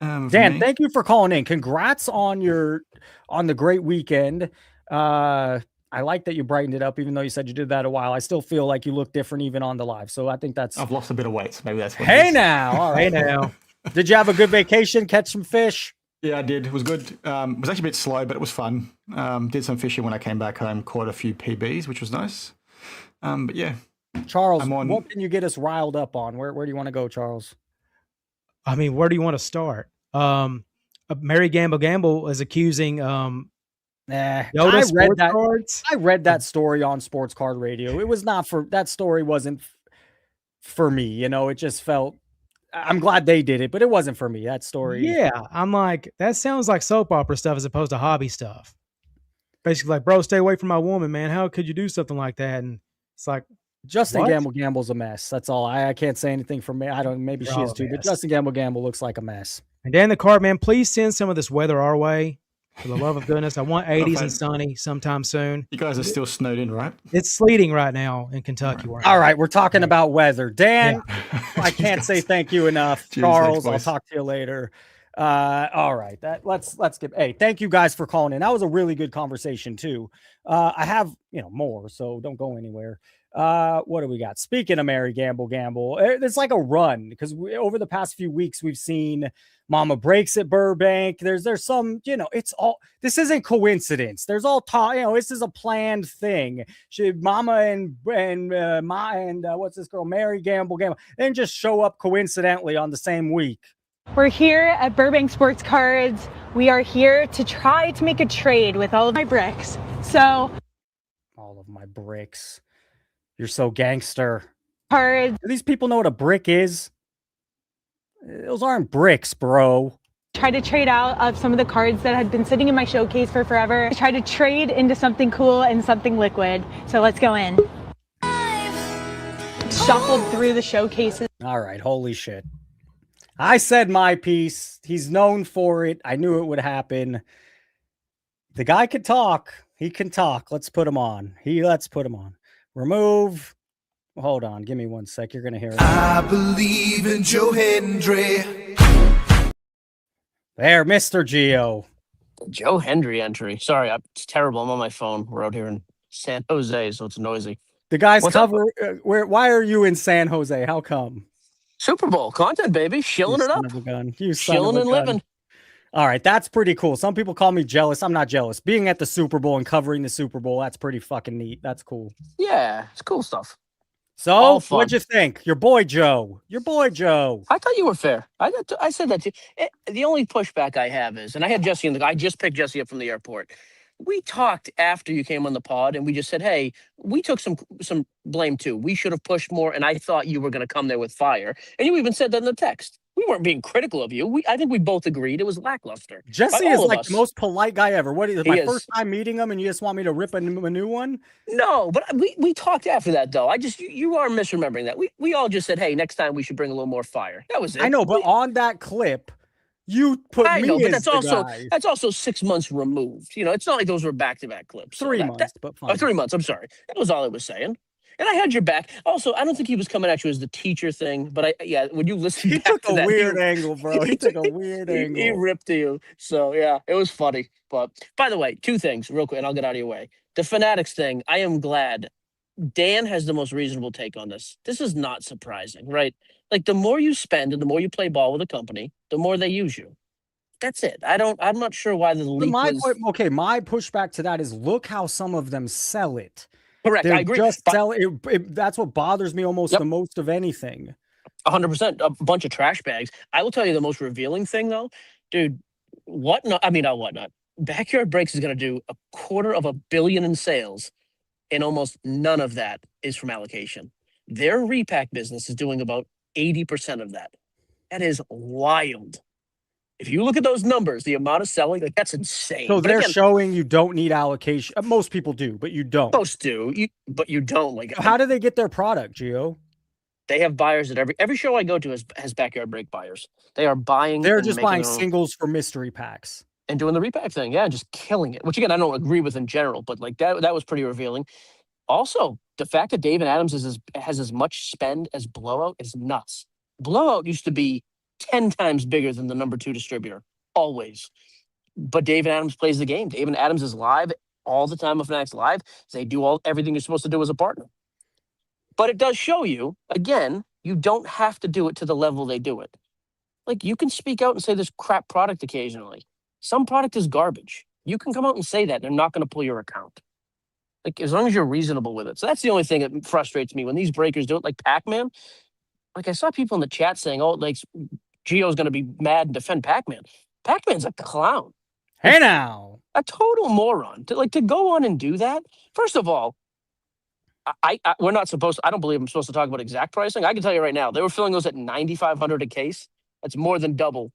[SPEAKER 13] Dan, thank you for calling in. Congrats on the great weekend. I like that you brightened it up, even though you said you did that a while. I still feel like you look different even on the live. So I think that's.
[SPEAKER 9] I've lost a bit of weight. So maybe that's what.
[SPEAKER 13] Hey now, all right.
[SPEAKER 10] Hey now.
[SPEAKER 13] Did you have a good vacation? Catch some fish?
[SPEAKER 9] Yeah, I did. It was good. It was actually a bit slow, but it was fun. Did some fishing when I came back home. Caught a few PBs, which was nice. But yeah.
[SPEAKER 13] Charles, what can you get us riled up on? Where do you want to go, Charles?
[SPEAKER 10] I mean, where do you want to start? Mary Gamble is accusing Yoda
[SPEAKER 13] I read that story on Sports Card Radio. It was not for that story wasn't for me. You know, it just felt. I'm glad they did it, but it wasn't for me. That story.
[SPEAKER 10] Yeah, I'm like, that sounds like soap opera stuff as opposed to hobby stuff. Basically, like, bro, stay away from my woman, man. How could you do something like that? And it's like,
[SPEAKER 13] Justin Gamble's a mess. That's all. I can't say anything for me. I don't. Maybe she is too, but Justin Gamble looks like a mess.
[SPEAKER 10] And Dan the Card Man, please send some of this weather our way. For the love of goodness, I want 80s and sunny sometime soon.
[SPEAKER 9] You guys are still snowed in, right?
[SPEAKER 10] It's sleeting right now in Kentucky.
[SPEAKER 13] All right, we're talking about weather. Dan, I can't say thank you enough. Charles, I'll talk to you later. All right, let's get. Hey, thank you guys for calling in. That was a really good conversation too. I have more, so don't go anywhere. What do we got? Speaking of Mary Gamble, it's like a run because over the past few weeks we've seen Mama Breaks at Burbank. There's some, it's all. This isn't coincidence. There's all talk. This is a planned thing. Mama and what's this girl, Mary Gamble, then just show up coincidentally on the same week.
[SPEAKER 8] We're here at Burbank Sports Cards. We are here to try to make a trade with all of my bricks. So,
[SPEAKER 13] all of my bricks. You're so gangster.
[SPEAKER 8] Cards.
[SPEAKER 13] Do these people know what a brick is? Those aren't bricks, bro.
[SPEAKER 8] Try to trade out of some of the cards that had been sitting in my showcase for forever. Try to trade into something cool and something liquid. So let's go in. Shuffled through the showcases.
[SPEAKER 13] All right, holy shit. I said my piece. He's known for it. I knew it would happen. The guy can talk. He can talk. Let's put him on. Let's put him on. Remove. Hold on. Give me 1 sec. You're going to hear it.
[SPEAKER 11] I believe in Joe Hendry.
[SPEAKER 13] There, Mr. Geo.
[SPEAKER 15] Joe Hendry entry. Sorry, it's terrible. I'm on my phone. We're out here in San Jose, so it's noisy.
[SPEAKER 13] The guy's cover. Why are you in San Jose? How come?
[SPEAKER 15] Super Bowl content, baby. Shilling it up. Shilling and living.
[SPEAKER 13] All right, that's pretty cool. Some people call me jealous. I'm not jealous. Being at the Super Bowl and covering the Super Bowl, that's pretty fucking neat. That's cool.
[SPEAKER 15] Yeah, it's cool stuff.
[SPEAKER 13] So, what'd you think? Your boy Joe.
[SPEAKER 15] I thought you were fair. I said that too. The only pushback I have is, and I had Jesse I just picked Jesse up from the airport. We talked after you came on the pod, and we just said, hey, we took some blame too. We should have pushed more, and I thought you were going to come there with fire. And you even said that in the text. We weren't being critical of you. I think we both agreed it was lackluster.
[SPEAKER 13] Jesse is like the most polite guy ever. What is my first time meeting him, and you just want me to rip a new one?
[SPEAKER 15] No, but we talked after that though. You are misremembering that. We all just said, hey, next time we should bring a little more fire. That was it.
[SPEAKER 13] I know, but on that clip, you put me
[SPEAKER 15] but
[SPEAKER 13] as
[SPEAKER 15] that's also 6 months removed. It's not like those were back-to-back clips.
[SPEAKER 13] 3 months, but fine.
[SPEAKER 15] 3 months. I'm sorry. That was all I was saying. And I had your back. Also, I don't think he was coming at you as the teacher thing, but when you listen
[SPEAKER 13] he
[SPEAKER 15] back
[SPEAKER 13] took
[SPEAKER 15] to
[SPEAKER 13] a
[SPEAKER 15] that,
[SPEAKER 13] weird angle, bro. He took a weird angle.
[SPEAKER 15] He ripped to you. So, yeah, it was funny. But, by the way, 2 things real quick, and I'll get out of your way. The Fanatics thing, I am glad Dan has the most reasonable take on this. This is not surprising, right? Like, the more you spend and the more you play ball with a company, the more they use you. That's it. I'm not sure why the leak
[SPEAKER 13] my pushback to that is look how some of them sell it.
[SPEAKER 15] Correct. I agree.
[SPEAKER 13] Just sell it. That's what bothers me almost the most of anything.
[SPEAKER 15] 100%. A bunch of trash bags. I will tell you the most revealing thing, though. Dude, Whatnot. Backyard Breaks is going to do $250 million in sales, and almost none of that is from allocation. Their repack business is doing about 80% of that. That is wild. If you look at those numbers, the amount of selling, that's insane.
[SPEAKER 13] So they're showing you don't need allocation. Most people do, but you don't.
[SPEAKER 15] Most do, but you don't.
[SPEAKER 13] How do they get their product, Gio?
[SPEAKER 15] They have buyers at every show I go to has Backyard Break buyers. They are buying.
[SPEAKER 13] They're just buying singles for mystery packs.
[SPEAKER 15] and doing the repack thing. Yeah, just killing it. Which again, I don't agree with in general, but like that was pretty revealing. Also, the fact that David Adams has as much spend as Blowout is nuts. Blowout used to be 10 times bigger than the number 2 distributor, always. But David Adams plays the game. David Adams is live all the time of Fanatics Live. They do everything you're supposed to do as a partner. But it does show you, again, you don't have to do it to the level they do it. Like, you can speak out and say there's crap product occasionally. Some product is garbage. You can come out and say that. They're not going to pull your account. Like, as long as you're reasonable with it. So that's the only thing that frustrates me when these breakers do it, like Pac-Man. Like, I saw people in the chat saying, oh, like, Gio's going to be mad and defend Pac-Man. Pac-Man's a clown.
[SPEAKER 13] Hey, now.
[SPEAKER 15] A total moron. To go on and do that. First of all, we're not supposed to, I don't believe I'm supposed to talk about exact pricing. I can tell you right now, they were filling those at $9,500 a case. That's more than double.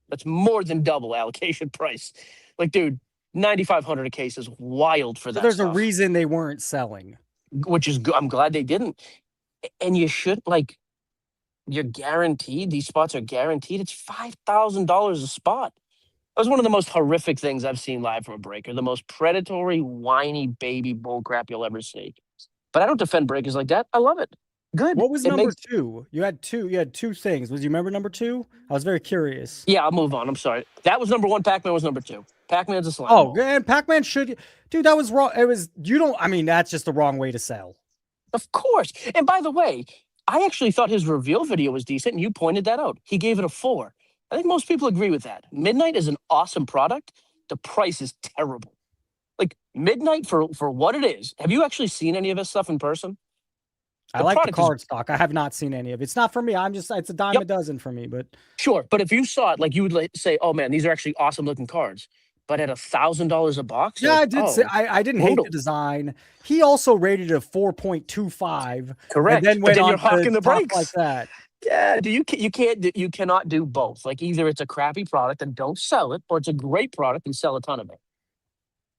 [SPEAKER 15] That's more than double allocation price. Like, dude, $9,500 a case is wild for that.
[SPEAKER 13] So there's
[SPEAKER 15] stuff.
[SPEAKER 13] a reason they weren't selling.
[SPEAKER 15] Which is good. I'm glad they didn't. And you should, like, you're guaranteed. These spots are guaranteed. It's $5,000 a spot. That was one of the most horrific things I've seen live from a breaker. The most predatory, whiny baby bullcrap you'll ever see. But I don't defend breakers like that. I love it. Good.
[SPEAKER 13] What was number 2? You had two things. Was you remember number 2? I was very curious.
[SPEAKER 15] Yeah, I'll move on. I'm sorry. That was number 1. Pac-Man was number 2. Pac-Man's a slime.
[SPEAKER 13] Oh, and Pac-Man should, dude. That was wrong. It was. You don't. I mean, that's just the wrong way to sell.
[SPEAKER 15] Of course. And by the way, I actually thought his reveal video was decent, and you pointed that out. He gave it a 4. I think most people agree with that. Midnight is an awesome product. The price is terrible. Like, Midnight for what it is. Have you actually seen any of his stuff in person?
[SPEAKER 13] I like the card stock. I have not seen any of it. It's not for me. It's a dime a dozen for me, but
[SPEAKER 15] sure. But if you saw it, like, you would say, oh man, these are actually awesome looking cards. But at $1,000 a box?
[SPEAKER 13] Yeah,
[SPEAKER 15] like,
[SPEAKER 13] I did say I didn't hate the design. He also rated it a 4.25.
[SPEAKER 15] Correct.
[SPEAKER 13] And then
[SPEAKER 15] But
[SPEAKER 13] went
[SPEAKER 15] then
[SPEAKER 13] on
[SPEAKER 15] you're hawking
[SPEAKER 13] to
[SPEAKER 15] the
[SPEAKER 13] talk
[SPEAKER 15] brakes.
[SPEAKER 13] like that.
[SPEAKER 15] Yeah, you cannot do both. Like, either it's a crappy product and don't sell it, or it's a great product and sell a ton of it.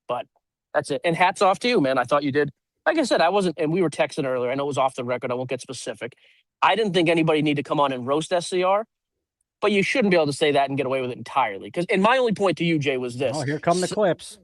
[SPEAKER 15] But that's it. And hats off to you, man. I thought you did. Like I said, I wasn't, and we were texting earlier. I know it was off the record. I won't get specific. I didn't think anybody needed to come on and roast SCR, but you shouldn't be able to say that and get away with it entirely. And my only point to you, Jay, was this.
[SPEAKER 13] Oh, here come the clips.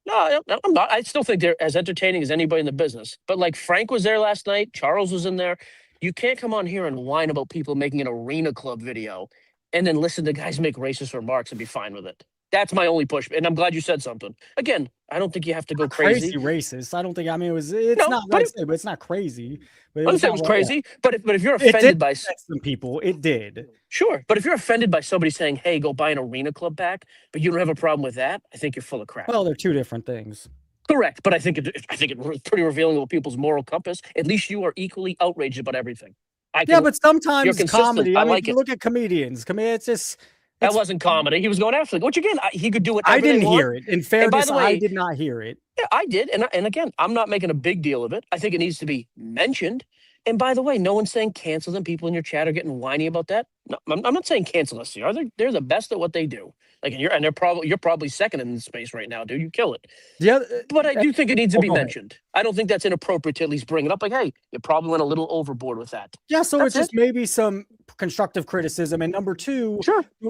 [SPEAKER 15] No, I'm not. I still think they're as entertaining as anybody in the business. But like, Frank was there last night. Charles was in there. You can't come on here and whine about people making an Arena Club video and then listen to guys make racist remarks and be fine with it. That's my only push. And I'm glad you said something. Again, I don't think you have to go crazy.
[SPEAKER 13] Racist. I don't think. I mean, it's not. But it's not crazy. But
[SPEAKER 15] I wouldn't say it was crazy. But if you're offended by
[SPEAKER 13] some people, it did.
[SPEAKER 15] Sure, but if you're offended by somebody saying, "Hey, go buy an Arena Club pack," but you don't have a problem with that, I think you're full of crap.
[SPEAKER 13] Well, they're two different things.
[SPEAKER 15] Correct, but I think it's pretty revealing of people's moral compass. At least you are equally outraged about everything.
[SPEAKER 13] But sometimes comedy. I mean,
[SPEAKER 15] like
[SPEAKER 13] you look at comedians. It's just.
[SPEAKER 15] That wasn't comedy. He was going after it. Which again, he could do it.
[SPEAKER 13] I didn't hear it. In fairness, I did not hear it.
[SPEAKER 15] Yeah, I did. And again, I'm not making a big deal of it. I think it needs to be mentioned. And by the way, no one's saying cancel them. People in your chat are getting whiny about that. No, I'm not saying cancel SCR. They're the best at what they do. Like, you're probably second in the space right now, dude. You kill it.
[SPEAKER 13] Yeah,
[SPEAKER 15] but I do think it needs to be mentioned. I don't think that's inappropriate to at least bring it up. Like, hey, you probably went a little overboard with that.
[SPEAKER 13] Yeah, so it's just maybe some constructive criticism. And number 2,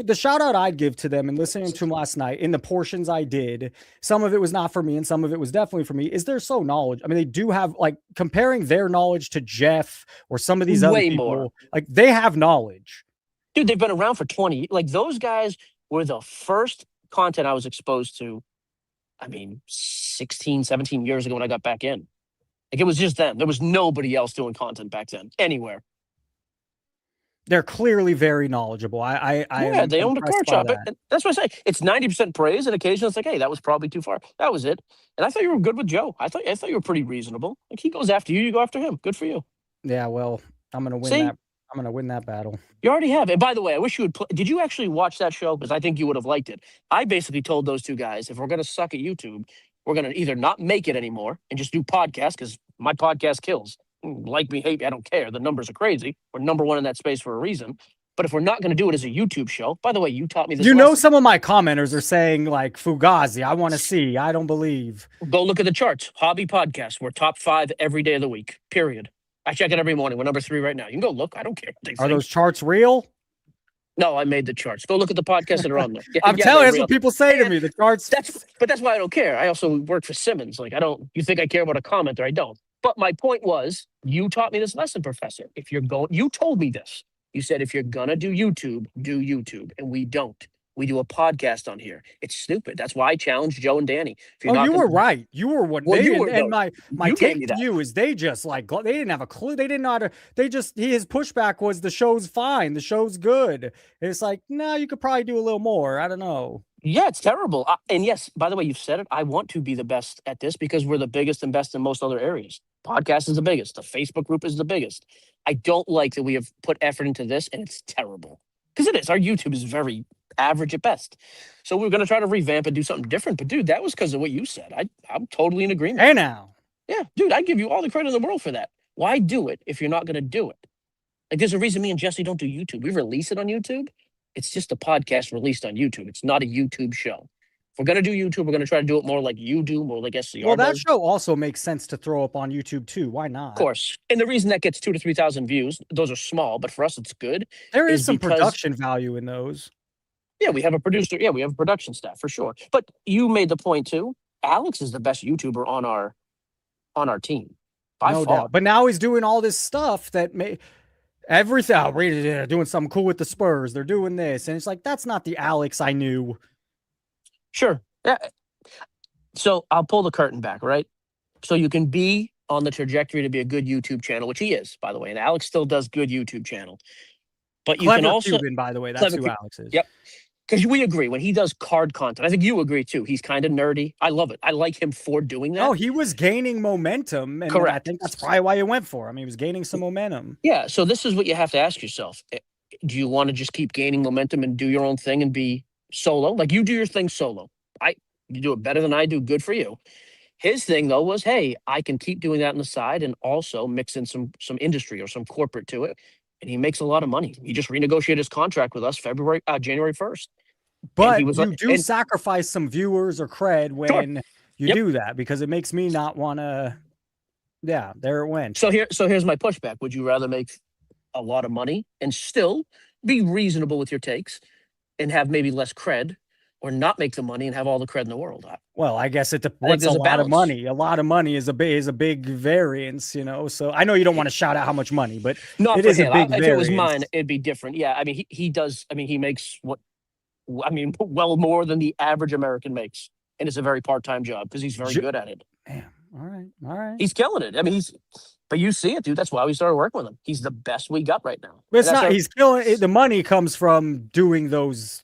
[SPEAKER 13] the shout out I'd give to them and listening to them last night in the portions I did, some of it was not for me and some of it was definitely for me, is they're so knowledgeable. I mean, they do have, like, comparing their knowledge to Jeff or some of these other people, like, they have knowledge.
[SPEAKER 15] Dude, they've been around for 20. Like, those guys were the first content I was exposed to, 16, 17 years ago when I got back in. Like, it was just them. There was nobody else doing content back then, anywhere.
[SPEAKER 13] They're clearly very knowledgeable.
[SPEAKER 15] They owned a card shop. And that's what I say. It's 90% praise, and occasionally it's like, hey, that was probably too far. That was it. And I thought you were good with Joe. I thought you were pretty reasonable. Like, he goes after you, you go after him. Good for you.
[SPEAKER 13] Yeah, well, I'm gonna win that. I'm gonna win that battle.
[SPEAKER 15] You already have. And by the way, I wish you would. Did you actually watch that show? Because I think you would have liked it. I basically told those two guys, if we're gonna suck at YouTube, we're gonna either not make it anymore and just do podcasts, because my podcast kills. Like me, hate me, I don't care. The numbers are crazy. We're number 1 in that space for a reason. But if we're not going to do it as a YouTube show, by the way, you taught me this.
[SPEAKER 13] You know, some of my commenters are saying, like, Fugazi, I want to see. I don't believe.
[SPEAKER 15] Go look at the charts. Hobby podcast. We're top 5 every day of the week. Period. I check it every morning. We're number 3 right now. You can go look. I don't care.
[SPEAKER 13] Are those charts real?
[SPEAKER 15] No, I made the charts. Go look at the podcasts that are on there. Yeah,
[SPEAKER 13] I'm
[SPEAKER 15] yeah,
[SPEAKER 13] telling you,
[SPEAKER 15] they're
[SPEAKER 13] that's
[SPEAKER 15] real.
[SPEAKER 13] what people say to me. The charts.
[SPEAKER 15] That's why I don't care. I also work for Simmons. Like, I don't. You think I care about a commenter? I don't. But my point was, you taught me this lesson, Professor. If you're going, you told me this. You said if you're gonna do YouTube, and we don't. We do a podcast on here. It's stupid. That's why I challenged Joe and Danny. If you're
[SPEAKER 13] Oh,
[SPEAKER 15] not
[SPEAKER 13] you
[SPEAKER 15] gonna-
[SPEAKER 13] were right. You were what
[SPEAKER 15] Well,
[SPEAKER 13] they
[SPEAKER 15] you were,
[SPEAKER 13] and
[SPEAKER 15] though.
[SPEAKER 13] my
[SPEAKER 15] You gave me
[SPEAKER 13] take
[SPEAKER 15] that.
[SPEAKER 13] to you is they just like they didn't have a clue. They didn't know how to. They just his pushback was the show's fine. The show's good. It's like no, you could probably do a little more. I don't know.
[SPEAKER 15] Yeah, it's terrible. And yes, by the way, you've said it. I want to be the best at this because we're the biggest and best in most other areas. Podcast is the biggest. The Facebook group is the biggest. I don't like that we have put effort into this, and it's terrible because it is. Our YouTube is very average at best. So we're going to try to revamp and do something different. But dude, that was because of what you said. I'm totally in agreement.
[SPEAKER 13] Hey now.
[SPEAKER 15] Yeah, dude, I give you all the credit in the world for that. Why do it if you're not going to do it? Like, there's a reason me and Jesse don't do YouTube. We release it on YouTube. It's just a podcast released on YouTube. It's not a YouTube show. If we're going to do YouTube, we're going to try to do it more like you do, more like SCR
[SPEAKER 13] Well, that
[SPEAKER 15] does.
[SPEAKER 13] show also makes sense to throw up on YouTube too. Why not?
[SPEAKER 15] Of course. And the reason that gets 2,000 to 3,000 views, those are small, but for us, it's good.
[SPEAKER 13] There is some
[SPEAKER 15] because-
[SPEAKER 13] production value in those.
[SPEAKER 15] Yeah, we have a producer. Yeah, we have a production staff for sure. But you made the point too. Alex is the best YouTuber on our team. By
[SPEAKER 13] No
[SPEAKER 15] far.
[SPEAKER 13] doubt. But now he's doing all this stuff that may everything. Oh, they're doing something cool with the Spurs. They're doing this, and it's like that's not the Alex I knew.
[SPEAKER 15] Sure. Yeah. So I'll pull the curtain back, right? So you can be on the trajectory to be a good YouTube channel, which he is, by the way. And Alex still does good YouTube channel. But you
[SPEAKER 13] Clever
[SPEAKER 15] can also
[SPEAKER 13] Cuban, by the way. That's
[SPEAKER 15] Clever
[SPEAKER 13] who
[SPEAKER 15] Cu-
[SPEAKER 13] Alex is.
[SPEAKER 15] Yep. Because we agree when he does card content. I think you agree too. He's kind of nerdy. I love it. I like him for doing that.
[SPEAKER 13] Oh, he was gaining momentum, and
[SPEAKER 15] Correct.
[SPEAKER 13] I think that's probably why you went for him. He was gaining some momentum.
[SPEAKER 15] Yeah. So this is what you have to ask yourself. Do you want to just keep gaining momentum and do your own thing and be solo? Like you do your thing solo. You do it better than I do. Good for you. His thing though was, hey, I can keep doing that on the side and also mix in some industry or some corporate to it. And he makes a lot of money. He just renegotiated his contract with us January 1st.
[SPEAKER 13] But
[SPEAKER 15] he was
[SPEAKER 13] you
[SPEAKER 15] like-
[SPEAKER 13] do
[SPEAKER 15] and-
[SPEAKER 13] sacrifice some viewers or cred when you
[SPEAKER 15] Yep.
[SPEAKER 13] do that because it makes me not want to. Yeah, there it went.
[SPEAKER 15] So here's my pushback. Would you rather make a lot of money and still be reasonable with your takes and have maybe less cred, or not make the money and have all the cred in the world?
[SPEAKER 13] Well, I guess it
[SPEAKER 15] think
[SPEAKER 13] depends. A
[SPEAKER 15] there's a
[SPEAKER 13] lot of
[SPEAKER 15] balance.
[SPEAKER 13] money. A lot of money is a big variance, you know. So I know you don't want to shout out how much money, but
[SPEAKER 15] Not
[SPEAKER 13] it
[SPEAKER 15] for
[SPEAKER 13] is
[SPEAKER 15] him.
[SPEAKER 13] a big
[SPEAKER 15] If
[SPEAKER 13] variance.
[SPEAKER 15] it was mine, it'd be different. Yeah, I mean, he does. I mean, he makes well more than the average American makes, and it's a very part-time job because he's very good at it.
[SPEAKER 13] All right.
[SPEAKER 15] He's killing it. I mean, but you see it, dude. That's why we started working with him. He's the best we got right now.
[SPEAKER 13] But it's
[SPEAKER 15] And that's
[SPEAKER 13] not.
[SPEAKER 15] our-
[SPEAKER 13] He's killing it. The money comes from doing those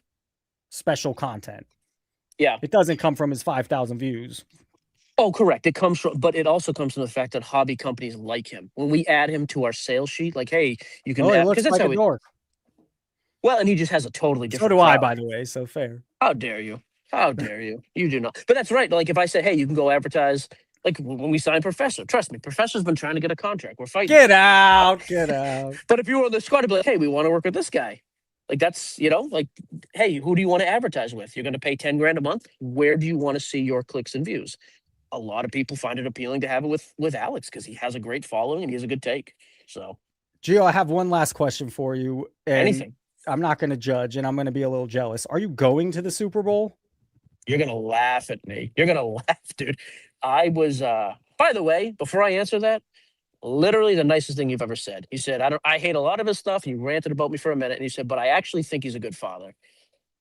[SPEAKER 13] special content.
[SPEAKER 15] Yeah.
[SPEAKER 13] It doesn't come from his 5,000 views.
[SPEAKER 15] Oh, correct. It comes from, but it also comes from the fact that hobby companies like him. When we add him to our sales sheet, like, hey, you can
[SPEAKER 13] Oh,
[SPEAKER 15] add,
[SPEAKER 13] he looks
[SPEAKER 15] 'cause that's
[SPEAKER 13] like
[SPEAKER 15] how
[SPEAKER 13] a
[SPEAKER 15] we-
[SPEAKER 13] dork.
[SPEAKER 15] Well, and he just has a totally
[SPEAKER 13] So
[SPEAKER 15] different.
[SPEAKER 13] do I,
[SPEAKER 15] crowd.
[SPEAKER 13] by the way. So fair.
[SPEAKER 15] How dare you? How dare you? You do not. But that's right. Like if I say, hey, you can go advertise. Like when we signed Professor, trust me, Professor's been trying to get a contract. We're fighting.
[SPEAKER 13] Get out. Get out.
[SPEAKER 15] But if you were on the squad, it'd be like, hey, we want to work with this guy. Like that's, like, hey, who do you want to advertise with? You're going to pay 10 grand a month. Where do you want to see your clicks and views? A lot of people find it appealing to have it with Alex because he has a great following and he has a good take. So
[SPEAKER 13] Gio, I have one last question for you. And
[SPEAKER 15] Anything.
[SPEAKER 13] I'm not going to judge, and I'm going to be a little jealous. Are you going to the Super Bowl?
[SPEAKER 15] You're going to laugh at me. You're going to laugh, dude. I was, by the way, before I answer that, literally the nicest thing you've ever said. He said, I hate a lot of his stuff. He ranted about me for a minute. And he said, but I actually think he's a good father.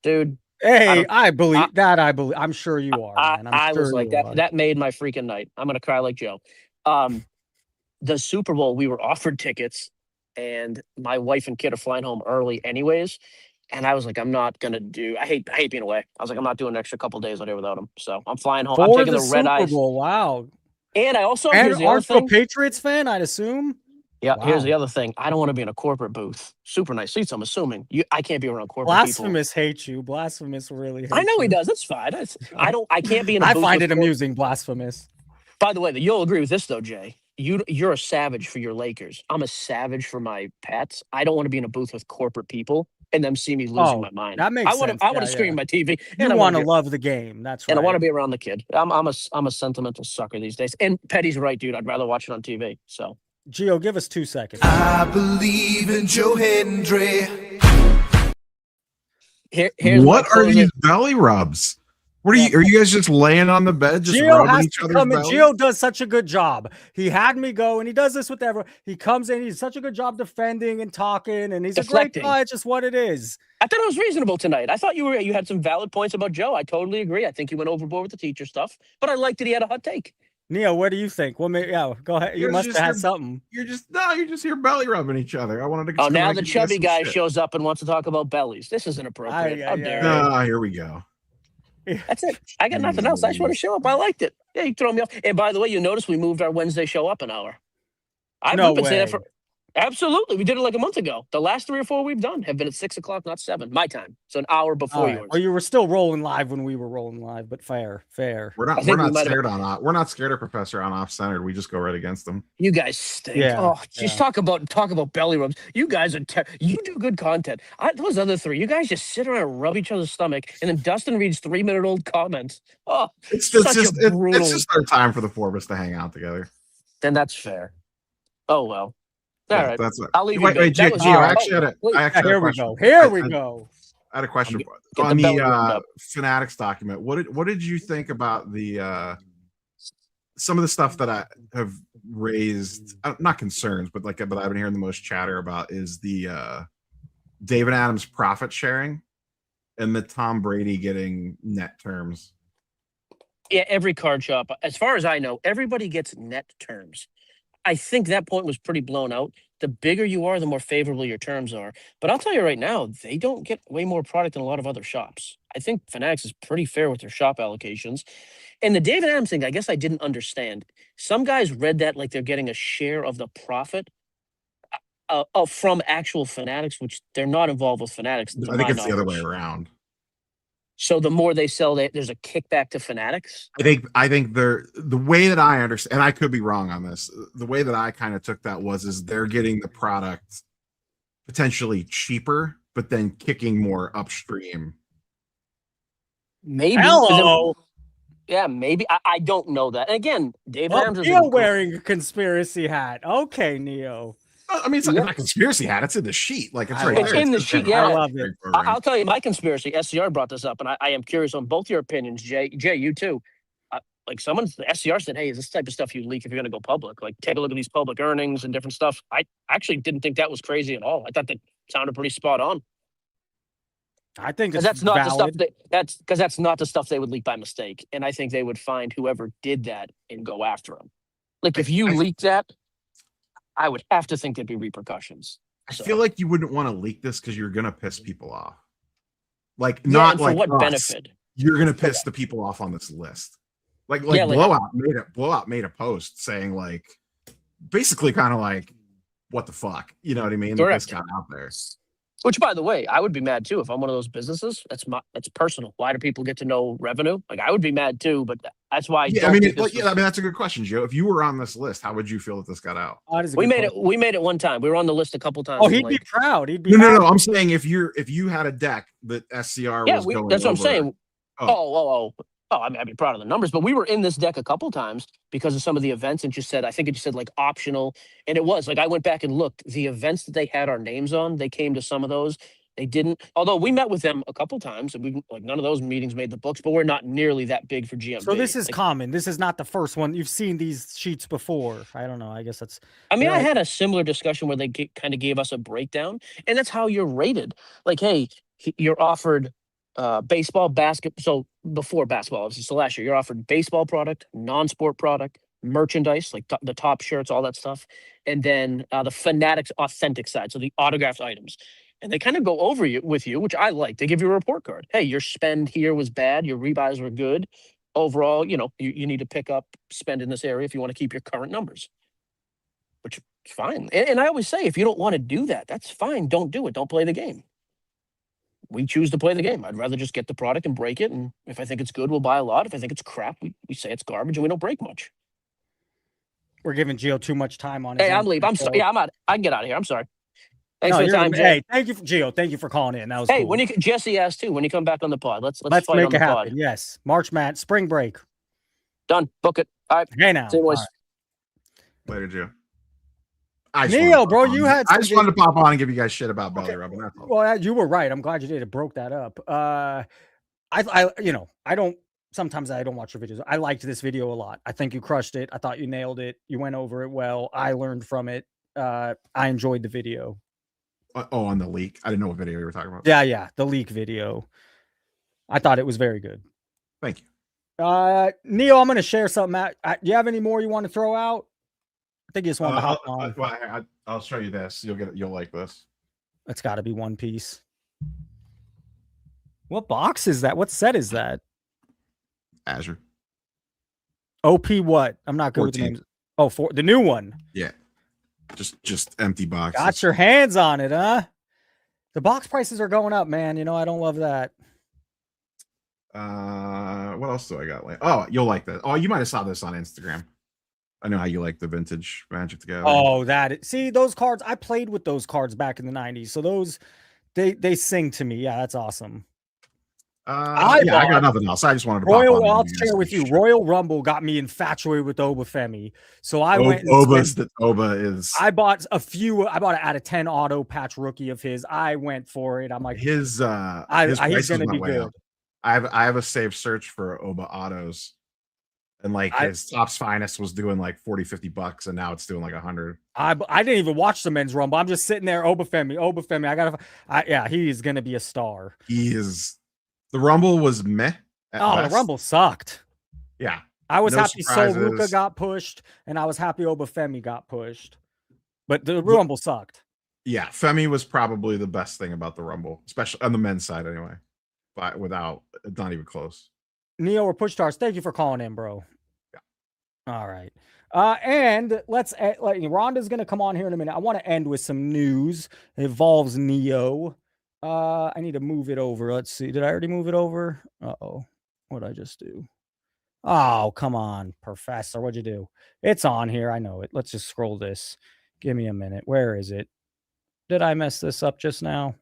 [SPEAKER 15] Dude.
[SPEAKER 13] Hey, I believe that. I believe. I'm sure you are. Man.
[SPEAKER 15] I
[SPEAKER 13] I'm sure
[SPEAKER 15] was like,
[SPEAKER 13] you are.
[SPEAKER 15] that made my freaking night. I'm going to cry like Joe. The Super Bowl, we were offered tickets and my wife and kid are flying home early anyways. And I was like, I'm not going to do, I hate being away. I was like, I'm not doing an extra couple days out here without him. So I'm flying home. I'm
[SPEAKER 13] For
[SPEAKER 15] taking
[SPEAKER 13] the
[SPEAKER 15] the red
[SPEAKER 13] Super
[SPEAKER 15] eyes.
[SPEAKER 13] Bowl. Wow.
[SPEAKER 15] And I also,
[SPEAKER 13] And
[SPEAKER 15] here's the other
[SPEAKER 13] aren't you a
[SPEAKER 15] thing.
[SPEAKER 13] Patriots fan? I'd assume.
[SPEAKER 15] Yeah, here's
[SPEAKER 13] Wow.
[SPEAKER 15] the other thing. I don't want to be in a corporate booth. Super nice seats, I'm assuming. I can't be around corporate people.
[SPEAKER 13] Blasphemous hates you. Blasphemous really hates
[SPEAKER 15] I know
[SPEAKER 13] you.
[SPEAKER 15] he does. That's fine. I can't be in a
[SPEAKER 13] I
[SPEAKER 15] booth
[SPEAKER 13] find
[SPEAKER 15] with
[SPEAKER 13] it amusing. Blasphemous.
[SPEAKER 15] By the way, you'll agree with this though, Jay. You're a savage for your Lakers. I'm a savage for my Pats. I don't want to be in a booth with corporate people and them see me losing my mind.
[SPEAKER 13] That makes
[SPEAKER 15] I want
[SPEAKER 13] sense.
[SPEAKER 15] to. I want
[SPEAKER 13] Yeah,
[SPEAKER 15] to scream
[SPEAKER 13] yeah.
[SPEAKER 15] at my TV.
[SPEAKER 13] You
[SPEAKER 15] and I
[SPEAKER 13] want to
[SPEAKER 15] be-
[SPEAKER 13] love the game. That's right.
[SPEAKER 15] And I want to be around the kid. I'm a sentimental sucker these days. And Petty's right, dude. I'd rather watch it on TV. So
[SPEAKER 13] Gio, give us 2 seconds.
[SPEAKER 11] I believe in Joe Hendry.
[SPEAKER 15] Here's
[SPEAKER 3] what
[SPEAKER 15] my
[SPEAKER 3] are
[SPEAKER 15] closing-
[SPEAKER 3] these belly rubs? What are you? Are you guys just laying on the bed, just
[SPEAKER 13] Gio
[SPEAKER 3] rubbing
[SPEAKER 13] has
[SPEAKER 3] each
[SPEAKER 13] to
[SPEAKER 3] other's
[SPEAKER 13] come in.
[SPEAKER 3] belly?
[SPEAKER 13] Gio does such a good job. He had me go, and he does this with everyone. He comes in. He's such a good job defending and talking, and he's
[SPEAKER 15] Deflecting.
[SPEAKER 13] a great guy. It's just what it is.
[SPEAKER 15] I thought it was reasonable tonight. I thought you had some valid points about Joe. I totally agree. I think he went overboard with the teacher stuff, but I liked that he had a hot take.
[SPEAKER 13] Neo, what do you think? Well, yeah, go ahead. You
[SPEAKER 3] You're
[SPEAKER 13] must
[SPEAKER 3] just
[SPEAKER 13] have had
[SPEAKER 3] here-
[SPEAKER 13] something.
[SPEAKER 3] You're just here belly rubbing each other. I wanted to.
[SPEAKER 15] Oh, now
[SPEAKER 3] wanted
[SPEAKER 15] the
[SPEAKER 3] to give you guys
[SPEAKER 15] chubby
[SPEAKER 3] some
[SPEAKER 15] guy
[SPEAKER 3] shit.
[SPEAKER 15] shows up and wants to talk about bellies. This isn't appropriate. How dare you?
[SPEAKER 3] Ah, here we go.
[SPEAKER 15] That's it. I got nothing else. I just want to show up. I liked it. Yeah, you throw me off. And by the way, you notice we moved our Wednesday show up an hour.
[SPEAKER 13] No
[SPEAKER 15] We've been saying that
[SPEAKER 13] way.
[SPEAKER 15] for absolutely. We did it like a month ago. The last 3 or 4 we've done have been at 6 o'clock, not 7, my time. So an hour before
[SPEAKER 13] All right.
[SPEAKER 15] yours.
[SPEAKER 13] Well, you were still rolling live when we were rolling live, but fair.
[SPEAKER 3] We're not. We're not scared on off. We're not scared of Professor on off centered. We just go right against them.
[SPEAKER 15] You guys stink.
[SPEAKER 13] Yeah,
[SPEAKER 15] Oh, just talk about belly rubs. You guys are you do good content. Those other three, you guys just sit around and rub each other's stomach, and then Dustin reads 3-minute-old comments. Oh,
[SPEAKER 3] It's
[SPEAKER 15] such
[SPEAKER 3] just
[SPEAKER 15] a brutal.
[SPEAKER 3] it's just our time for the four of us to hang out together.
[SPEAKER 15] Then that's fair. Oh well. All
[SPEAKER 3] Yeah,
[SPEAKER 15] right.
[SPEAKER 3] that's it.
[SPEAKER 15] I'll leave
[SPEAKER 3] Wait,
[SPEAKER 15] you.
[SPEAKER 3] wait,
[SPEAKER 15] That
[SPEAKER 3] Gio,
[SPEAKER 15] was-
[SPEAKER 3] Gio,
[SPEAKER 15] oh,
[SPEAKER 3] I actually had a.
[SPEAKER 15] wait.
[SPEAKER 3] I actually had a
[SPEAKER 13] Here we
[SPEAKER 3] question.
[SPEAKER 13] go. Here we go.
[SPEAKER 3] I had a question
[SPEAKER 15] the
[SPEAKER 3] on
[SPEAKER 15] belly
[SPEAKER 3] the
[SPEAKER 15] warmed up.
[SPEAKER 3] Fanatics document. What did you think about the some of the stuff that I have raised? Not concerns, but but I've been hearing the most chatter about is the David Adams profit sharing and the Tom Brady getting net terms.
[SPEAKER 15] Yeah, every card shop, as far as I know, everybody gets net terms. I think that point was pretty blown out. The bigger you are, the more favorable your terms are. But I'll tell you right now, they don't get way more product than a lot of other shops. I think Fanatics is pretty fair with their shop allocations. And the David Adams thing, I guess I didn't understand. Some guys read that like they're getting a share of the profit from actual Fanatics, which they're not involved with Fanatics. to
[SPEAKER 3] I think
[SPEAKER 15] my
[SPEAKER 3] it's the other way
[SPEAKER 15] knowledge.
[SPEAKER 3] around.
[SPEAKER 15] So the more they sell, there's a kickback to Fanatics.
[SPEAKER 3] I think the way that I understand, and I could be wrong on this, the way that I kind of took that is they're getting the product potentially cheaper, but then kicking more upstream.
[SPEAKER 15] Maybe.
[SPEAKER 13] Hello.
[SPEAKER 15] Yeah, maybe. I don't know that. And again, David
[SPEAKER 13] Oh,
[SPEAKER 15] Adams is
[SPEAKER 13] Neo wearing a conspiracy hat. Okay, Neo.
[SPEAKER 3] I mean, it's not a conspiracy hat. It's in the sheet. Like it's right
[SPEAKER 15] It's
[SPEAKER 3] there.
[SPEAKER 15] in the
[SPEAKER 3] It's
[SPEAKER 15] sheet.
[SPEAKER 3] in
[SPEAKER 15] Yeah,
[SPEAKER 13] I love it.
[SPEAKER 15] I'll tell you my conspiracy. SCR brought this up, and I am curious on both your opinions. Jay, you too. Like the SCR said, "Hey, is this the type of stuff you leak if you're going to go public? Like, take a look at these public earnings and different stuff." I actually didn't think that was crazy at all. I thought that sounded pretty spot on.
[SPEAKER 13] I think
[SPEAKER 15] Because
[SPEAKER 13] it's
[SPEAKER 15] that's not
[SPEAKER 13] valid.
[SPEAKER 15] the stuff that's not the stuff they would leak by mistake, and I think they would find whoever did that and go after them. Like if you leak that, I would have to think there'd be repercussions.
[SPEAKER 3] I feel like you wouldn't want to leak this because you're gonna piss people off. Like
[SPEAKER 15] Yeah,
[SPEAKER 3] not
[SPEAKER 15] and for
[SPEAKER 3] like
[SPEAKER 15] what
[SPEAKER 3] us.
[SPEAKER 15] benefit?
[SPEAKER 3] You're gonna piss the people off on this list. Like
[SPEAKER 15] Yeah, like-
[SPEAKER 3] Blowout made a post saying like basically kind of like what the fuck, you know what I mean? That this got out there.
[SPEAKER 15] Which, by the way, I would be mad too if I'm one of those businesses. That's personal. Why do people get to know revenue? Like I would be mad too, but that's why.
[SPEAKER 3] Yeah, I mean, that's a good question, Joe. If you were on this list, how would you feel that this got out?
[SPEAKER 15] We made it one time. We were on the list a couple times.
[SPEAKER 13] Oh, he'd
[SPEAKER 15] and,
[SPEAKER 13] be
[SPEAKER 15] like,
[SPEAKER 13] proud. He'd be
[SPEAKER 3] No. I'm saying if you had a deck that SCR
[SPEAKER 15] yeah,
[SPEAKER 3] was going
[SPEAKER 15] that's what I'm
[SPEAKER 3] over-
[SPEAKER 15] saying. Oh, I mean, I'd be proud of the numbers, but we were in this deck a couple times because of some of the events, and I think it just said like optional, and it was like I went back and looked. The events that they had our names on, they came to some of those. They didn't. Although we met with them a couple times, and we like none of those meetings made the books, but we're not nearly that big for GMB.
[SPEAKER 13] So this is
[SPEAKER 15] Like,
[SPEAKER 13] common. This is not the first one. You've seen these sheets before. I don't know. I guess that's.
[SPEAKER 15] I mean,
[SPEAKER 13] yeah.
[SPEAKER 15] I had a similar discussion where they kind of gave us a breakdown, and that's how you're rated. Like, hey, you're offered baseball, basketball. So before basketball, obviously, so last year you're offered baseball product, non-sport product, merchandise, like the top shirts, all that stuff, and then the Fanatics authentic side, so the autographed items. And they kind of go over with you, which I like. They give you a report card. Hey, your spend here was bad. Your rebuys were good. Overall, you need to pick up spend in this area if you want to keep your current numbers, which is fine. And I always say, if you don't want to do that, that's fine. Don't do it. Don't play the game. We choose to play the game. I'd rather just get the product and break it. And if I think it's good, we'll buy a lot. If I think it's crap, we say it's garbage and we don't break much.
[SPEAKER 13] We're giving Gio too much time on. His
[SPEAKER 15] Hey, I'm
[SPEAKER 13] end,
[SPEAKER 15] leaving. I'm
[SPEAKER 13] so-
[SPEAKER 15] sorry. Yeah, I'm out. I can get out of here. I'm sorry. Thanks
[SPEAKER 13] No,
[SPEAKER 15] for the
[SPEAKER 13] you're
[SPEAKER 15] time,
[SPEAKER 13] the-
[SPEAKER 15] Jay.
[SPEAKER 13] Hey, thank you, Gio. Thank you for calling in. That was
[SPEAKER 15] Hey,
[SPEAKER 13] cool.
[SPEAKER 15] when Jesse asked too, when you come back on the pod, let's
[SPEAKER 13] Let's
[SPEAKER 15] fight
[SPEAKER 13] make
[SPEAKER 15] on
[SPEAKER 13] it
[SPEAKER 15] the
[SPEAKER 13] happen.
[SPEAKER 15] pod.
[SPEAKER 13] Yes, March Matt, spring break.
[SPEAKER 15] Done. Book it. All right.
[SPEAKER 13] Hey now.
[SPEAKER 15] See you boys.
[SPEAKER 13] All right.
[SPEAKER 3] Later, Joe.
[SPEAKER 13] Neo, bro, you had.
[SPEAKER 3] I just wanted to pop on and give you guys shit about belly rubbing. That's all.
[SPEAKER 13] Well, you were right. I'm glad you did. It broke that up. Sometimes I don't watch your videos. I liked this video a lot. I think you crushed it. I thought you nailed it. You went over it well. I learned from it. I enjoyed the video.
[SPEAKER 3] Oh, on the leak. I didn't know what video you were talking about.
[SPEAKER 13] Yeah, the leak video. I thought it was very good.
[SPEAKER 3] Thank you.
[SPEAKER 13] Neo, I'm going to share something out. Do you have any more you want to throw out? I think you just want to hop on.
[SPEAKER 3] I'll show you this. You'll like this.
[SPEAKER 13] It's got to be One Piece. What box is that? What set is that?
[SPEAKER 3] Azure.
[SPEAKER 13] OP what? I'm not good
[SPEAKER 3] 14.
[SPEAKER 13] with the names. Oh, the new one.
[SPEAKER 3] Yeah. Just empty box.
[SPEAKER 13] Got your hands on it, huh? The box prices are going up, man. You know, I don't love that.
[SPEAKER 3] What else do I got? Oh, you'll like that. Oh, you might have saw this on Instagram. I know how you like the vintage Magic the Gathering.
[SPEAKER 13] Oh, see those cards. I played with those cards back in the 90s. So those they sing to me. Yeah, that's awesome.
[SPEAKER 3] I got nothing else. I just wanted to
[SPEAKER 13] I'll share with you. Royal Rumble got me infatuated with Obafemi. So I went.
[SPEAKER 3] Oba is.
[SPEAKER 13] I bought a few. I bought an out of 10 auto patch rookie of his. I went for it. I'm like,
[SPEAKER 3] his
[SPEAKER 13] he's gonna be good.
[SPEAKER 3] I have a saved search for Oba autos, and like his Topps Finest was doing like $40-50, and now it's doing like 100.
[SPEAKER 13] I didn't even watch the men's rumble. I'm just sitting there. Obafemi. He is gonna be a star.
[SPEAKER 3] He is. The Rumble was meh.
[SPEAKER 13] The Rumble sucked.
[SPEAKER 3] Yeah.
[SPEAKER 13] I was happy Sol Ruka got pushed, and I was happy Obafemi got pushed. But the Rumble sucked.
[SPEAKER 3] Yeah, Femi was probably the best thing about the Rumble, especially on the men's side anyway. But not even close.
[SPEAKER 13] Neo or Push Stars, thank you for calling in, bro. Yeah. All right. And let's Rhonda's gonna come on here in a minute. I want to end with some news. It involves Neo. I need to move it over. Let's see. Did I already move it over? Uh-oh. What did I just do? Oh, come on, Professor. What'd you do? It's on here. I know it. Let's just scroll this. Give me a minute. Where is it? Did I mess this up just now?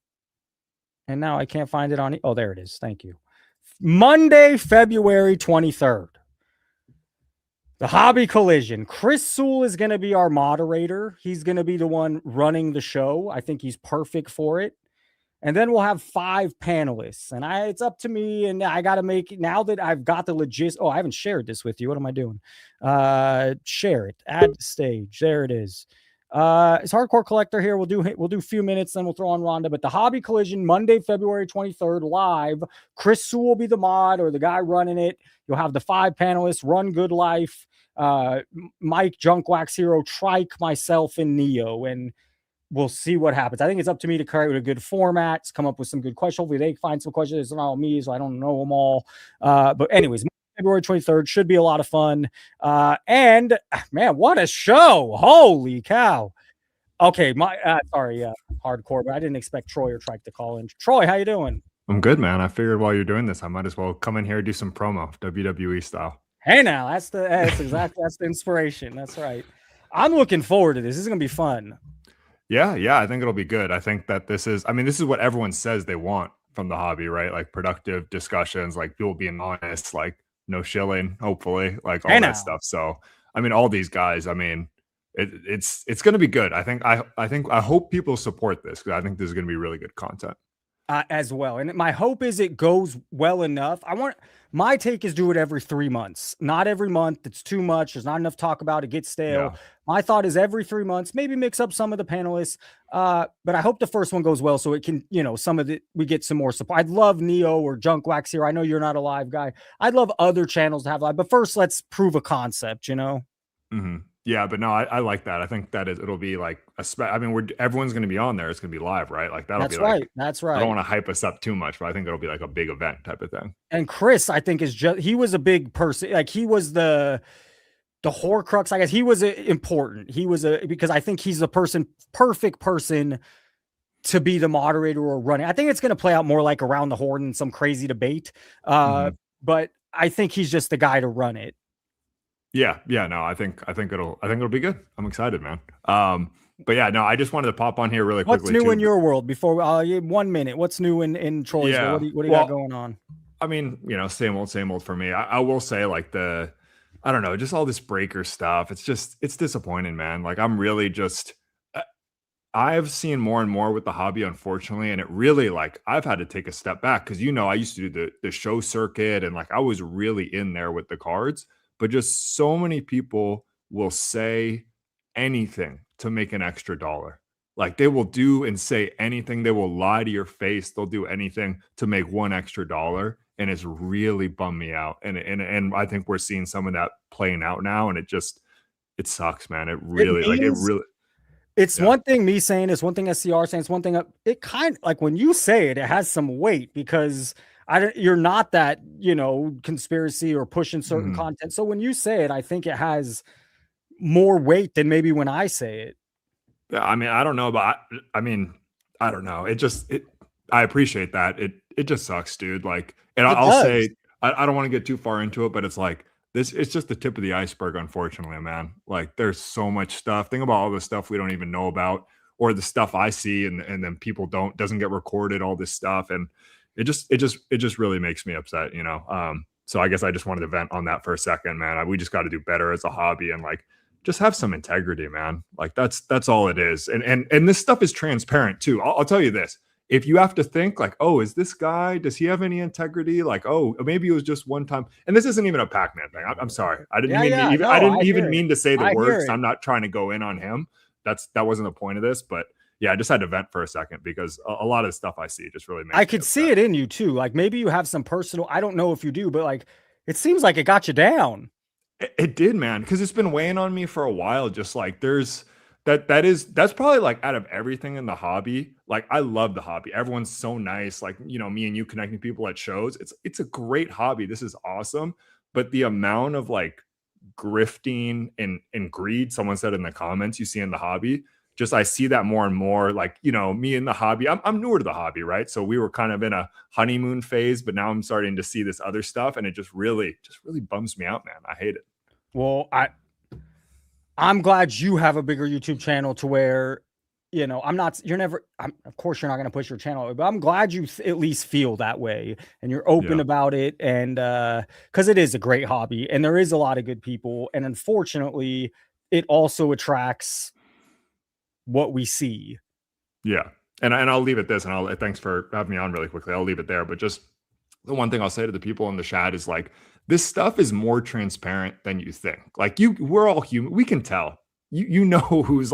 [SPEAKER 13] And now I can't find it on. Oh, there it is. Thank you. Monday, February 23rd. The Hobby Collision. Chris Sewell is going to be our moderator. He's going to be the one running the show. I think he's perfect for it. And then we'll have 5 panelists. And it's up to me. And I got to make it now that I've got the logistics. Oh, I haven't shared this with you. What am I doing? Share it. Add to stage. There it is. It's Hardcore Collector here. We'll do a few minutes, then we'll throw on Rhonda. But the Hobby Collision, Monday, February 23rd, live. Chris Sewell will be the mod or the guy running it. You'll have the 5 panelists, Run Good Life, Mike, Junk Wax Hero, Trike, myself, and Neo. And we'll see what happens. I think it's up to me to create a good format, come up with some good questions. Hopefully they find some questions. It's not all me, so I don't know them all. But anyways, February 23rd should be a lot of fun. And man, what a show. Holy cow. Okay, Hardcore, but I didn't expect Troy or Trike to call in. Troy, how you doing?
[SPEAKER 2] I'm good, man. I figured while you're doing this, I might as well come in here and do some promo, WWE style.
[SPEAKER 13] Hey, now that's the inspiration. That's right. I'm looking forward to this. This is gonna be fun.
[SPEAKER 2] Yeah, I think it'll be good. I think that this is what everyone says they want from the hobby, right? Like productive discussions, like people being honest, like no shilling, hopefully, like all that stuff. So, all these guys, it's going to be good. I hope people support this because I think this is going to be really good content.
[SPEAKER 13] As well. And my hope is it goes well enough. My take is do it every 3 months, not every month. It's too much. There's not enough talk about it. Gets stale. Yeah. My thought is every 3 months, maybe mix up some of the panelists. But I hope the first one goes well so it can, we get some more support. I'd love Neo or Junk Wax here. I know you're not a live guy. I'd love other channels to have live, but first let's prove a concept,
[SPEAKER 2] Mm-hmm. Yeah, but no, I like that. I think that it'll be like everyone's going to be on there. It's going to be live, right? Like that'll be right.
[SPEAKER 13] That's right.
[SPEAKER 2] I don't want to hype us up too much, but I think it'll be like a big event type of thing.
[SPEAKER 13] And Chris, I think he was a big person. Like he was the Horcrux. I guess he was important. Because I think he's the perfect person to be the moderator or running. I think it's going to play out more like Around the Horn and some crazy debate. But I think he's just the guy to run it.
[SPEAKER 2] Yeah, no, I think it'll be good. I'm excited, man. But yeah, no, I just wanted to pop on here really quickly.
[SPEAKER 13] What's new in your world before 1 minute? What's new in Troy's?
[SPEAKER 2] Yeah.
[SPEAKER 13] What do you got going on?
[SPEAKER 2] Same old for me. I will say like I don't know, just all this breaker stuff. It's disappointing, man. Like I'm really just I've seen more and more with the hobby, unfortunately, and it really like I've had to take a step back because I used to do the show circuit and like I was really in there with the cards, but just so many people will say anything to make an extra dollar. Like they will do and say anything. They will lie to your face. They'll do anything to make one extra dollar, and it's really bummed me out. And I think we're seeing some of that playing out now, and it sucks, man. It really
[SPEAKER 13] It's one thing me saying, it's one thing SCR saying, it's one thing. It kind of like when you say it, it has some weight because you're not that, conspiracy or pushing certain content. So when you say it, I think it has more weight than maybe when I say it.
[SPEAKER 2] Yeah, I mean, I don't know, but I don't know. I appreciate that. It just sucks, dude. Like, and I'll say, I don't want to get too far into it, but it's like, it's just the tip of the iceberg, unfortunately, man. Like there's so much stuff. Think about all the stuff we don't even know about, or the stuff I see and then people doesn't get recorded, all this stuff. And it just really makes me upset, So I guess I just wanted to vent on that for a second, man. We just got to do better as a hobby and like just have some integrity, man. Like that's all it is. And this stuff is transparent too. I'll tell you this. If you have to think like, oh, is this guy, does he have any integrity? Like, oh, maybe it was just one time. And this isn't even a Pac-Man thing. I'm sorry. I didn't mean to say the words. I'm not trying to go in on him. That wasn't the point of this, but yeah, I just had to vent for a second because a lot of the stuff I see just really makes
[SPEAKER 13] I could see it in you too. Like maybe you have some personal, I don't know if you do, but like, it seems like it got you down.
[SPEAKER 2] It did, man. Cause it's been weighing on me for a while. Just like that's probably like out of everything in the hobby. Like I love the hobby. Everyone's so nice. Like, me and you connecting people at shows. It's a great hobby. This is awesome. But the amount of like grifting and greed, someone said in the comments, you see in the hobby, just I see that more and more. Like, me in the hobby, I'm newer to the hobby, right? So we were kind of in a honeymoon phase, but now I'm starting to see this other stuff, and it just really bums me out, man. I hate it.
[SPEAKER 13] Well, I'm glad you have a bigger YouTube channel to where, of course you're not going to push your channel, but I'm glad you at least feel that way and you're open about it. And, cause it is a great hobby and there is a lot of good people. And unfortunately it also attracts what we see.
[SPEAKER 2] Yeah. And I'll leave it this, and thanks for having me on really quickly. I'll leave it there, but just the one thing I'll say to the people in the chat is like, this stuff is more transparent than you think. Like we're all human. We can tell, who's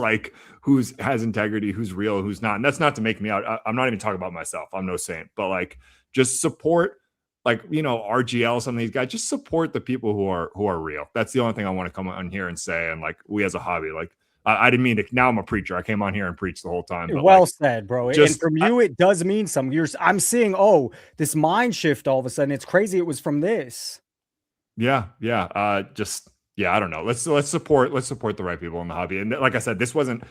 [SPEAKER 2] has integrity, who's real, who's not. And that's not to make me out. I'm not even talking about myself. I'm no saint, but like, just support, like, RGL, some of these guys, just support the people who are real. That's the only thing I want to come on here and say. And like, we as a hobby, like, I didn't mean to. Now I'm a preacher. I came on here and preached the whole time. But
[SPEAKER 13] well said, bro. And from you, it does mean something. I'm seeing, this mind shift all of a sudden. It's crazy. It was from this.
[SPEAKER 2] Yeah. I don't know. Let's support the right people in the hobby. And like I said, this wasn't.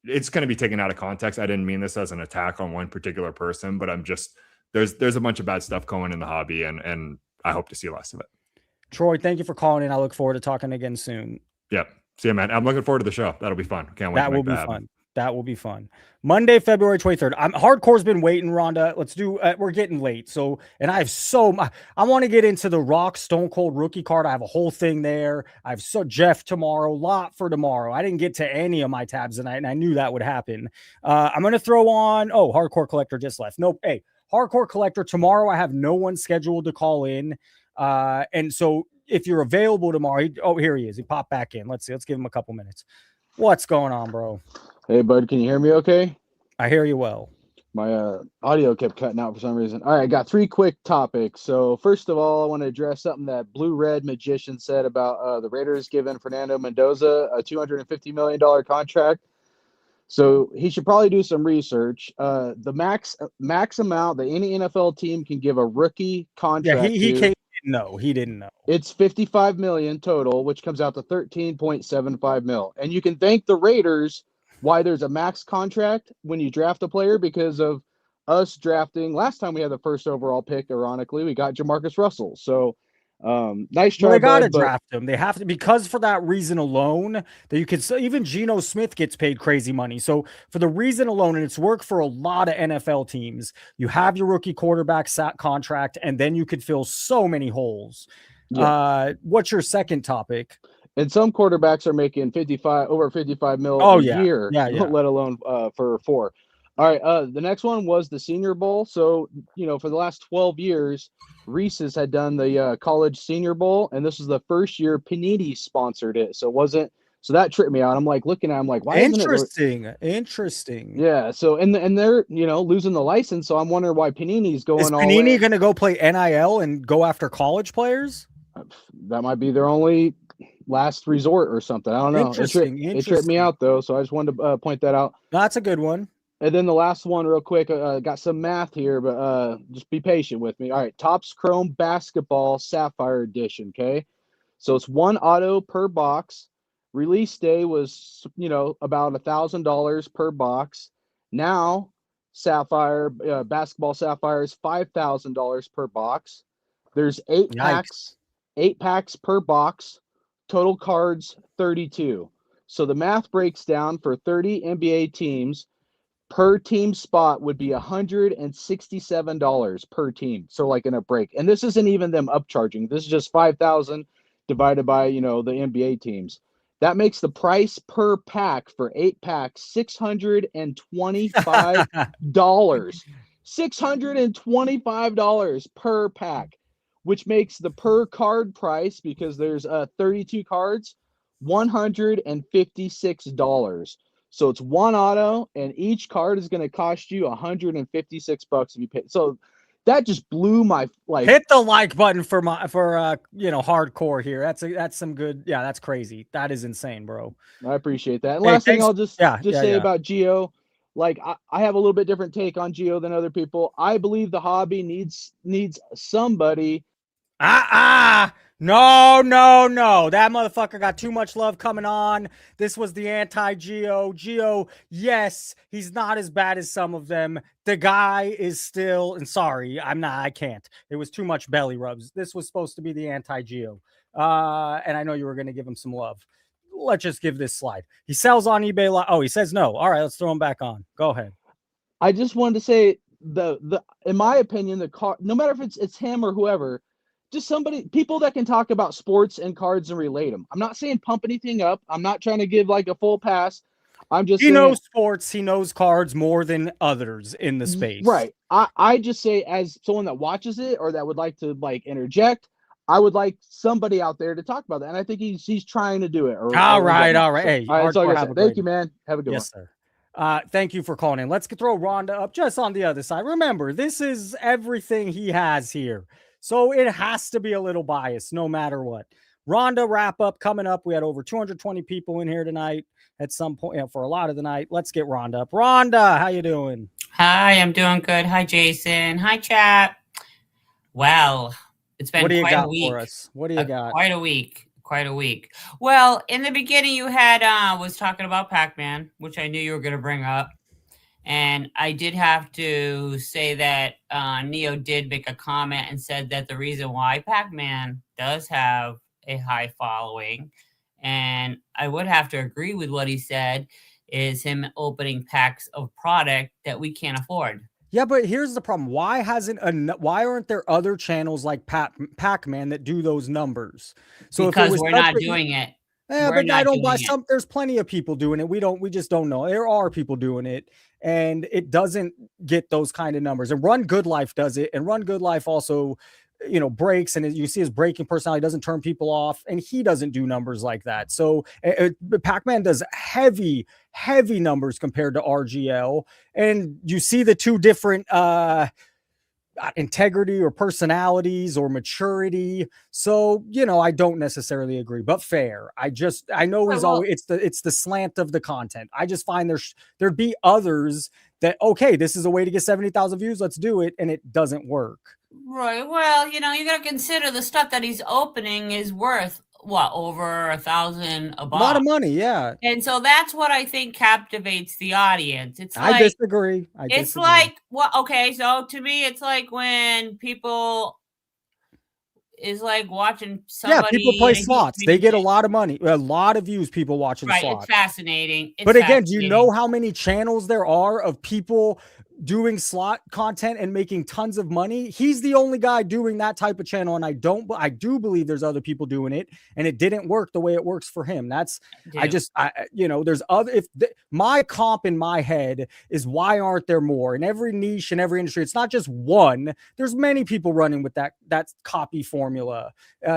[SPEAKER 2] It's going to be taken out of context. I didn't mean this as an attack on one particular person, but I'm just there's a bunch of bad stuff going in the hobby, and I hope to see less of it.
[SPEAKER 13] Troy, thank you for calling in. I look forward to talking again soon.
[SPEAKER 2] Yep. See you, man. I'm looking forward to the show. That'll be fun. Can't wait.
[SPEAKER 13] That will be fun. That will be fun. Monday, February 23rd. Hardcore's been waiting, Rhonda. Let's do. We're getting late. So, and I have I want to get into the Rock Stone Cold rookie card. I have a whole thing there. I have Jeff tomorrow. Lot for tomorrow. I didn't get to any of my tabs tonight, and I knew that would happen. I'm going to throw on. Hardcore Collector just left. Nope. Hey, Hardcore Collector tomorrow. I have no one scheduled to call in, and so. If you're available tomorrow, here he is. He popped back in. Let's see. Let's give him a couple minutes. What's going on, bro?
[SPEAKER 12] Hey, bud. Can you hear me okay?
[SPEAKER 13] I hear you well.
[SPEAKER 12] My audio kept cutting out for some reason. All right, I got 3 quick topics. So first of all, I want to address something that Blue Red Magician said about the Raiders giving Fernando Mendoza a $250 million contract. So he should probably do some research. The max amount that any NFL team can give a rookie contract.
[SPEAKER 13] Yeah, he can't. No, he didn't know.
[SPEAKER 12] It's $55 million total, which comes out to $13.75 million. And you can thank the Raiders why there's a max contract when you draft a player because of us drafting. Last time we had the first overall pick, ironically, we got Jamarcus Russell. So nice try.
[SPEAKER 13] Well, they got to draft him. They have to, because for that reason alone, that you could even Geno Smith gets paid crazy money. So for the reason alone, and it's worked for a lot of NFL teams, you have your rookie quarterback contract, and then you could fill so many holes. Yeah. What's your second topic?
[SPEAKER 12] And some quarterbacks are making over 55 mil
[SPEAKER 13] Oh
[SPEAKER 12] a
[SPEAKER 13] yeah,
[SPEAKER 12] year,
[SPEAKER 13] yeah, yeah.
[SPEAKER 12] let alone for 4. All right, the next one was the Senior Bowl. So, for the last 12 years, Reese's had done the college Senior Bowl, and this was the first year Panini sponsored it. So it wasn't. So that tripped me out. I'm like looking at, it, I'm like, why isn't it?
[SPEAKER 13] Interesting.
[SPEAKER 12] Yeah. So and they're losing the license. So I'm wondering why Panini's going
[SPEAKER 13] Is
[SPEAKER 12] all
[SPEAKER 13] Panini
[SPEAKER 12] in.
[SPEAKER 13] going to go play NIL and go after college players?
[SPEAKER 12] That might be their only last resort or something. I don't know. It tripped me out though. So I just wanted to point that out.
[SPEAKER 13] That's a good one.
[SPEAKER 12] And then the last one, real quick, got some math here, but just be patient with me. All right, Topps Chrome Basketball Sapphire Edition, okay? So it's 1 auto per box. Release day was, about $1,000 per box. Now, Sapphire, Basketball Sapphire is $5,000 per box. There's 8 packs, 8 packs per box. Total cards, 32. So the math breaks down for 30 NBA teams. Per team spot would be $167 per team. So like in a break. And this isn't even them upcharging. This is just 5,000 divided by, the NBA teams. That makes the price per pack for 8 packs $625. $625 per pack, which makes the per card price, because there's 32 cards, $156. So it's 1 auto, and each card is going to cost you $156 if you pay. So that just blew my
[SPEAKER 13] Hit the like button for hardcore here. That's some good. Yeah, that's crazy. That is insane, bro.
[SPEAKER 12] I appreciate that. And last thing I'll just say about Geo, I have a little bit different take on Geo than other people. I believe the hobby needs somebody.
[SPEAKER 13] No. That motherfucker got too much love coming on. This was the anti-Geo. Geo, yes, he's not as bad as some of them. The guy is still, and sorry, I can't. It was too much belly rubs. This was supposed to be the anti-Geo. And I know you were going to give him some love. Let's just give this slide. He sells on eBay. Oh, he says no. All right, let's throw him back on. Go ahead.
[SPEAKER 12] I just wanted to say in my opinion, the car, no matter if it's him or whoever, just people that can talk about sports and cards and relate them. I'm not saying pump anything up. I'm not trying to give a full pass. I'm just
[SPEAKER 13] he knows sports. He knows cards more than others in the space.
[SPEAKER 12] Right. I just say, as someone that watches it or that would like to interject, I would like somebody out there to talk about that. And I think he's trying to do it.
[SPEAKER 13] All right. Hey,
[SPEAKER 12] that's all thank you, man. Have a good one.
[SPEAKER 13] Yes, sir. Thank you for calling in. Let's throw Rhonda up just on the other side. Remember, this is everything he has here. So it has to be a little biased no matter what. Rhonda wrap up coming up. We had over 220 people in here tonight at some point for a lot of the night. Let's get Rhonda up. Rhonda, how you doing?
[SPEAKER 14] Hi, I'm doing good. Hi, Jason. Hi, chat. Well, it's been quite a week.
[SPEAKER 13] For us? What do you got?
[SPEAKER 14] Quite a week. Well, in the beginning, you had was talking about Pac-Man, which I knew you were going to bring up. And I did have to say that Neo did make a comment and said that the reason why Pac-Man does have a high following, and I would have to agree with what he said, is him opening packs of product that we can't afford.
[SPEAKER 13] Yeah, but here's the problem. Why aren't there other channels like Pac-Man that do those numbers?
[SPEAKER 14] So because we're not doing it.
[SPEAKER 13] Yeah, but I don't buy some. There's plenty of people doing it. We just don't know. There are people doing it, and it doesn't get those kind of numbers. And Run Good Life does it, and Run Good Life also, breaks, and you see his breaking personality doesn't turn people off, and he doesn't do numbers like that. So Pac-Man does heavy numbers compared to RGL, and you see the two different integrity or personalities or maturity. So, I don't necessarily agree, but fair. I know he's always, it's the slant of the content. I just find there'd be others that, okay, this is a way to get 70,000 views. Let's do it. And it doesn't work.
[SPEAKER 14] Right. Well, you got to consider the stuff that he's opening is worth over 1,000 a box.
[SPEAKER 13] A lot of money. Yeah.
[SPEAKER 14] And so that's what I think captivates the audience.
[SPEAKER 13] I disagree.
[SPEAKER 14] It's like, okay. So to me, it's like when people is like watching somebody.
[SPEAKER 13] Yeah, people play slots. They get a lot of money, a lot of views. People watching slots.
[SPEAKER 14] It's fascinating.
[SPEAKER 13] But again, do you know how many channels there are of people doing slot content and making tons of money. He's the only guy doing that type of channel, and I do believe there's other people doing it, and it didn't work the way it works for him. That's there's other. My comp in my head is why aren't there more in every niche in every industry? It's not just one. There's many people running with that copy formula,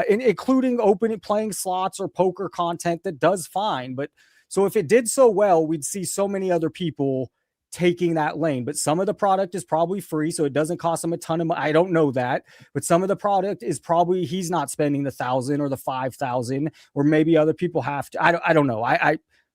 [SPEAKER 13] including playing slots or poker content that does fine. But so if it did so well, we'd see so many other people taking that lane. But some of the product is probably free, so it doesn't cost him a ton of money. I don't know that, but some of the product is probably he's not spending the $1,000 or the $5,000, or maybe other people have to. I don't know.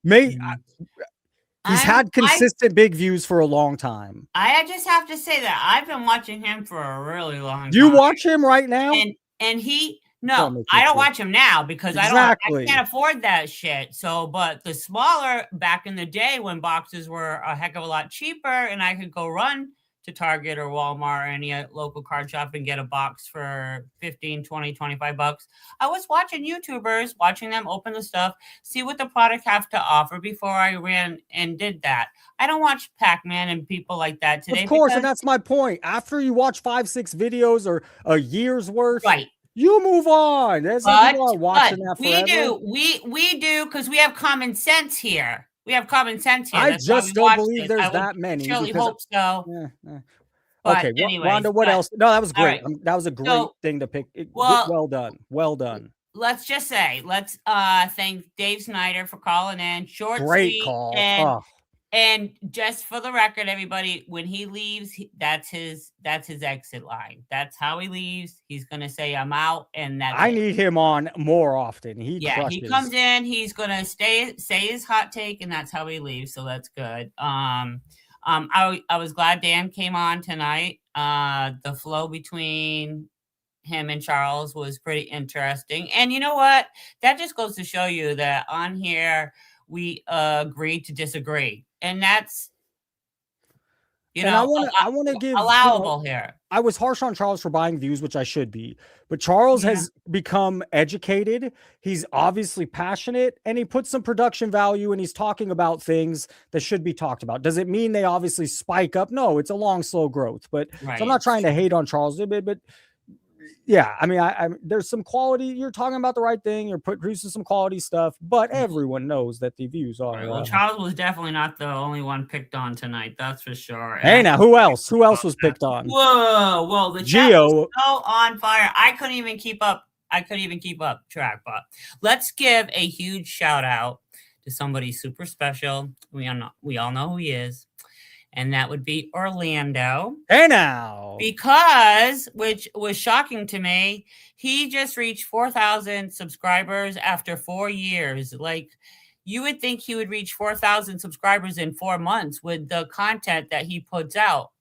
[SPEAKER 13] He's had consistent big views for a long time.
[SPEAKER 14] I just have to say that I've been watching him for a really long time.
[SPEAKER 13] You watch him right now?
[SPEAKER 14] And he I don't watch him now because I can't afford that shit. So, but the smaller back in the day when boxes were a heck of a lot cheaper and I could go run to Target or Walmart or any local card shop and get a box for 15, 20, 25 bucks. I was watching YouTubers, watching them open the stuff, see what the product have to offer before I ran and did that. I don't watch Pac-Man and people like that today.
[SPEAKER 13] Of course, and that's my point. After you watch 5-6 videos or a year's worth, right? You move on. There's people watching that forever.
[SPEAKER 14] We do because we have common sense here. We have common sense here.
[SPEAKER 13] I just don't believe there's that many.
[SPEAKER 14] I surely hope so.
[SPEAKER 13] Okay,
[SPEAKER 14] anyways,
[SPEAKER 13] Rhonda, what else? No, that was great.
[SPEAKER 14] Right.
[SPEAKER 13] That was a great thing to pick. Well done. Well done.
[SPEAKER 14] Let's just say, thank Dave Snyder for calling in. Short,
[SPEAKER 13] great
[SPEAKER 14] sweet,
[SPEAKER 13] call.
[SPEAKER 14] And just for the record, everybody, when he leaves, that's his exit line. That's how he leaves. He's gonna say, "I'm out," and
[SPEAKER 13] I need him on more often. He
[SPEAKER 14] comes in. He's gonna say his hot take, and that's how he leaves. So that's good. I was glad Dan came on tonight. The flow between him and Charles was pretty interesting, and you know what? That just goes to show you that on here we agree to disagree. And that's,
[SPEAKER 13] I want to give
[SPEAKER 14] allowable here.
[SPEAKER 13] I was harsh on Charles for buying views, which I should be, but Charles has become educated. He's obviously passionate, and he puts some production value, and he's talking about things that should be talked about. Does it mean they obviously spike up? No, it's a long, slow growth. But so I'm not trying to hate on Charles, but yeah, I mean, I there's some quality. You're talking about the right thing. You're producing some quality stuff, but everyone knows that the views are.
[SPEAKER 14] Well, Charles was definitely not the only one picked on tonight. That's for sure.
[SPEAKER 13] Hey, now who else? Who else was picked on?
[SPEAKER 14] Whoa! The chat was so on fire. I couldn't even keep up track. But let's give a huge shout out to somebody super special. We all know who he is. And that would be Orlando.
[SPEAKER 13] Hey now.
[SPEAKER 14] Because, which was shocking to me, he just reached 4,000 subscribers after 4 years. Like, you would think he would reach 4,000 subscribers in 4 months with the content that he puts out.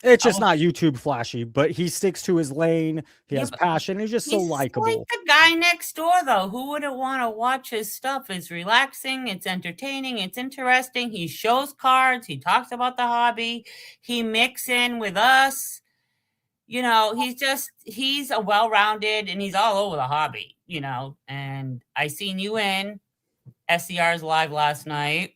[SPEAKER 13] It's just not YouTube flashy, but he sticks to his lane. He has passion. He's just so likable.
[SPEAKER 14] Like the guy next door, though. Who wouldn't want to watch his stuff? It's relaxing. It's entertaining. It's interesting. He shows cards. He talks about the hobby. He mix in with us. He's a well-rounded, and he's all over the hobby, and I seen you in SCR's live last night.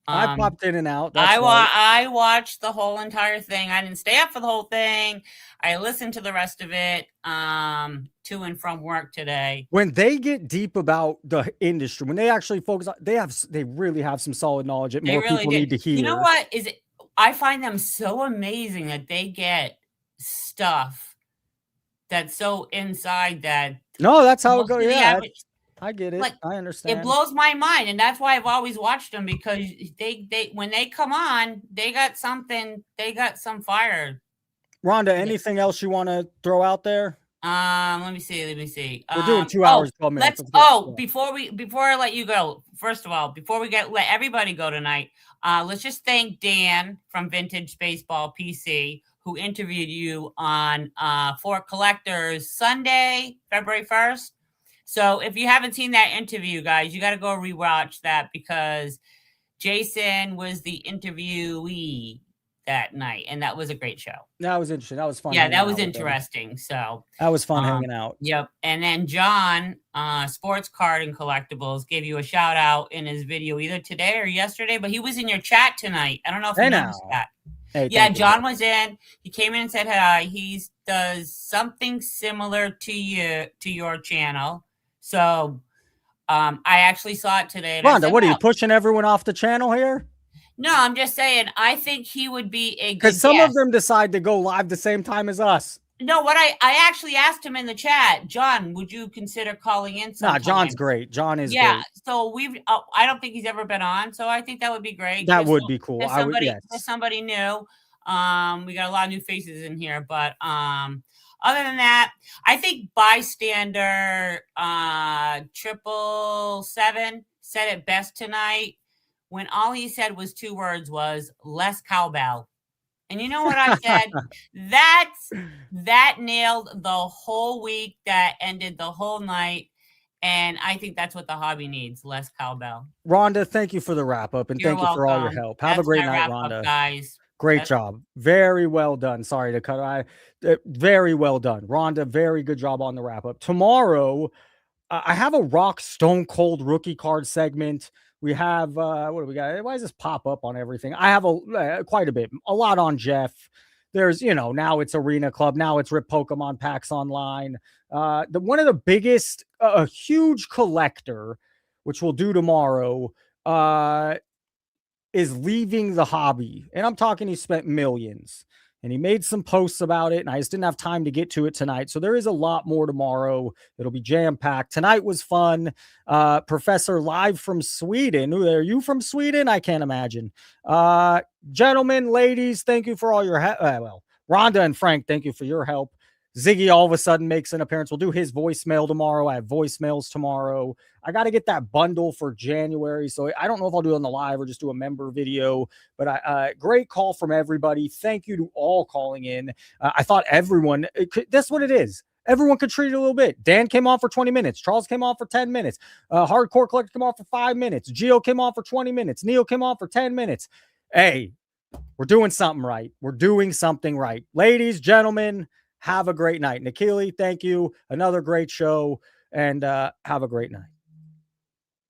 [SPEAKER 13] I popped in and out.
[SPEAKER 14] I watched the whole entire thing. I didn't stay up for the whole thing. I listened to the rest of it to and from work today.
[SPEAKER 13] When they get deep about the industry, when they actually focus on, they really have some solid knowledge that more people need to hear.
[SPEAKER 14] You know what is it? I find them so amazing that they get stuff that's so inside that.
[SPEAKER 13] No, that's how it goes. Yeah. I get it. I understand.
[SPEAKER 14] It blows my mind, and that's why I've always watched them, because they when they come on, they got something. They got some fire.
[SPEAKER 13] Rhonda, anything else you want to throw out there?
[SPEAKER 14] Let me see.
[SPEAKER 13] We're doing 2 hours, 12 minutes.
[SPEAKER 14] Before I let you go, first of all, before we let everybody go tonight, let's just thank Dan from Vintage Baseball PC, who interviewed you on For Collectors Sunday, February 1st. So if you haven't seen that interview, guys, you got to go rewatch that, because Jason was the interviewee that night, and that was a great show.
[SPEAKER 13] That was interesting. That was fun.
[SPEAKER 14] Yeah,
[SPEAKER 13] hanging
[SPEAKER 14] that was
[SPEAKER 13] out with him.
[SPEAKER 14] interesting. So
[SPEAKER 13] That was fun hanging out.
[SPEAKER 14] Yep. And then John, Sports Card and Collectibles, gave you a shout out in his video either today or yesterday, but he was in your chat tonight. I don't know if you noticed that.
[SPEAKER 13] Hey,
[SPEAKER 14] Yeah,
[SPEAKER 13] thank you.
[SPEAKER 14] John was in. He came in and said hi. He does something similar to your channel. So I actually saw it today. And I
[SPEAKER 13] Rhonda,
[SPEAKER 14] said,
[SPEAKER 13] what are you
[SPEAKER 14] "Well,
[SPEAKER 13] pushing everyone off the channel here?
[SPEAKER 14] No, I'm just saying. I think he would be a good
[SPEAKER 13] Because some
[SPEAKER 14] guest.
[SPEAKER 13] of them decide to go live the same time as us.
[SPEAKER 14] No, what I actually asked him in the chat, John, would you consider calling in?
[SPEAKER 13] Nah,
[SPEAKER 14] Sometime?
[SPEAKER 13] John's great. John is
[SPEAKER 14] Yeah,
[SPEAKER 13] great.
[SPEAKER 14] so we've. I don't think he's ever been on, so I think that would be great.
[SPEAKER 13] That
[SPEAKER 14] Just
[SPEAKER 13] would
[SPEAKER 14] so-
[SPEAKER 13] be cool.
[SPEAKER 14] just
[SPEAKER 13] I would,
[SPEAKER 14] somebody,
[SPEAKER 13] yes.
[SPEAKER 14] just somebody new. We got a lot of new faces in here, but other than that, I think bystander 777 said it best tonight when all he said was 2 words was less cowbell. And you know what I said? that nailed the whole week. That ended the whole night. And I think that's what the hobby needs, less cowbell.
[SPEAKER 13] Rhonda, thank you for the wrap up and
[SPEAKER 14] You're
[SPEAKER 13] thank you for all your
[SPEAKER 14] welcome.
[SPEAKER 13] help. Have a
[SPEAKER 14] That's
[SPEAKER 13] great
[SPEAKER 14] my
[SPEAKER 13] night,
[SPEAKER 14] wrap-up,
[SPEAKER 13] Rhonda.
[SPEAKER 14] guys.
[SPEAKER 13] Great
[SPEAKER 14] That's-
[SPEAKER 13] job. Very well done. Sorry to cut. Very well done. Rhonda, very good job on the wrap up. Tomorrow, I have a Rock Stone Cold rookie card segment. We have, what do we got? Why does this pop up on everything? I have quite a bit, a lot on Jeff. There's, now it's Arena Club. Now it's Rip Pokemon Packs Online. One of the biggest, a huge collector, which we'll do tomorrow, is leaving the hobby. And I'm talking, he spent millions. And he made some posts about it, and I just didn't have time to get to it tonight. So there is a lot more tomorrow. It'll be jam-packed. Tonight was fun. Professor live from Sweden. Are you from Sweden? I can't imagine. Gentlemen, ladies, thank you for all your help. Rhonda and Frank, thank you for your help. Ziggy all of a sudden makes an appearance. We'll do his voicemail tomorrow. I have voicemails tomorrow. I got to get that bundle for January. So I don't know if I'll do it on the live or just do a member video, but great call from everybody. Thank you to all calling in. I thought everyone, that's what it is. Everyone contributed a little bit. Dan came on for 20 minutes. Charles came on for 10 minutes. Hardcore Collector came on for 5 minutes. Gio came on for 20 minutes. Neil came on for 10 minutes. Hey, we're doing something right. We're doing something right. Ladies, gentlemen, have a great night. Nikili, thank you. Another great show, and have a great night.